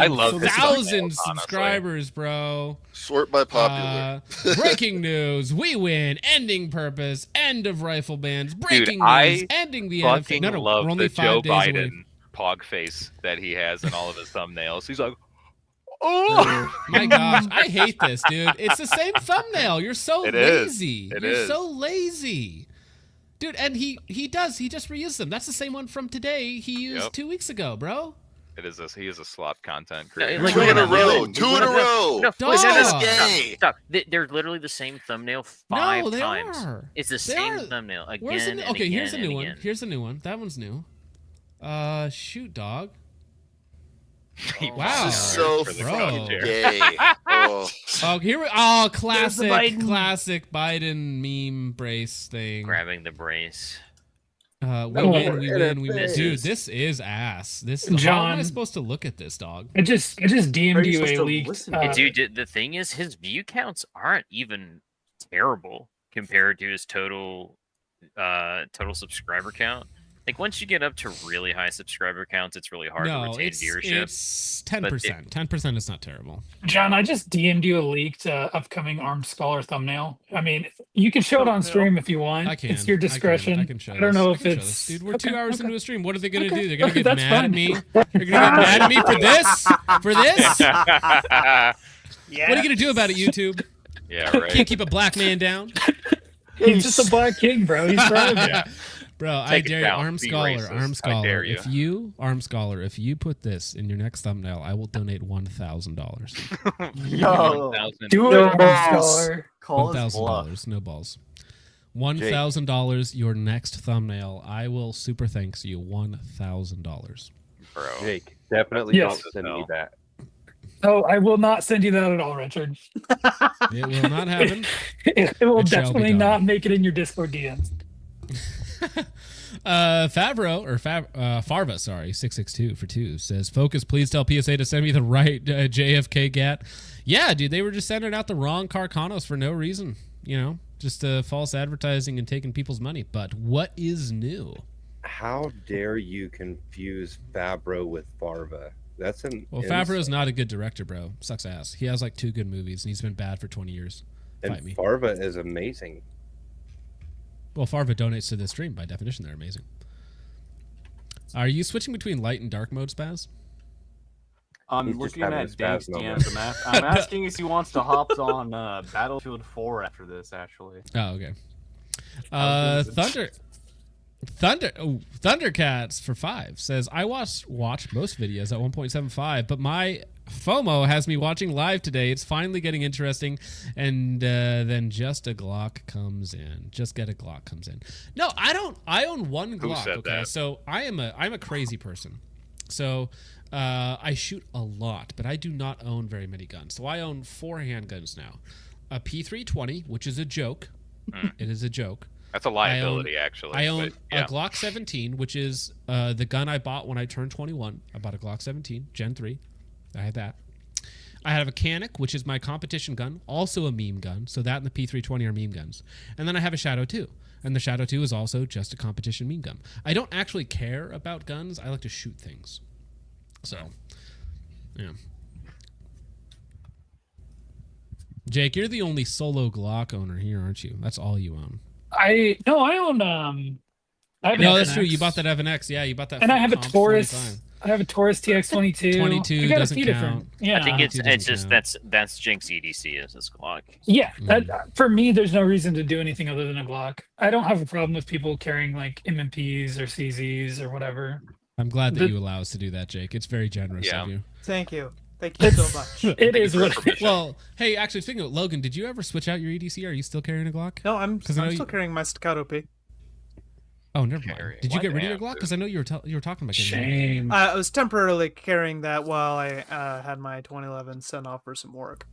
love this 815,000 thumbnail, honestly. subscribers, bro. Sort by popular. Breaking news: we win. Ending purpose. End of rifle bans. Breaking news: I ending the NFA. fucking No, no, love we're only the Joe 5 days away. Biden pog face that he has in all of his thumbnails. He's like, oh My gosh, I hate this, dude. It's the same thumbnail. You're so It is. lazy. It You're is. so lazy. Dude, and he just reused them. That's the same one from today he used Yep. 2 weeks ago, bro. he is a slop content No, creator. like, Two in a no, row. no, 2 in a no, row. No, Dog. listen, That is Stop. gay. Stop. They're literally the same thumbnail five No, they times. are. It's the They same are. thumbnail again. Where's the and okay? Here's a again new and one. again. Here's a new one. That one's new. Shoot, dog. Wow. This is so For the bro. crowd chair. gay. Oh. Oh, here we. Classic Biden meme brace thing. Grabbing the brace. We Oh, win, we win, we win. This Dude, is- this is ass. This how am I John. supposed to look at this, dog? I just How are DM'd you you supposed a to leaked. listen? Dude, the thing is, his view counts aren't even terrible compared to his total subscriber count. Like once you get up to really high subscriber counts, it's really hard to No, retain viewership. it's But 10%. 10% is not terrible. John, I just DM'd you a leaked upcoming Armed Scholar thumbnail. I mean, you can show it on stream if you want. I can. It's your discretion. I can show don't this. know I if can show it's this. Dude, we're 2 hours into a stream. What are they gonna do? They're gonna get That's mad at fine. me. They're gonna get mad at me for this. For this. Yeah. What are you gonna do about it, YouTube? Yeah, Can't right. keep a black man down. He's just a black king, bro. He's proud of you. Bro, I Take it dare you, down. Armed Be Scholar, racist. Armed I Scholar. dare you. If you, Armed Scholar, if you put this in your next thumbnail, I will donate $1,000. Yo. Do it, No Armed balls. Scholar. Call his bluff. $1,000, no balls. $1,000, your next thumbnail. I will super thanks you $1,000. Bro. Jake, definitely Yes. don't send me that. Oh, I will not send you that at all, Richard. It will not happen. It will It shall be definitely done. not make it in your Discord DMs. Farva, sorry, 662 for 2 says, Focus, please tell PSA to send me the right JFK GAT. Yeah, dude, they were just sending out the wrong Carcanos for no reason, just false advertising and taking people's money. But what is new? How dare you confuse Favreau with Farva? That's an Well, Favreau's not a good director, bro. Sucks ass. He has like 2 good movies, and he's been bad for 20 years. and Fight me. Farva is amazing. Well, Farva donates to this stream. By definition, they're amazing. Are you switching between light and dark mode, Spaz? I'm He's just looking having a at Dave's spaz moment. DMs. I'm asking if he wants to hop on Battlefield 4 after this, actually. Oh, okay. How's business? Thundercats for 5 says, I watch most videos at 1.75, but my FOMO has me watching live today. It's finally getting interesting, and then just a Glock comes in. Just get a Glock comes in. No, I don't. I own one Who Glock. said Okay, that? so I'm a crazy person. So I shoot a lot, but I do not own very many guns. So I own 4 handguns now. A P320, which is a joke. It is a joke. That's a liability, actually. I own but, yeah. a Glock 17, which is the gun I bought when I turned 21. I bought a Glock 17, Gen 3. I had that. I have a Canic, which is my competition gun, also a meme gun. So that and the P320 are meme guns. And then I have a Shadow 2. And the Shadow 2 is also just a competition meme gun. I don't actually care about guns. I like to shoot things. So, yeah. Jake, you're the only solo Glock owner here, aren't you? That's all you own. I own I have an No, that's FNX. true. You bought that Evan X. Yeah, you bought that. And I have a Comp Taurus. 45. I have a Taurus TX22. 22 I got a doesn't few count. different. Yeah, I think it's 22 doesn't just count. that's Jinx EDC is his Glock. Yeah, that, for me, there's no reason to do anything other than a Glock. I don't have a problem with people carrying like MMPs or CZs or whatever. I'm glad that you allow us to do that, Jake. It's very generous Yeah. of you. Thank you. Thank you so much. It is what it is. Well, hey, actually, speaking of Logan, did you ever switch out your EDC? Are you still carrying a Glock? No, I'm 'Cause I know still you- carrying my Staccato P. Oh, never mind. Did you Why get rid of your damn, Glock? Because I know you were talking about getting rid of it. Shame. I was temporarily carrying that while I had my 2011 sent off for some work.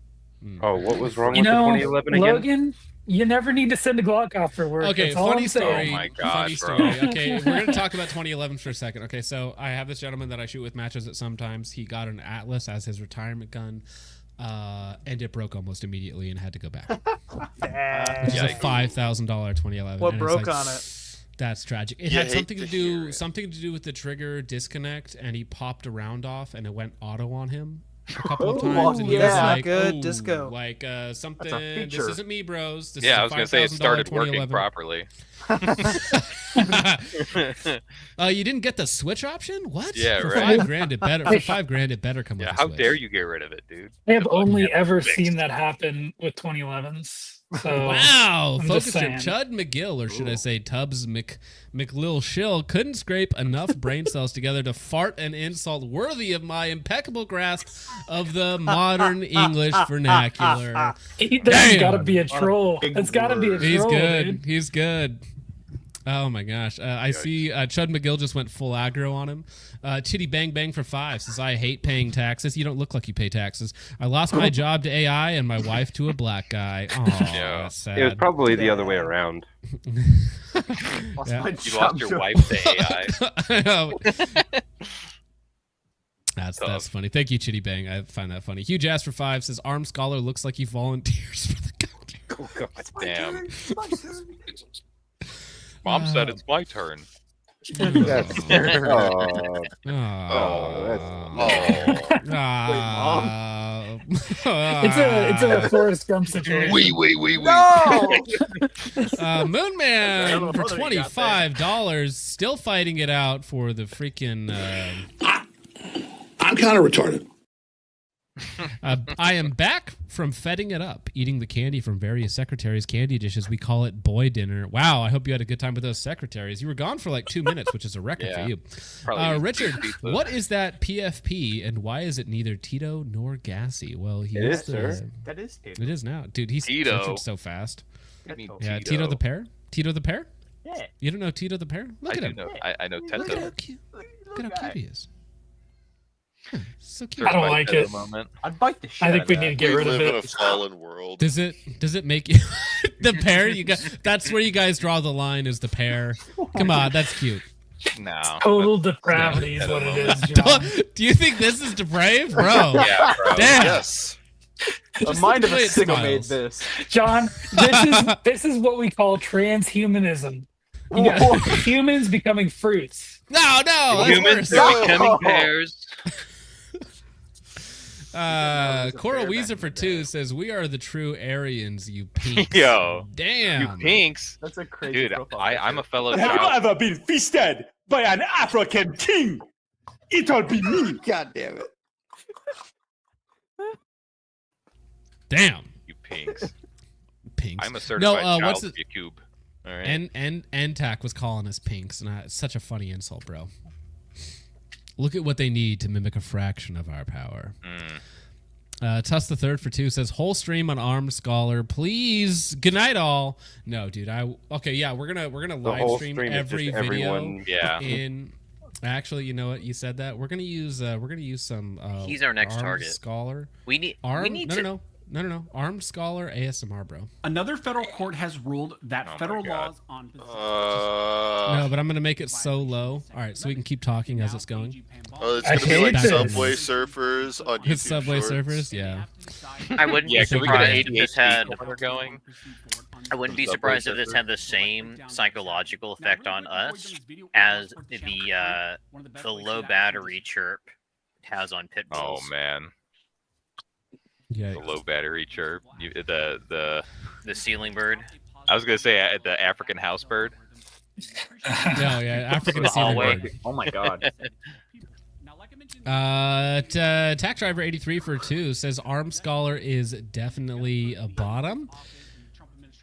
Oh, what was wrong You with the know, 2011 again? Logan, you never need to send a Glock off for work. Okay, That's all funny I'm saying. story. Oh my Funny gosh, bro. story. Okay, we're going to talk about 2011 for a second. Okay, so I have this gentleman that I shoot with matches at sometimes. He got an Atlas as his retirement gun, and it broke almost immediately and had to go back. Which is a $5,000 2011. What and it's broke like, on it? That's tragic. It You had hate something to to hear do it. something to do with the trigger disconnect, and he popped a round off, and it went auto on him a couple of times. And he was yeah, like, good "Ooh, disco." like something. This feature. isn't me, bros. This Yeah, I is was a gonna say it $5,000 started working 2011." properly. You didn't get the switch option? What? Yeah, for right. $5,000 it better. For $5,000 it better come Yeah, with a how switch. dare you get rid of it, dude? I have only never ever fixed. seen that happen with 2011s. So Wow, I'm focus just group. saying. Chud McGill, or should I say Tubbs McLil Shill, couldn't scrape enough brain cells together to fart an insult worthy of my impeccable grasp of the modern English vernacular. There's Damn. got to be a troll. big It's got to be a words. He's troll, good. dude. He's good. Oh my gosh. I see Chud McGill just went full aggro on him. Chitty Bang Bang for 5 says, I hate paying taxes. You don't look like you pay taxes. I lost my job to AI and my wife to a black guy. Oh, Yeah. that's sad. It was probably the other way around. Lost Yeah. my You job lost your to- wife to AI. I know. That's Tough. funny. Thank you, Chitty Bang. I find that funny. Huge Ass for 5 says, Armed Scholar looks like he volunteers for the county. Oh, God. Damn. Mom said it's my turn. That's It's a Forrest Gump situation. Moon Man for $25, still fighting it out for the freaking. I'm kind of retarded. I am back from fetting it up, eating the candy from various secretaries' candy dishes. We call it boy dinner. Wow, I hope you had a good time with those secretaries. You were gone for like 2 minutes, which is a record for you. Richard, what is that PFP, and why is it neither Tito nor gassy? Well, he is the. That is Tito. It is now, dude. He's Tito. switching so fast. Tito. Tito the pear. Tito the pear. Yeah. You don't know Tito the pear? Look at him. I know Teto. Look how cute he is. So cute. I don't like it. I'd bite the shit. I think we need to get rid of live in a it. fallen world. Does it make you the pear? You got that's where you guys draw the line. Is the pear? Come on, that's cute. No. Total depravity is what it is, John. Do you think this is depraved, bro? Yeah, bro. Damn. Yes. The mind of a sicko made this. John, this is what we call transhumanism. You got humans becoming fruits. No, humans are becoming pears. Coral Weezer for 2 says, "We are the true Aryans, you pinks." Yo, damn, you pinks. That's a crazy dude. profile. I'm a fellow. Have you ever been feasted by an African king? It'll be me. God damn it. Damn, you pinks. Pinks. I'm a certified child what's of your cube. All right. And NTAC was calling us pinks, and it's such a funny insult, bro. Look at what they need to mimic a fraction of our power. Tuss the Third for 2 says, "Whole stream on Armed Scholar, please. Good night, all." No, dude. We're gonna live stream every video. Yeah. In actually, you know what? You said that. We're gonna use some. He's our next Armed target. Scholar. We need to. No. Armed Scholar ASMR, bro. Another federal court has ruled that federal laws on No, but I'm gonna make it so low. All right, so we can keep talking as it's going. Oh, it's gonna be like Subway Surfers on YouTube. Subway Shorts. Surfers, yeah. I wouldn't be Can we get an surprised if this had. going? I wouldn't be surprised if this had the same psychological effect on us as the low battery chirp has on pit bulls. Oh man. Yeah. The low battery chirp. The ceiling bird. I was gonna say the African house bird. No, yeah, African The ceiling hallway. bird. Oh my god. Tack Driver 83 for 2 says, "Armed Scholar is definitely a bottom."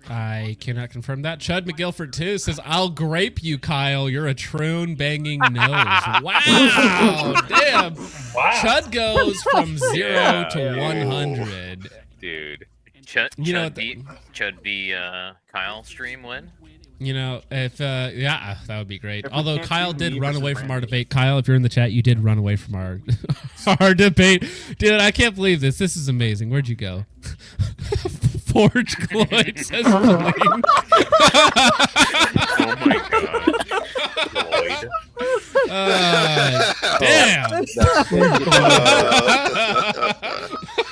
I cannot confirm that. Chud McGill for 2 says, "I'll grape you, Kyle. You're a troon banging nose." Wow, damn. Wow. Chud goes from 0 to 100. Dude. Chud B Kyle stream win. You know, if that would be great. If we Although can't Kyle see did me run versus away from our Rampage. debate. Kyle, if you're in the chat, you did run away from our our debate. Dude, I can't believe this. This is amazing. Where'd you go? Forge Cloyd says Blaine. Oh my god. Damn.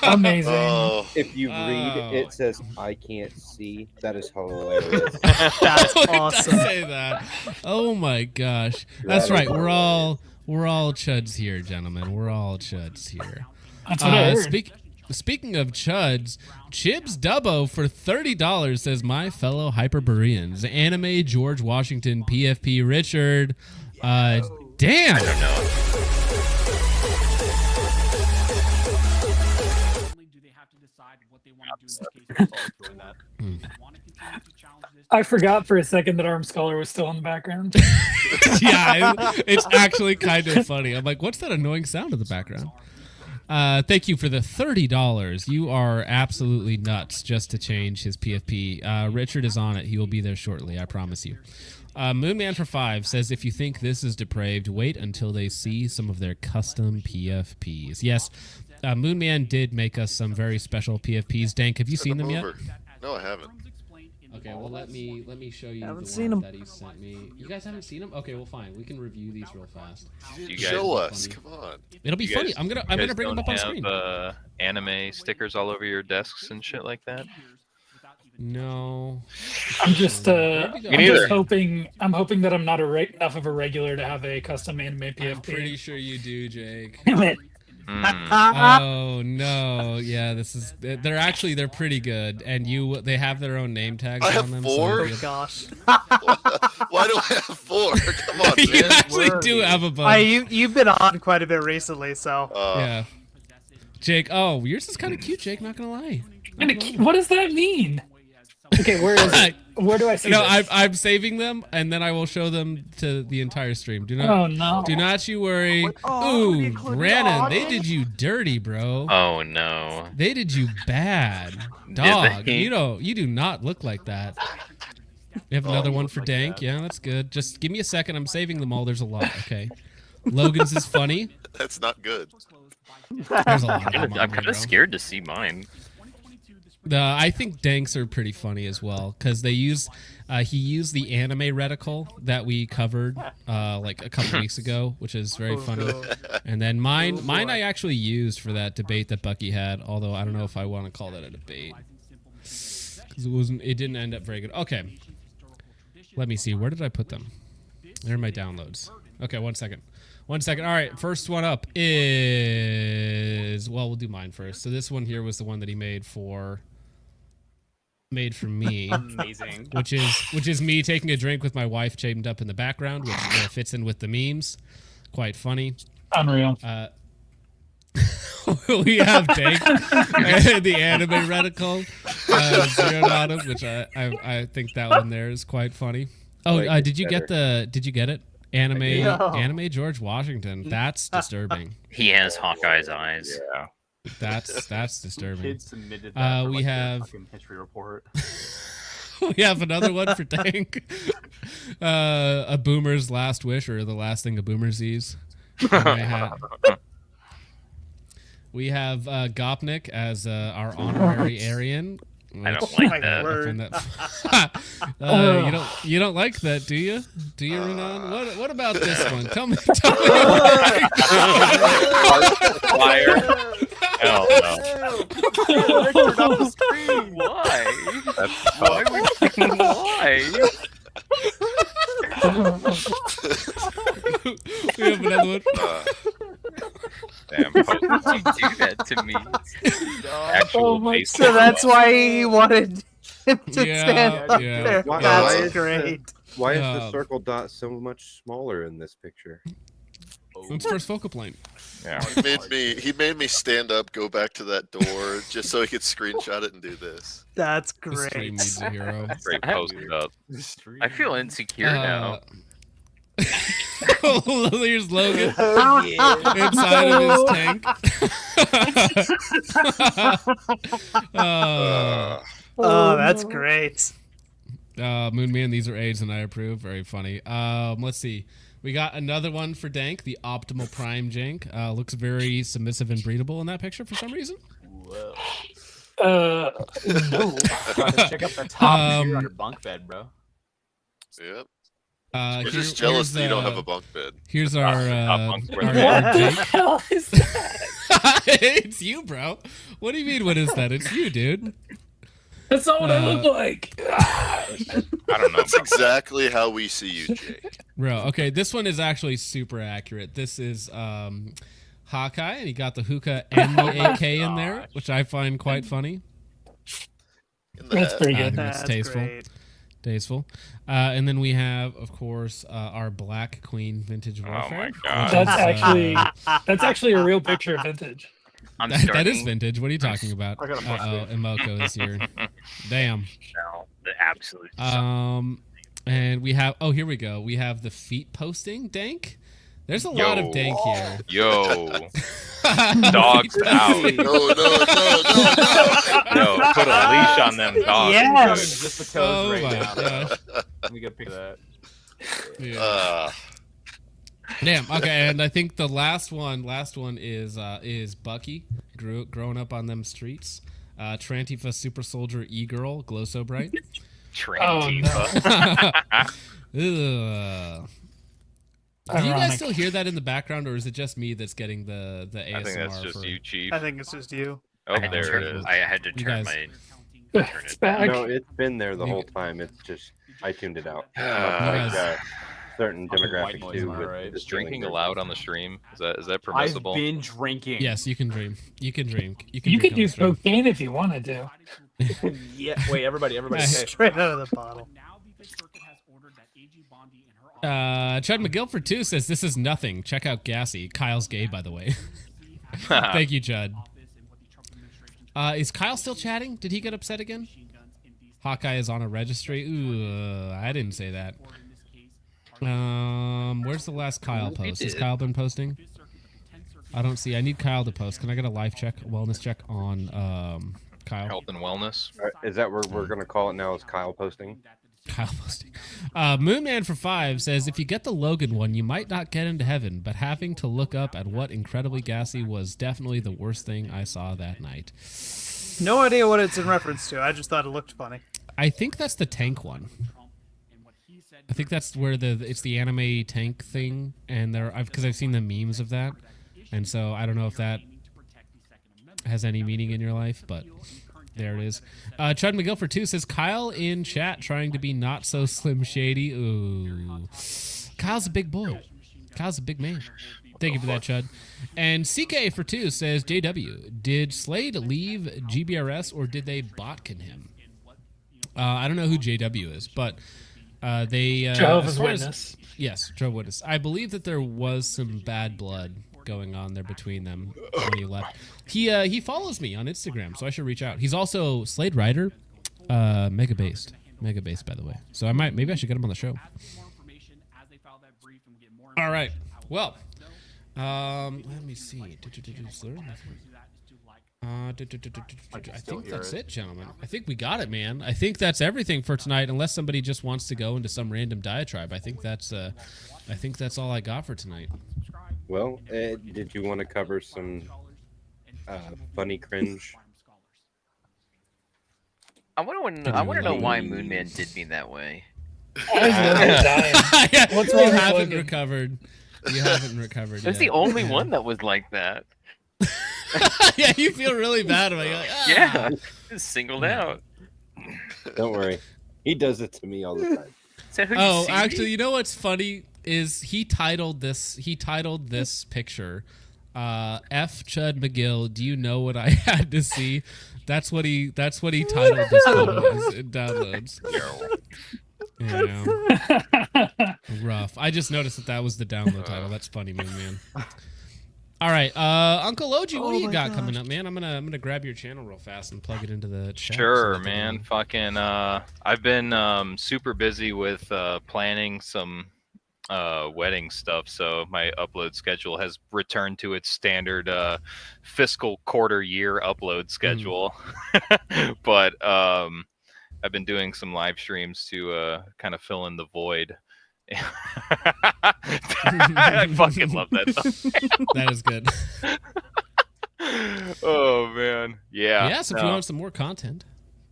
Amazing. If you read, it says "I can't see." That is hilarious. That's It does awesome. say that. Oh my gosh. That's right. We're all chuds here, gentlemen. We're all chuds here. That's what I heard. Speaking of chuds, Chibs Dubbo for $30 says, "My fellow Hyperboreans, anime George Washington, PFP Richard." Damn. I don't know. I forgot for a second that Armed Scholar was still in the background. Yeah, it's actually kind of funny. I'm like, what's that annoying sound in the background? Thank you for the $30. You are absolutely nuts just to change his PFP. Richard is on it. He will be there shortly, I promise you. Moonman for 5 says, "If you think this is depraved, wait until they see some of their custom PFPs." Yes, Moonman did make us some very special PFPs. Dank, have you seen them yet? No, I haven't. Okay, well let me show you Haven't the seen one 'em. that he sent me. You guys haven't seen them? Okay, well fine. We can review these real fast. You guys, Show us. funny. Come on. It'll be you funny. guys- I'm you gonna guys bring them don't up on have, screen. Anime stickers all over your desks and shit like that. No. I'm just neither. hoping that I'm not enough of a regular to have a custom anime PFP. I'm pretty sure you do, Jake. Damn it. Oh no! Yeah, they're pretty good, and they have their own name tags I on have them. 4? So Gosh. Why do I have 4? Come on, you man. actually do have a bunch. You've been on quite a bit recently, so yeah. Jake, oh, yours is kind of cute, Jake. Not gonna lie. What does that mean? Okay, where is it? Where do I see this? I'm saving them, and then I will show them to the entire stream. Do not. Oh no! Do not you worry. Ooh, Brandon, they did you dirty, bro. Oh no! They did you bad, dog. You do not look like that. You have another one for Dank. Yeah, that's good. Just give me a second. I'm saving them all. There's a lot. Okay. Logan's is funny. That's not good. There's a lot of them. I'm kind of scared to see mine. I think Danks are pretty funny as well because he used the anime reticle that we covered like a couple weeks ago, which is very funny. And then mine I actually used for that debate that Bucky had, although I don't know if I want to call that a debate because it didn't end up very good. Okay, let me see, where did I put them? They're in my downloads. Okay, 1 second. All right, first one up is, well, we'll do mine first. So this one here was the one that he made for me. Amazing. Which is me taking a drink with my wife chained up in the background, which fits in with the memes. Quite funny. Unreal. We have Dank, the anime reticle, zeroed on him, which I think that one there is quite funny. Oh, did you get it? Anime George Washington. That's disturbing. He has Hawkeye's eyes. Yeah. That's disturbing. Kid submitted that we have fucking history report. we have another one for Dank. A boomer's last wish, or the last thing a boomer sees. We have Gopnik as our honorary Aryan. I don't like that. You don't like that, do you? Do you, Renan? What about this one? Tell me. Fire. Hell no. Why? Why? We have another one. Damn, how did you do that to me? So that's why he wanted him to stand up there. That's great. Why is the circle dot so much smaller in this picture? It's first focal point. Yeah. He made me stand up, go back to that door, just so he could screenshot it and do this. That's The stream great. needs a hero. Great posted up. I feel insecure now. Here's Logan inside of his tank. Oh, that's great. Moonman, these are A's and I approve. Very funny. Let's see. We got another one for Dank, the optimal prime Jank. Looks very submissive and breedable in that picture for some reason. Whoa. No. Check out the top tier on your bunk bed, bro. Yep. We're just jealous that you don't have a bunk bed. Here's our What the hell is that? It's you, bro. What do you mean? What is that? It's you, dude. That's not what I look like. I don't know. That's exactly how we see you, Jake. Bro, okay, this one is actually super accurate. This is Hawkeye, and he got the hookah and the AK in there, which I find quite funny. That's pretty good. That's tasteful. Great. Tasteful. And then we have, of course, our Black Queen Vintage Warfare. Oh my god. That's actually a real picture of vintage. That is vintage. What are you talking about? I got a Uh-oh, Emoko is here. Damn. No, the absolute. And we have, here we go. We have the feet posting Dank. There's a lot of Dank here. Yo. Dogs out. No. Yo, put a leash on them dogs. Yes. Just the toes right my now. gosh. Let me get a pic of that. Yeah. Damn. Okay, and I think the last one is Bucky, growing up on them streets. Trantifa Super Soldier E-Girl, glow so bright. Trantifa. Ugh. Do you guys still hear that in the background, or is it just me that's getting the ASMR? I think that's just you, Chief. I think it's just you. Oh, there it is. I had to turn my turn it back. down. No, it's been there the whole time. It's just I tuned it out. Guys. Certain Fucking white demographics noise, do am I with right? the Is drinking stealing allowed on the stream? Is that permissible? I've been drinking. Yes, you can dream. You can drink. You You drink could on the use stream. cocaine if you wanted to. Yeah. Wait, everybody. Okay. Straight out of the bottle. Chud McGilford too says this is nothing. Check out Gassy. Kyle's gay, by the way. Thank you, Chud. Is Kyle still chatting? Did he get upset again? Hawkeye is on a registry. Ooh, I didn't say that. Where's the last Kyle post? Has Kyle been posting? I don't see. I need Kyle to post. Can I get a life check, wellness check on Kyle? Health and wellness. Is that what we're gonna call it now? Is Kyle posting? Kyle posting. Moonman for 5 says, if you get the Logan one, you might not get into heaven, but having to look up at what incredibly gassy was definitely the worst thing I saw that night. No idea what it's in reference to. I just thought it looked funny. I think that's the tank one. I think that's where it's the anime tank thing, and because I've seen the memes of that, and so I don't know if that has any meaning in your life, but there it is. Chud McGilford 2 says, Kyle in chat trying to be not so Slim Shady. Ooh. Kyle's a big boy. Kyle's a big man. Thank you for that, Chud. And CK for 2 says, JW, did Slade leave GBRS or did they botkin him? I don't know who JW is, but they... Jehovah's Witness. Yes, Jehovah's Witness. I believe that there was some bad blood going on there between them when he left. He follows me on Instagram, so I should reach out. He's also Slade Rider, mega based, by the way. So maybe I should get him on the show. All right. Well, let me see. I think that's it, gentlemen. I think we got it, man. I think that's everything for tonight. Unless somebody just wants to go into some random diatribe, I think that's all I got for tonight. Well, Ed, did you want to cover some funny cringe? I want to know why Moonman did me that way. What's wrong? You haven't recovered. You haven't recovered. That's yet. the only one that was like that. Yeah, you feel really bad about it. You're like, ah. Yeah, just singled out. Don't worry, he does it to me all the time. So who Oh, actually, you know what's funny is he titled this picture, F Chud McGill. Do you know what I had to see? That's what he titled this photo as in downloads. Yeah. Rough. I just noticed that was the download title. That's funny, man. All right, Uncle Oji, what do you got coming up, man? I'm gonna grab your channel real fast and plug it into the chat. Sure, man. Fucking, I've been super busy with planning some wedding stuff, so my upload schedule has returned to its standard fiscal quarter year upload schedule. But I've been doing some live streams to kind of fill in the void. I fucking love that thumbnail. That is good. Oh man, yeah. Yes, if you want some more content.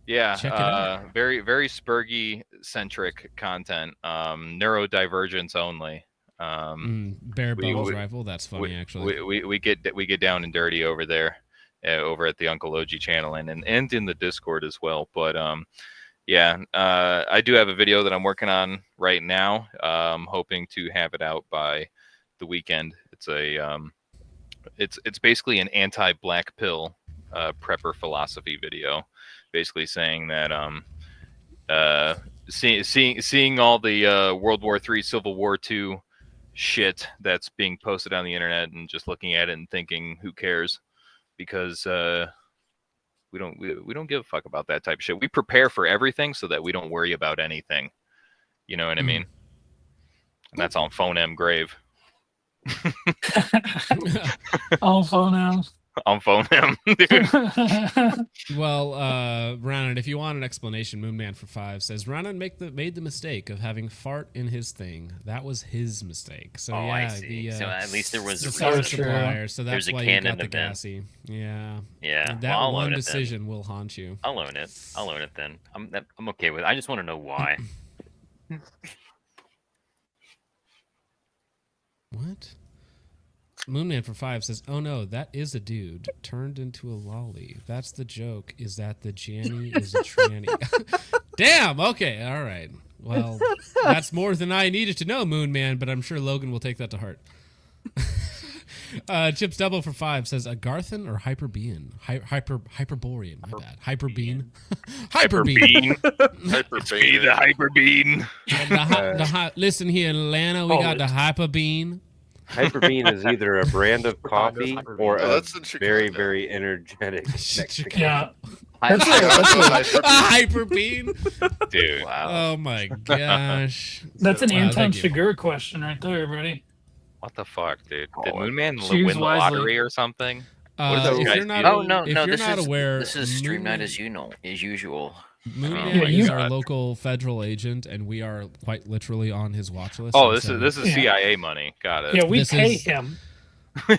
Yeah, check it out. Very, very Spurgy centric content. Neurodivergence only. Bare bones rifle. That's funny, actually. We get down and dirty over there, over at the Uncle Oji channel and in the Discord as well. But yeah, I do have a video that I'm working on right now. Hoping to have it out by the weekend. It's it's basically an anti-black pill prepper philosophy video, basically saying that seeing all the World War III, Civil War II shit that's being posted on the internet and just looking at it and thinking, who cares? Because we don't give a fuck about that type of shit. We prepare for everything so that we don't worry about anything. You know what I mean? And that's on Phone M Grave. On Phone M. On Phone M, dude. Well, Ronan, if you want an explanation, Moonman for 5 says Ronan made the mistake of having fart in his thing. That was his mistake. So yeah, I see. So at least there was a power reason. supplier. So that's There's a why you canon got the event. gassy. Yeah. Yeah. And that I'll one own it decision then. will haunt you. I'll own it. I'll own it then. I'm okay with it. I just want to know why. What? Moonman for 5 says, "Oh no, that is a dude turned into a lolly. That's the joke. Is that the Janny is a tranny?" Damn. Okay. All right. Well, that's more than I needed to know, Moonman. But I'm sure Logan will take that to heart. Chips Double for 5 says, "A Garthan or Hyperbean? Hyperborean. My bad. Hyperbean. Hyperbean. Hyperbean. The Hyperbean. Listen here, Atlanta. We got the Hyperbean." Hyperbean is either a brand of coffee or Oh, a that's in very, Chicago. very energetic Mexican. Yeah. That's Hyperbean. Hyperbean. Dude. Oh my gosh. That's an Wow, Anton thank you. Chigurh question right there, buddy. What the fuck, dude? Did Moonman Choose win the wisely. lottery or something? What is If this guy's you're not, deal? Oh no, if no, you're this not is aware, this is Stream Night Moonman- as usual. Moonman Yeah, is you- our local federal agent, and we are quite literally on his watch list. Oh, and this so- is this is Yeah. CIA money. Got it. Yeah, we This pay is- him.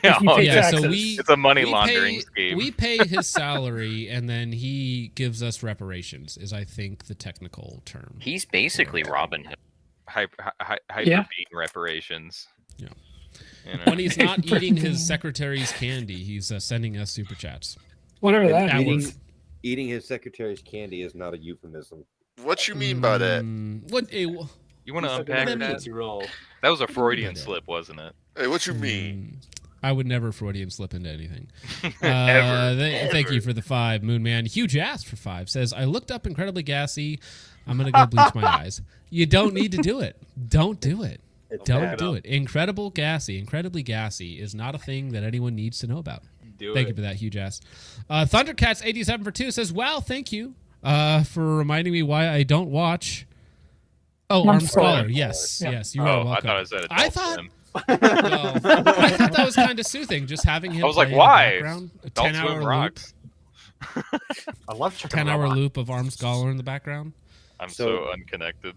Yeah, he pays yeah, taxes. so we it's a money we laundering pay, scheme. We pay his salary, and then he gives us reparations. Is I think the technical term. He's basically Robin Hood. Hyperbean Yeah. reparations. Yeah. You know? When he's not eating his secretary's candy, he's sending us super chats. Whatever that That means. works. Eating his secretary's candy is not a euphemism. What you mean by that? What? You want to He's unpack like a that? fancy roll. That was a Freudian that? slip, wasn't it? Hey, what you mean? I would never Freudian slip into anything. Ever. Thank you for the 5, Moonman. Huge ass for 5 says, "I looked up incredibly gassy. I'm gonna go bleach my eyes. You don't need to do it. Don't do it. Don't do it. Incredibly gassy is not a thing that anyone needs to know about." Thank you for that, huge ass. Thundercats 87 for 2 says, "Wow, thank you for reminding me why I don't watch." Oh, Armed Scholar. Yes, Yeah. yes, you are Oh, welcome. I thought it said I Adult thought. Swim. No, I thought that was kind of soothing, just having him. I was like, play in the why? background, a Adult 10-hour Swim loop. rocks. I love chicken 10-hour robot. loop of Armed Scholar in the background. I'm So- so unconnected.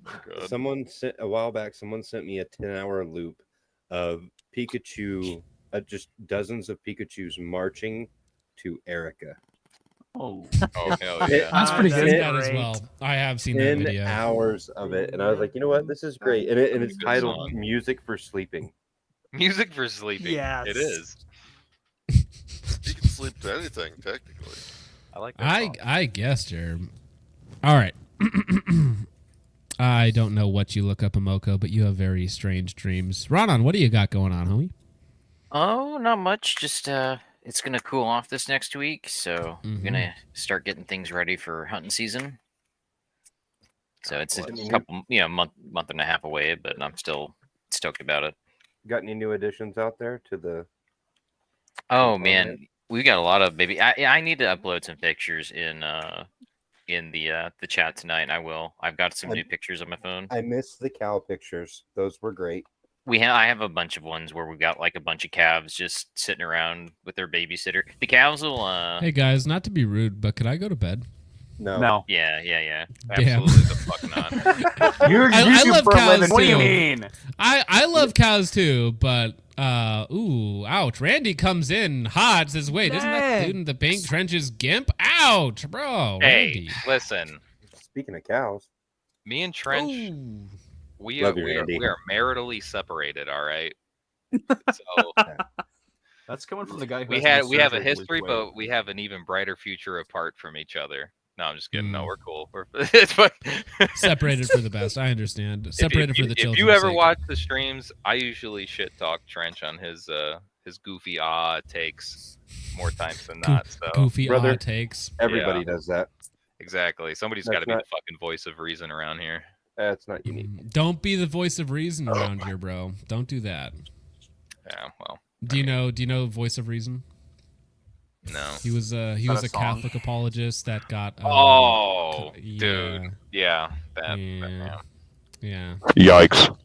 God. Someone sent a while back. Someone sent me a 10-hour loop of Pikachu, just dozens of Pikachu's marching to Erica. Oh, Oh hell It- yeah! That's pretty I've good. seen that as well. I have seen that 10 video. hours of it, and I was like, you know what, this is great, and it's Good titled song. "Music for Sleeping." Music for sleeping. Yes. It is. You can sleep to anything, technically. I like that. song. I guess, Jerm. All right. I don't know what you look up, Amoko, but you have very strange dreams. Ronan, what do you got going on, homie? Oh, not much. Just it's gonna cool off this next week, so Mhm. I'm gonna start getting things ready for hunting season. So it's a Well, couple, month and a half away, but I'm still stoked about it. Got any new additions out there to the? Oh Okay. man, we got a lot of baby. I need to upload some pictures in the chat tonight. And I will. I've got some new pictures on my phone. I missed the cow pictures. Those were great. I have a bunch of ones where we've got like a bunch of calves just sitting around with their babysitter. The calves will Hey, guys, not to be rude, but could I go to bed? No. no. yeah. Damn. Absolutely the fuck not. You're I YouTube love for a cows living. What do you too. mean? I love cows too, but ooh, ouch. Randy comes in hot, says, "Wait, isn't that dude in the pink trenches Gimp? Ouch, bro." Hey, Randy. listen. Speaking of cows, Me and Trench, Ooh. we Love are, you, we, are, Randy. we are maritally separated. All right. So That's coming from the guy who we has no have a surgery to lose history, weight. but we have an even brighter future apart from each other. No, I'm just kidding. No, Mm. we're cool. It's fun. Separated for the best. I understand. Separated for the children. If you ever watch the streams, I usually shit talk Trench on his goofy takes more times than not. So goofy Brother, takes. everybody Yeah. does that. exactly. Somebody's That's got to be not- the fucking voice of reason around here. That's not unique. Don't be the voice of reason around here, bro. Don't do that. Yeah. Well, Do you know voice of reason? no. He was a that a song? Catholic apologist that got Oh, yeah. dude. Yeah. That. Yeah. Yeah. Yikes.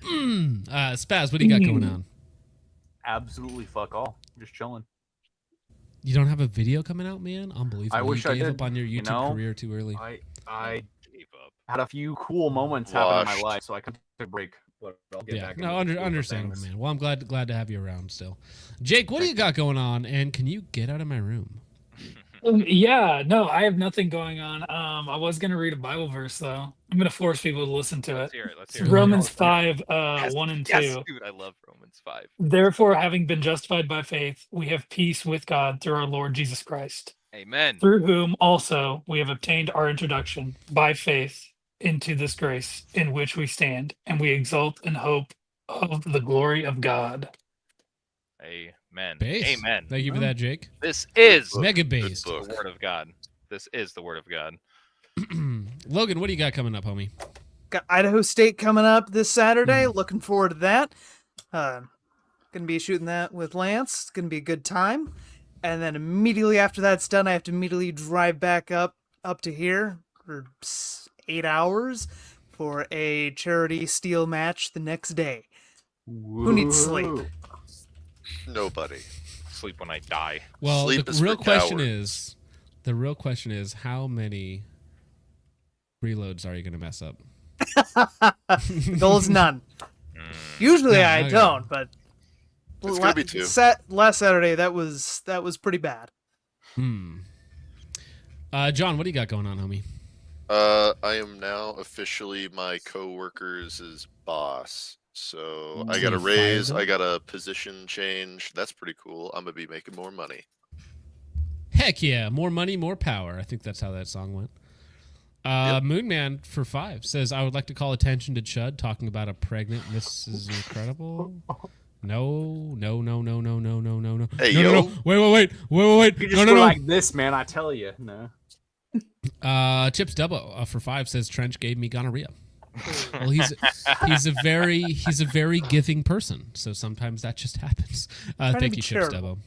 Spaz, what do you got going on? Absolutely fuck all. Just chilling. You don't have a video coming out, man? Unbelievable. I wish you I gave did. up on your You YouTube know, career too early. I had a few cool moments happen in Washed. my life, so I could take a break. But I'll get Yeah, back no, into the swing of understandable, things. man. Well, I'm glad to have you around still. Jake, what do you got going on? And can you get out of my room? Yeah, no, I have nothing going on. I was gonna read a Bible verse though. I'm gonna force people to listen to Let's it. hear it. Let's It's hear it. Romans Let's hear it. 5, Yes, 1 and yes, 2. dude, I love Romans 5. Therefore, having been justified by faith, we have peace with God through our Lord Jesus Christ. Amen. Through whom also we have obtained our introduction by faith into this grace in which we stand, and we exult in hope of the glory of God. Amen. Base. Amen. Thank you for that, Jake. This is Mega based. the word of God. This is the word of God. Logan, what do you got coming up, homie? Got Idaho State coming up this Saturday. Looking forward to that. Gonna be shooting that with Lance. It's gonna be a good time. And then immediately after that's done, I have to immediately drive back up to here for 8 hours for a charity steel match the next day. Who needs sleep? Nobody. Sleep when I die. Well, Sleep the is real for question cowards. is, how many reloads are you going to mess up? The goal is none. Usually I okay. don't, but It's gonna be 2. Last Saturday that was pretty bad. John, what do you got going on, homie? I am now officially my coworker's boss. So I got a raise, I got a position change. That's pretty cool. I'm gonna be making more money. Heck yeah, more money, more power. I think that's how that song went. Moonman for 5 says, I would like to call attention to Chud talking about a pregnant Mrs. Incredible. No. Hey, no, yo. no. Wait. You just No. go like this, man. I tell you. No. Chips Dubbo for 5 says Trench gave me gonorrhea. Well, he's a very giving person, so sometimes that just happens. Thank you, Chips Dubbo.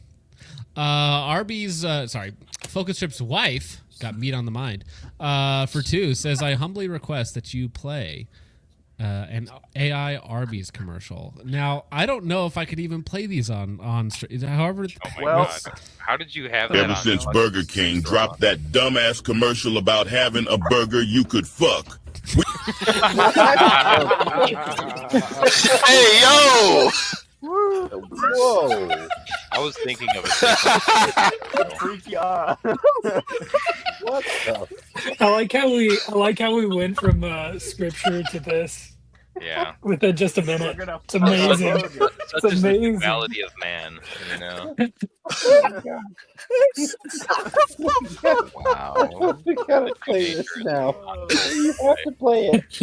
Focus Trip's wife got meat on the mind. For 2 says, I humbly request that you play an AI Arby's commercial. Now, I don't know if I could even play these on stream. However, God. How did you have that Ever on? since Burger King dropped that dumbass commercial about having a burger you could fuck. Hey, yo! Whoa! I was thinking of Freaky eye. What the? I like how we went from scripture to this Yeah. within just a minute. It's amazing. Such It's is the amazing. duality of man, you know. Wow. We gotta play this now. You have to play it.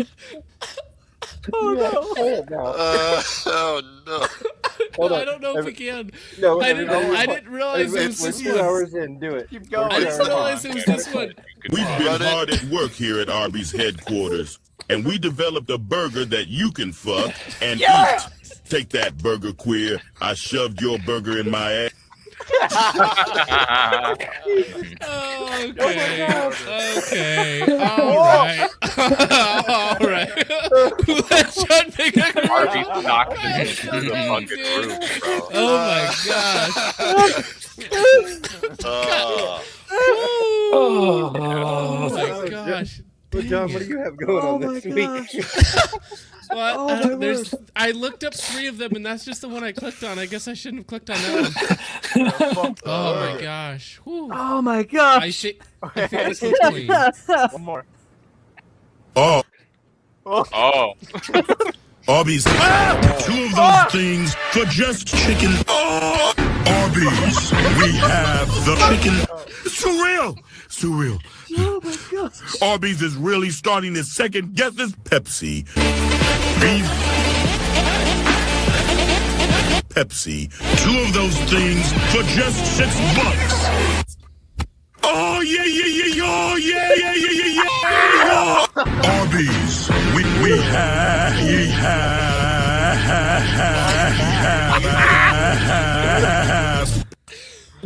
You have to play it now. Oh no. Hold on. I don't know if we can. No, I didn't realize it was we're this 2 one. hours in. Do it. Keep going. I didn't realize it was this one. We've been hard at work here at Arby's headquarters, and we developed a burger that you can fuck and eat. Take that, burger queer. I shoved your burger in my ass. Okay. All right. All right. Let's try to make a Arby's commercial. knocked into the fucking roof, bro. Oh my gosh. Oh my gosh. Well, John, what do you have going on this week? Well, I looked up 3 of them, and that's just the one I clicked on. I guess I shouldn't have clicked on that one. Oh my gosh. Whew. Oh my gosh. I think this one's clean. One more. Oh, Oh. Arby's. 2 of those things for just chicken. Oh, Arby's. We have the chicken. It's too real. It's too real. Oh my gosh. Arby's is really starting to second guess this Pepsi. Beef. Pepsi. 2 of those things for just $6. Oh yeah. Oh yeah. Arby's. We have.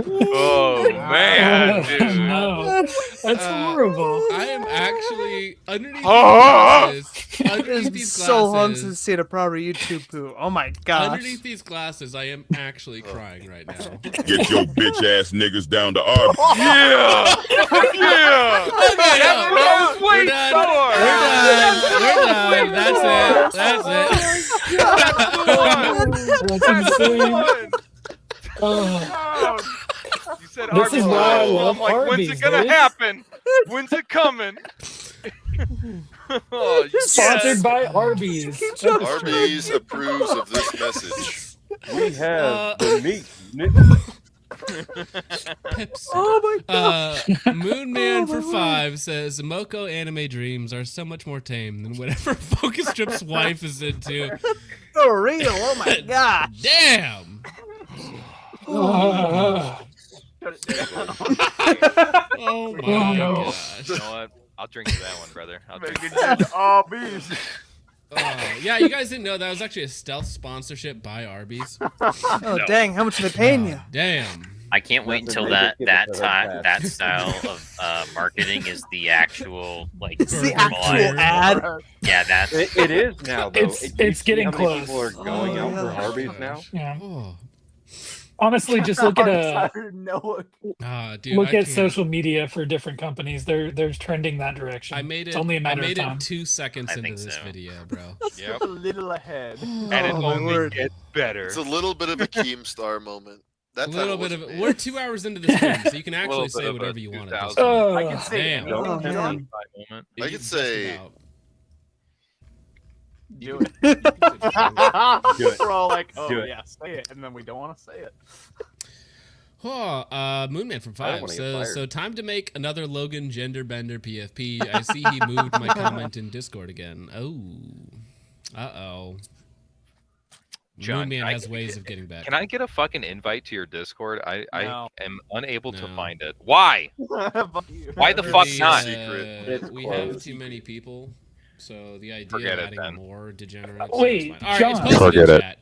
Oh man, dude. No, that's horrible. I am actually underneath these glasses. Underneath these So long glasses. since seen a proper YouTube poo. Oh my gosh. Underneath these glasses, I am actually crying right now. Get your bitch ass niggas down to Arby's. Yeah. Yeah. Okay, That's what I was waiting We're done. That's it. That's insane. Oh. You said This is Arby's. why I I'm love like, when's Arby's, it gonna dude. happen? When's it coming? Oh, Sponsored by Arby's. Arby's approves of this message. We have the meat. Pips. Oh my god. Moonman for 5 says Moko anime dreams are so much more tame than whatever Focus Strip's wife is into. For real. Oh my god. Damn. Oh my gosh. You know what? I'll drink to that one, brother. I'll drink to Making that. it Arby's. Yeah, you guys didn't know that was actually a stealth sponsorship by Arby's. Oh dang, how much are they paying you? Damn. I can't wait until Nothing, they that just give it to her that fast. style of marketing is the actual like It's the normalized- actual ad. Yeah, that's It is now, though. It's- You it's see getting how many close. People are going Oh, out for yeah. Arby's now. Yeah. Oh. Honestly, just look at Noah. Dude, look I at can't. social media for different companies. They're trending that direction. I made it. It's only a matter I made of time. it 2 seconds I into think this so. video, bro. Yep. A little ahead. And it Oh, my only word. gets better. It's a little bit of a Keemstar moment. A That little title bit of wasn't it. made. We're 2 hours into this stream, so you can Little actually bit say of a whatever you want. At this 2000. point. I can say Damn. anything. Oh, man. Moment. I could Just say about. Do it. Do it. We're all like, oh Do it. yeah, say it, and then we don't want to say it. Oh, Moonman from I don't 5 wanna get says, fired. so time to make another Logan gender bender PFP. I see he moved my comment in Discord again. Oh. Uh-oh. John, Moonman I- has ways of getting back. Can I get a fucking invite to your Discord? I No. am unable to No. find it. Why? Fuck you. Why the fuck not? It's We have closed. too many people, so the idea Forget of it, adding then. more degenerates. Wait, is fine. All right, John. it's posted Forget in it. chat.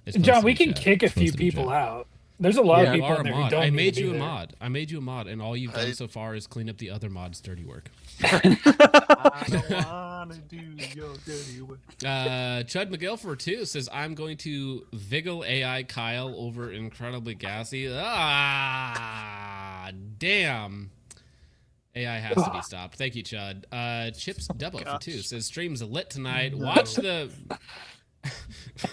It's John, posted we in can chat. kick a It's few posted in people chat. out. There's a lot Yeah, of you people are in a there who mod. don't I need made to you be a there. mod. I made you a mod, and all you've done so far is clean up the other mods' dirty work. I don't wanna do your dirty work. Chud McGill 2 says, I'm going to Vigil AI Kyle over Incredibly Gassy. Ah, damn. AI has to be stopped. Thank you, Chud. Chips Double for 2 says, stream's lit tonight. Watch the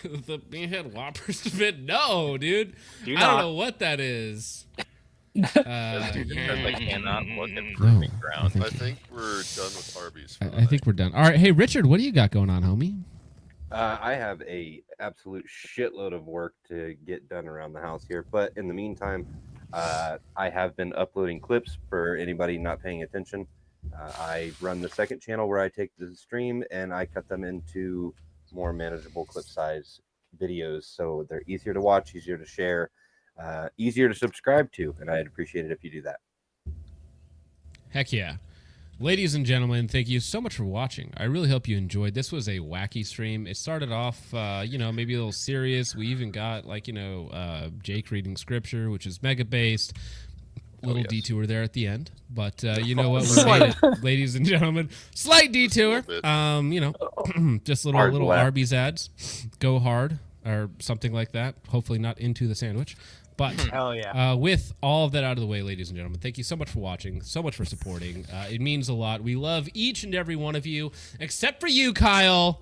the Beanhead Whoppers bit. No, dude. Do I don't not. know what that is. Because I cannot look at No, proving ground. I think we're done with Arby's. For the I think we're done. All right. Hey, Richard, what do you got going on, homie? I have a absolute shitload of work to get done around the house here, but in the meantime, I have been uploading clips for anybody not paying attention. I run the second channel where I take the stream and I cut them into more manageable clip size videos, so they're easier to watch, easier to share, easier to subscribe to, and I'd appreciate it if you do that. Heck yeah. Ladies and gentlemen, thank you so much for watching. I really hope you enjoyed. This was a wacky stream. It started off, maybe a little serious. We even got, Jake reading scripture, which is mega-based. Little detour there at the end. But you know what? We made it, ladies and gentlemen. Slight detour. Just little left. Arby's ads. Go hard or something like that. Hopefully not into the sandwich. But Hell yeah. with all of that out of the way, ladies and gentlemen, thank you so much for watching, so much for supporting. It means a lot. We love each and every one of you, except for you, Kyle.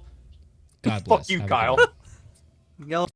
God bless. Fuck you, Have a good Kyle. one. Yell